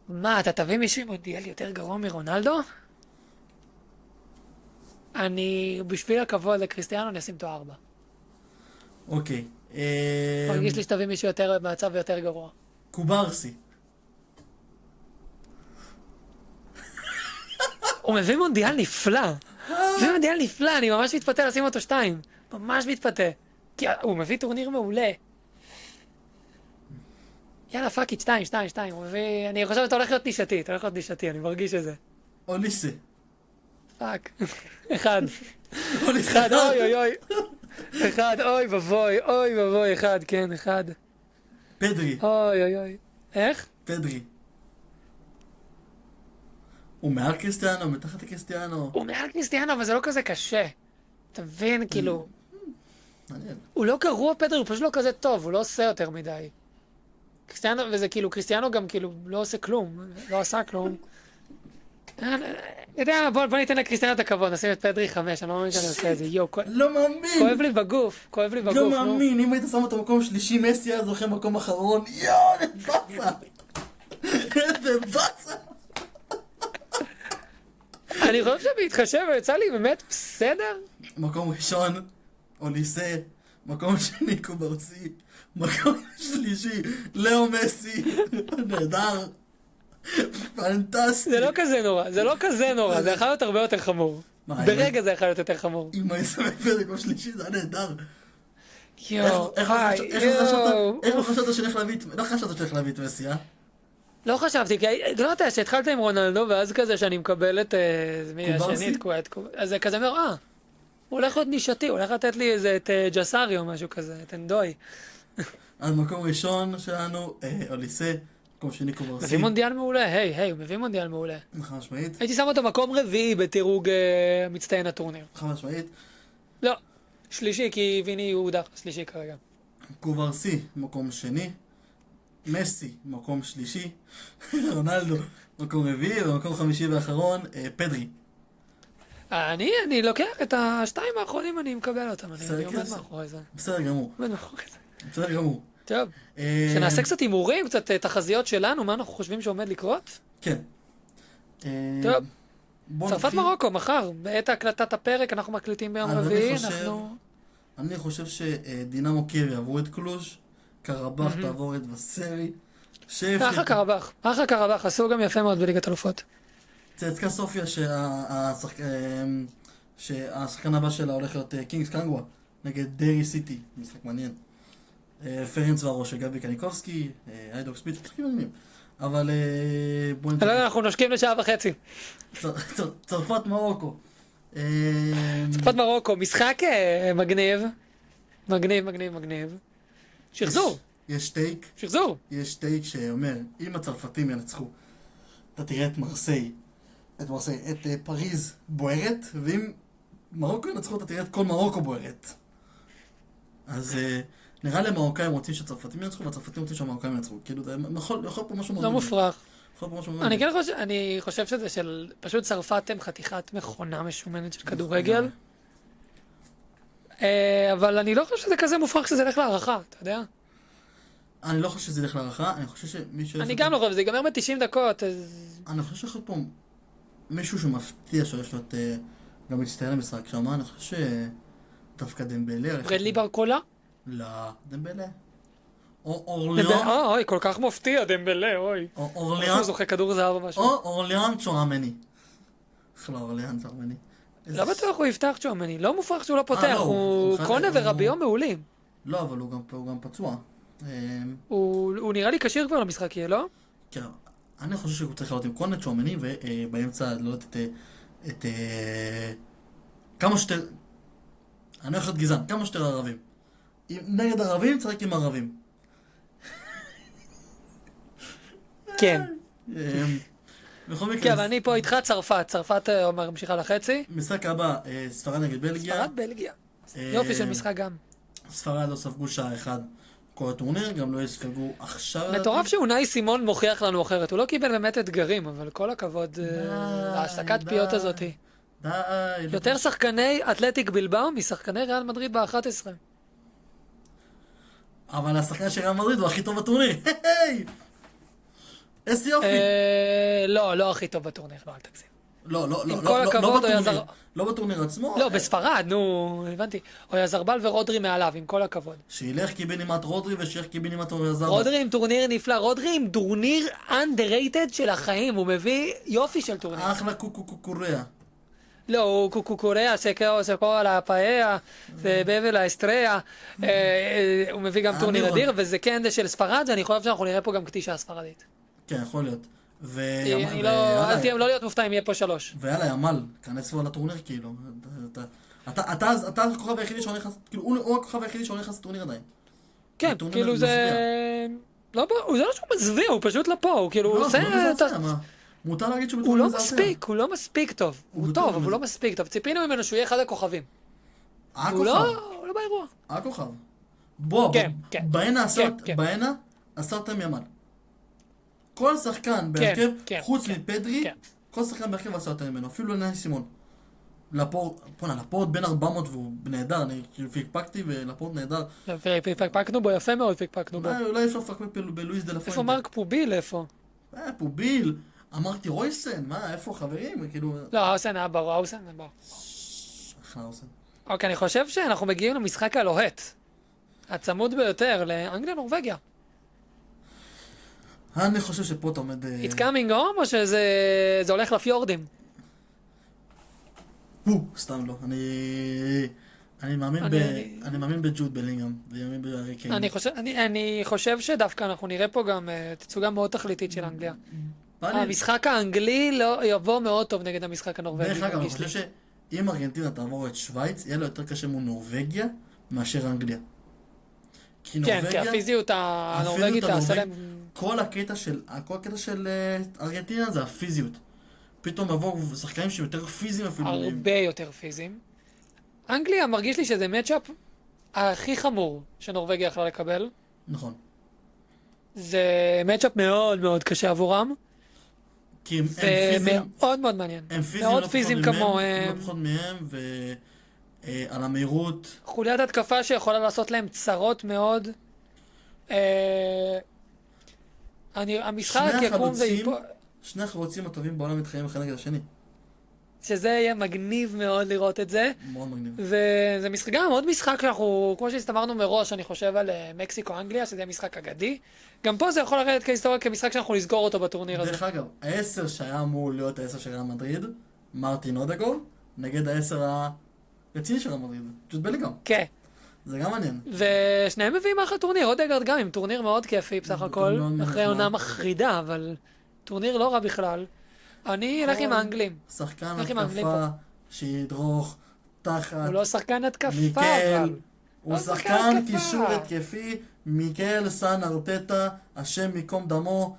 S2: מה, אתה תביא מישהו מונדיאל יותר גרוע מרונלדו? בשביל הכבוד לקריסטיאנו, אני אשים אותו 4.
S1: אוקיי.
S2: מרגיש לי שתביא מישהו יותר במצב ויותר גרוע.
S1: קוברסי.
S2: הוא מביא מונדיאל נפלא. אני ממש מתפתה לשים אותו 2. ממש מתפתה. כי הוא מביא טורניר מעולה. יאללה, פאק איט, 2. הוא מביא... אני חושב שאתה הולך להיות נישתי, אני מרגיש את זה.
S1: אוליסה.
S2: פאק. 1.
S1: אוליסה.
S2: 1, אוי. 1, אוי ובוי, 1, כן, 1.
S1: פדרי.
S2: אוי. איך?
S1: פדרי. הוא מעל קריסטיאנו, מתחת לקריסטיאנו.
S2: הוא מעל קריסטיאנו, אבל זה לא כזה קשה. אתה מבין, כאילו...
S1: מעניין.
S2: הוא לא גרוע פדרי, הוא פשוט לא כזה טוב, הוא לא עושה יותר מדי. קריסטיאנו, וזה כאילו, קריסטיאנו גם כאילו לא עושה כלום, לא עשה כלום. יודע, בוא ניתן לקריסטיאנו את הכבוד, נשים את פדרי 5, אני לא מאמין שאני עושה את זה,
S1: לא מאמין!
S2: כואב לי בגוף,
S1: לא מאמין, אם היית שם אותו מקום שלישי, מסי היה זוכה מקום אחרון, איזה בצה!
S2: אני חושב שבהתחשב, יצא לי באמת בסדר.
S1: מקום ראשון, אוליסה, מקום שני קוברסי, מקום שלישי, לאו מסי, נהדר, פנטסטי.
S2: זה לא כזה נורא, זה יכול להיות הרבה יותר חמור. ברגע זה יכול להיות יותר חמור.
S1: אם אני שם את מקום שלישי, זה היה נהדר. איך לא חשבת שהולך להביא את מסי, אה?
S2: לא חשבתי, כי לא יודע, שהתחלת עם רונלדו, ואז כזה שאני מקבל את השנית, אז זה כזה אומר, הוא הולך להיות נישתי, הוא הולך לתת לי איזה את ג'סארי או משהו כזה, את אנדוי.
S1: אז מקום ראשון שלנו, אוליסה, מקום שני קוברסי.
S2: מביא מונדיאל מעולה, הוא מביא מונדיאל מעולה.
S1: חד משמעית.
S2: הייתי שם אותו מקום רביעי בטירוג מצטיין הטורניר.
S1: חד משמעית.
S2: לא. שלישי, כי ויני הוא הודח שלישי כרגע.
S1: קוברסי, מקום שני. מסי, מקום שלישי. רונלדו, מקום רביעי, ומקום חמישי ואחרון, פדרי.
S2: אני לוקח את השתיים האחרונים, אני מקבל אותם,
S1: בסדר,
S2: אני עומד
S1: כן.
S2: מאחורי זה.
S1: בסדר גמור.
S2: עומד מאחורי זה.
S1: בסדר גמור.
S2: טוב, שנעשה קצת הימורים, קצת תחזיות שלנו, מה אנחנו חושבים שעומד לקרות?
S1: כן.
S2: טוב.
S1: בוא
S2: צרפת
S1: נתחיל.
S2: מרוקו, מחר, בעת הקלטת הפרק, אנחנו מקליטים ביום
S1: אז אני
S2: רביעי,
S1: חושב-
S2: אנחנו...
S1: אני חושב שדינמו קייב יעברו את קלוז', קרבח תעבור את וסרי,
S2: אחלה קרבח, אחלה קרבח, עשו גם יפה מאוד בליגת אלופות.
S1: צייצקה סופיה שהשחקן הבא שלה הולך להיות קינגס קנגווה נגד דרי סיטי, משחק מעניין. פרנץ ורו של גבי קניקובסקי, איידוק ספיץ, משחקים מעניינים. אבל בואו
S2: לא, אנחנו נושקים לשעה וחצי.
S1: צרפת מרוקו.
S2: צרפת מרוקו, משחק מגניב. מגניב. שחזור,
S1: יש טייק.
S2: שחזור.
S1: יש טייק שאומר, אם הצרפתים ינצחו, אתה תראה את מרסיי, את פריז בוערת, ואם מרוקו ינצחו, אתה תראה את כל מרוקו בוערת. אז נראה לי המרוקאים רוצים שהצרפתים ינצחו, והצרפתים רוצים שהמרוקאים ינצחו. כאילו, זה יכול פה משהו מאוד...
S2: לא מופרך.
S1: יכול פה משהו מאוד...
S2: אני כן חושב, אני חושב שזה של... פשוט צרפת הם חתיכת מכונה משומנת של כדורגל. אבל אני לא חושב שזה כזה מופרך שזה ילך להערכה, אתה יודע?
S1: אני לא חושב שזה ילך להערכה, אני חושב שמישהו...
S2: אני גם לא חושב, זה ייגמר ב-90 דקות, אז...
S1: אני חושב שיכול פה מישהו שמפתיע שהולך להיות גם מצטיין למשחק שם, אני חושב שדווקא דמבלה...
S2: ברדלי ברקולה?
S1: לא, דמבלה. או
S2: דמבלה,
S1: אורליאן,
S2: אוי, כל כך מפתיע, דמבלה, אוי.
S1: או
S2: הוא
S1: אורליאן,
S2: זוכה כדור זהב או משהו.
S1: או אורליאן צ'ורמני. איך לא אורליאן צ'ורמני?
S2: לא בטוח הוא יפתח צ'ומני, לא מופרך שהוא לא פותח,
S1: לא,
S2: הוא
S1: הוא-
S2: קונה
S1: הוא-
S2: ורביו מעולים.
S1: לא, אבל הוא גם פצוע.
S2: הוא נראה לי כשיר כבר למשחק, יהיה, לא?
S1: כן, אני חושב שהוא צריך לעלות עם קונה צ'ורמני, ובאמצע לעלות את כמה שיותר... אני הולך להיות גזען, כמה שיותר ערבים. נגד ערבים, צריך עם ערבים.
S2: כן.
S1: בכל
S2: כן,
S1: מקרה,
S2: אבל אני פה איתך צרפת ממשיכה לחצי.
S1: משחק הבא, ספרד נגד בלגיה.
S2: ספרד בלגיה. יופי של משחק גם.
S1: ספרד לא ספגו שעה אחד כל הטורניר, גם לא יספגו עכשיו.
S2: מטורף שאונאי סימון מוכיח לנו אחרת, הוא לא קיבל באמת אתגרים, אבל כל הכבוד, ההשתקת פיות הזאת.
S1: די.
S2: יותר שחקני אתלטיק בלבאו משחקני ריאל מדריד ב-11.
S1: אבל השחקן של ריאל מדריד הוא הכי טוב בטורניר. היי! איזה יופי.
S2: לא הכי טוב בטורניר, לא, אל תגזים.
S1: לא
S2: עם כל הכבוד, הוא
S1: בטורניר.
S2: יעזר-
S1: לא בטורניר עצמו.
S2: לא, בספרד, נו, הבנתי. אויזרבל ורודרי מעליו, עם כל הכבוד.
S1: שילך קיבינימט רודרי ושילך קיבינימט אוריאזרבל.
S2: רודרי עם טורניר נפלא, רודרי עם טורניר underrated של החיים, הוא מביא יופי של טורניר.
S1: אחלה קוקוקוריה.
S2: לא, הוא קוקוקוריה, סקו על הפאיה, ובבל האסטריה, הוא מביא גם טורניר
S1: אני
S2: אדיר, וזה כן זה של ספרד, ואני חושב שאנחנו נראה פה גם קטישה ספרדית.
S1: כן, יכול להיות.
S2: אני לא, אל תהיה, לא להיות מופתע אם יהיה פה 3.
S1: ויאללה, ימל, כנס כבר לטורניר כאילו. אתה הכוכב היחידי שעונה לך, כאילו, הוא הכוכב היחידי שעונה לך לטורניר עדיין.
S2: כן,
S1: טורניר
S2: כאילו זה... לא, זה לא שהוא מזוויע, הוא פשוט לא פה, הוא כאילו
S1: לא,
S2: עושה...
S1: זה לא מזעזע, מה? מותר להגיד שהוא
S2: הוא
S1: בטורניר
S2: לא
S1: מזעזע.
S2: מספיק, הוא לא מספיק טוב. הוא
S1: בטורניר
S2: טוב, אבל הוא לא מספיק טוב. ציפינו ממנו שהוא יהיה אחד הכוכבים. הוא
S1: הכוכב.
S2: לא באירוע.
S1: הכוכב. בוא,
S2: כן, כן. כן.
S1: בהנה עשרתם ימל. כל שחקן בהרכב,
S2: כן,
S1: חוץ
S2: כן,
S1: מפדרי,
S2: כן.
S1: כל שחקן בהרכב עשרתם ממנו, אפילו לנאי סימון. לפורט בין 400 והוא נהדר, אני כאילו פיקפקתי ולפורט נהדר.
S2: פקפקנו בו, יפה מאוד פקפקנו בו.
S1: אולי אפשר לפקפק בלואיס דה
S2: איפה
S1: לפוינטה.
S2: מרק פוביל, איפה?
S1: פוביל, אמרתי רויסן, מה, איפה חברים? כאילו...
S2: לא, האוסן היה ברור, האוסן היה ברור.
S1: אחלה רויסן.
S2: אוקיי, אני חושב שאנחנו מגיעים למשחק הלוהט. הצמוד ביותר, לאנגליה נורווגיה.
S1: אני חושב שפה אתה עומד...
S2: It's coming home או שזה הולך לפיורדים?
S1: סתם לא. אני מאמין בג'וד בלינגהם, ואני מאמין בהארי קיין.
S2: אני חושב שדווקא אנחנו נראה פה גם תצוגה מאוד תכליתית של אנגליה.
S1: בא לי-
S2: המשחק האנגלי לא יבוא מאוד טוב נגד המשחק הנורווגי.
S1: דרך אגב, אני
S2: מרגיש לי.
S1: חושב שאם ארגנטינה תעבור את שוויץ, יהיה לו יותר קשה מול נורווגיה מאשר אנגליה. כי
S2: כן,
S1: נורווגיה...
S2: כי הפיזיות הנורווגית תעשה להם...
S1: כל הקטע של ארגנטינה זה הפיזיות. פתאום יבואו שחקנים שהם יותר פיזיים אפילו.
S2: הרבה יותר פיזיים. אנגליה מרגיש לי שזה מצ'אפ הכי חמור שנורווגיה יכלה לקבל.
S1: נכון.
S2: זה מצ'אפ מאוד מאוד קשה עבורם,
S1: כי הם פיזיים,
S2: ומאוד מאוד מעניין.
S1: הם פיזיים
S2: מאוד
S1: לא
S2: פיזיים
S1: פחות ממהם,
S2: כמוהם.
S1: לא פחות מהם, ועל המהירות.
S2: חוליית התקפה שיכולה לעשות להם צרות מאוד. המשחק יקום ויפול.
S1: שני החלוצים הטובים בעולם מתחרים אחד נגד השני.
S2: שזה יהיה מגניב מאוד לראות את זה.
S1: מאוד מגניב.
S2: וזה משחק, גם עוד משחק שאנחנו, כמו שהסתמרנו מראש, אני חושב על מקסיקו-אנגליה, שזה יהיה משחק אגדי. גם פה זה יכול לרדת כהיסטוריה כמשחק שאנחנו נסגור אותו בטורניר הזה.
S1: דרך אגב, ה-10 שהיה אמור להיות ה-10 של ריאל מדריד, מרטין אודגול, נגד ה-10 הרציני של ריאל מדריד, ג'וד בלינגהאם.
S2: כן.
S1: זה גם מעניין.
S2: ושניהם מביאים אחלה טורניר, אודגרד גם עם טורניר מאוד כיפי בסך הכל,
S1: מאוד
S2: אחרי
S1: נחמד.
S2: עונה מחרידה, אבל טורניר לא רע בכלל. אני אלך עם האנגלים.
S1: שחקן
S2: איך עם האנגלים
S1: התקפה שידרוך תחת
S2: הוא לא שחקן התקפה,
S1: מיקל,
S2: אבל.
S1: הוא
S2: לא
S1: שחקן
S2: שחקן התקפה.
S1: קישור התקפי, מיקל סן ארטטה, השם ייקום דמו,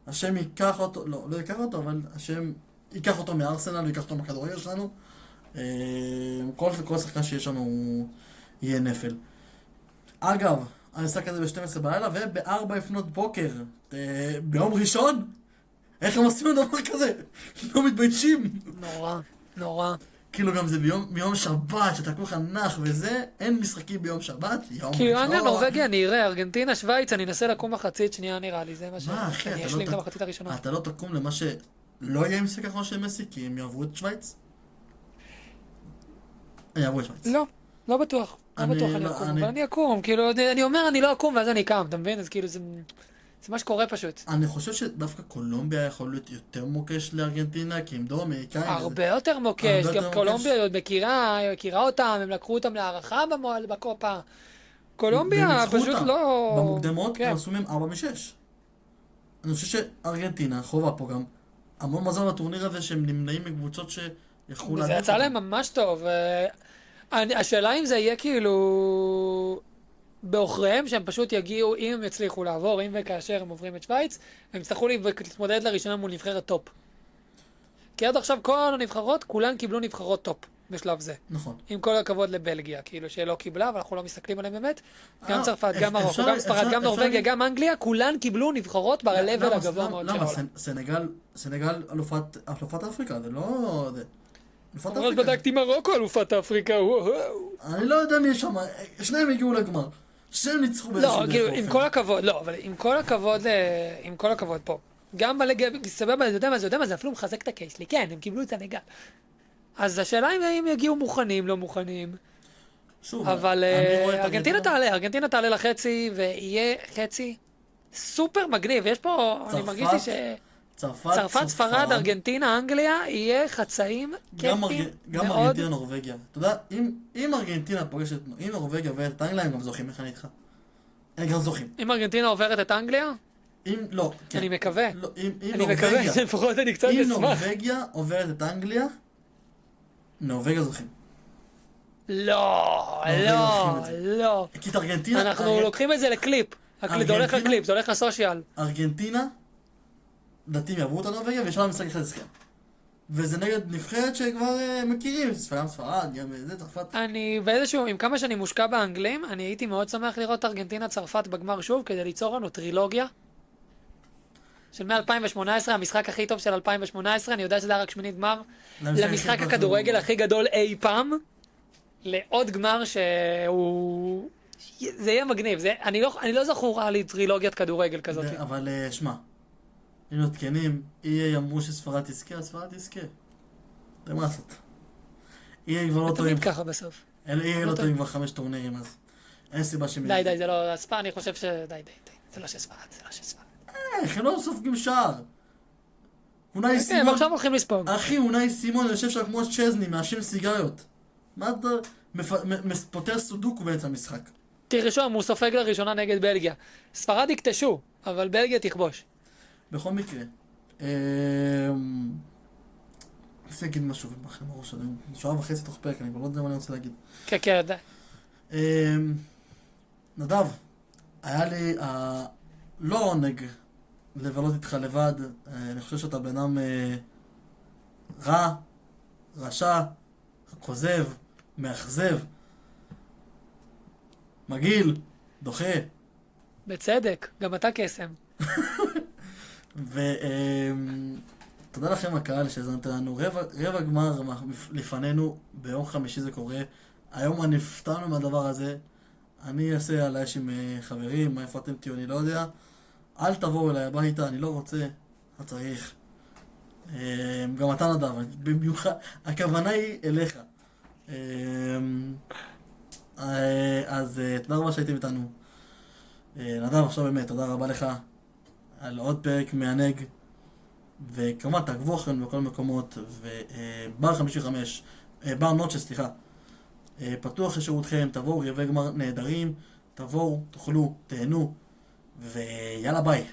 S1: השם ייקח אותו, לא ייקח אותו, אבל השם ייקח אותו מארסנל, ייקח אותו מהכדורגל שלנו. כל שחקן שיש לנו יהיה נפל. אגב, המשחק הזה ב-12 בלילה וב-4 לפנות בוקר, ביום ראשון? איך הם עושים דבר כזה? לא מתביישים.
S2: נורא, נורא.
S1: כאילו גם זה ביום שבת, שאתה כל כך נח וזה, אין משחקים ביום שבת, יום
S2: כאילו
S1: ראשון.
S2: אנגליה, נורווגיה, אני אראה, ארגנטינה, שוויץ, אני אנסה לקום מחצית שנייה נראה לי, זה מה
S1: מה אחי,
S2: שאני אשלים את המחצית הראשונה.
S1: אתה לא תקום למה שלא יהיה משחק אחרון של מסי, כי הם יעברו את שוויץ? הם יעברו את שוויץ.
S2: לא, לא בטוח. לא
S1: אני
S2: בטוח
S1: לא-
S2: אני אקום,
S1: אני-
S2: אבל אני אקום, כאילו, אני אומר אני לא אקום ואז אני קם, אתה מבין? אז כאילו זה מה שקורה פשוט.
S1: אני חושב שדווקא קולומביה יכול להיות יותר מוקש לארגנטינה, כי הם דור אמריקאים.
S2: הרבה יותר מוקש,
S1: הרבה
S2: גם
S1: יותר
S2: קולומביה עוד מכירה אותם, הם לקחו אותם להערכה בקופה. קולומביה
S1: והם ניצחו
S2: פשוט
S1: אותם.
S2: לא...
S1: במוקדמות
S2: כן.
S1: הם עשו מהם 4-6. אני חושב שארגנטינה, חובה פה גם, המון מזל בטורניר הזה שהם נמנעים מקבוצות שיכולו
S2: וזה
S1: להדליק
S2: יצא
S1: אותם.
S2: להם ממש טוב. השאלה אם זה יהיה כאילו בעוכריהם שהם פשוט יגיעו, אם הם יצליחו לעבור, אם וכאשר הם עוברים את שוויץ, הם יצטרכו להתמודד לראשונה מול נבחרת טופ. כי עד עכשיו כל הנבחרות, כולן קיבלו נבחרות טופ בשלב זה.
S1: נכון.
S2: עם כל הכבוד לבלגיה, כאילו שלא קיבלה, אבל אנחנו לא מסתכלים עליהם באמת. גם צרפת,
S1: אפשר-
S2: גם מרוקו,
S1: אפשר-
S2: גם ספרד,
S1: אפשר-
S2: גם נורווגיה,
S1: אפשר-
S2: גם אנגליה, כולן קיבלו נבחרות ב-level הגבוה מאוד של
S1: למה?
S2: העולם.
S1: סנגל אלופת אפריקה, זה לא... אלופת
S2: אבל
S1: אפריקה.
S2: בדקתי מרוקו אלופת אפריקה, וואו.
S1: אני לא יודע מי יש שם, שניהם הגיעו לגמר. שניהם ניצחו
S2: לא,
S1: באיזשהו
S2: כאילו,
S1: דרך
S2: עם
S1: אופן.
S2: כל הכבוד, לא, אבל עם כל הכבוד פה. גם בליגה, סבבה, אתה יודע מה, זה אפילו מחזק את הקייס שלי. כן, הם קיבלו את סנגל. אז השאלה אם הם יגיעו מוכנים, לא מוכנים.
S1: שוב,
S2: אבל
S1: אני רואה את
S2: ארגנטינה תעלה לחצי, ויהיה חצי סופר מגניב. יש פה, אני מרגיש לי צרפת, ספרד, ארגנטינה, אנגליה, יהיה חצאים
S1: גם
S2: כיפים
S1: גם
S2: מאוד.
S1: ארגנטינה, נורווגיה. אתה יודע, אם ארגנטינה פוגשת, אם נורווגיה עוברת את אנגליה, הם גם זוכים, איך אני איתך? הם גם זוכים.
S2: אם ארגנטינה עוברת את אנגליה,
S1: אם, לא, כן.
S2: אני מקווה.
S1: לא, אם
S2: אני מקווה, לפחות אני קצת
S1: אם
S2: אשמח.
S1: נורווגיה עוברת את אנגליה, נורווגיה זוכים.
S2: לא,
S1: נורווגיה
S2: לא,
S1: לוקחים את זה.
S2: לא.
S1: כי את ארגנטינה,
S2: אנחנו לוקחים את זה לקליפ. זה הולך
S1: ארגנטינה?
S2: לקליפ, זה הולך לסושיאל.
S1: ארגנטינה, לדעתי יעברו את הנורווגיה, ויש לה משחק אחד הסכם. וזה נגד נבחרת שכבר מכירים, ספרד, גם זה, צרפת.
S2: אני באיזשהו, עם כמה שאני מושקע באנגלים, אני הייתי מאוד שמח לראות ארגנטינה צרפת בגמר שוב, כדי ליצור לנו טרילוגיה. של מ-2018, המשחק הכי טוב של 2018, אני יודע שזה היה רק שמינית גמר, למשחק הכדורגל הכי גדול אי פעם, לעוד גמר שהוא... זה יהיה מגניב, אני לא זכורה לי טרילוגיית כדורגל כזאת.
S1: אבל שמע, אם לא תקנים, יהיה יאמרו שספרד תזכה, אז ספרד תזכה. זה מה לעשות. יהיה כבר לא טועים.
S2: תמיד ככה בסוף.
S1: יהיה לא טועים כבר 5 טורנירים, אז אין סיבה שהם...
S2: די, זה לא... ספרד, אני חושב ש... די. זה לא של ספרד, זה לא של ספרד.
S1: איך, הם לא סופגים שער. אונאי
S2: כן,
S1: סימון...
S2: עכשיו הולכים לספוג.
S1: אחי, אונאי סימון יושב שם כמו צ'זני, מעשן סיגריות. מה אתה... פותר סודוקו באמצע המשחק.
S2: תרשום, הוא סופג לראשונה נגד בלגיה. ספרד יקטשו, אבל בלגיה תכבוש.
S1: בכל מקרה, אני רוצה להגיד משהו ובחר מראש, אני שעה וחצי תוך פרק, אני כבר לא יודע מה אני רוצה להגיד.
S2: כן, די.
S1: נדב, היה לי לא עונג לבלות איתך לבד, אני חושב שאתה בן אדם רע, רשע, כוזב, מאכזב, מגעיל, דוחה.
S2: בצדק, גם אתה קסם.
S1: ותודה לכם הקהל שהזנתם לנו. רבע גמר לפנינו, ביום חמישי זה קורה. היום אני נפתענו מהדבר הזה. אני אעשה על האש עם חברים, איפה אתם תהיו, אני לא יודע. אל תבואו אליי הביתה, אני לא רוצה, לא צריך. גם אתה נדב, במיוחד, הכוונה היא אליך. אז תודה רבה שהייתם איתנו. נדב, עכשיו באמת, תודה רבה לך על עוד פרק מענג. וכמובן, תעקבו אחרינו בכל מקומות. ובר 55, בר נוטשה, סליחה. פתוח לשירותכם, תבואו, רבעי גמר נהדרים. תבואו, תאכלו, תהנו. ויאללה ביי.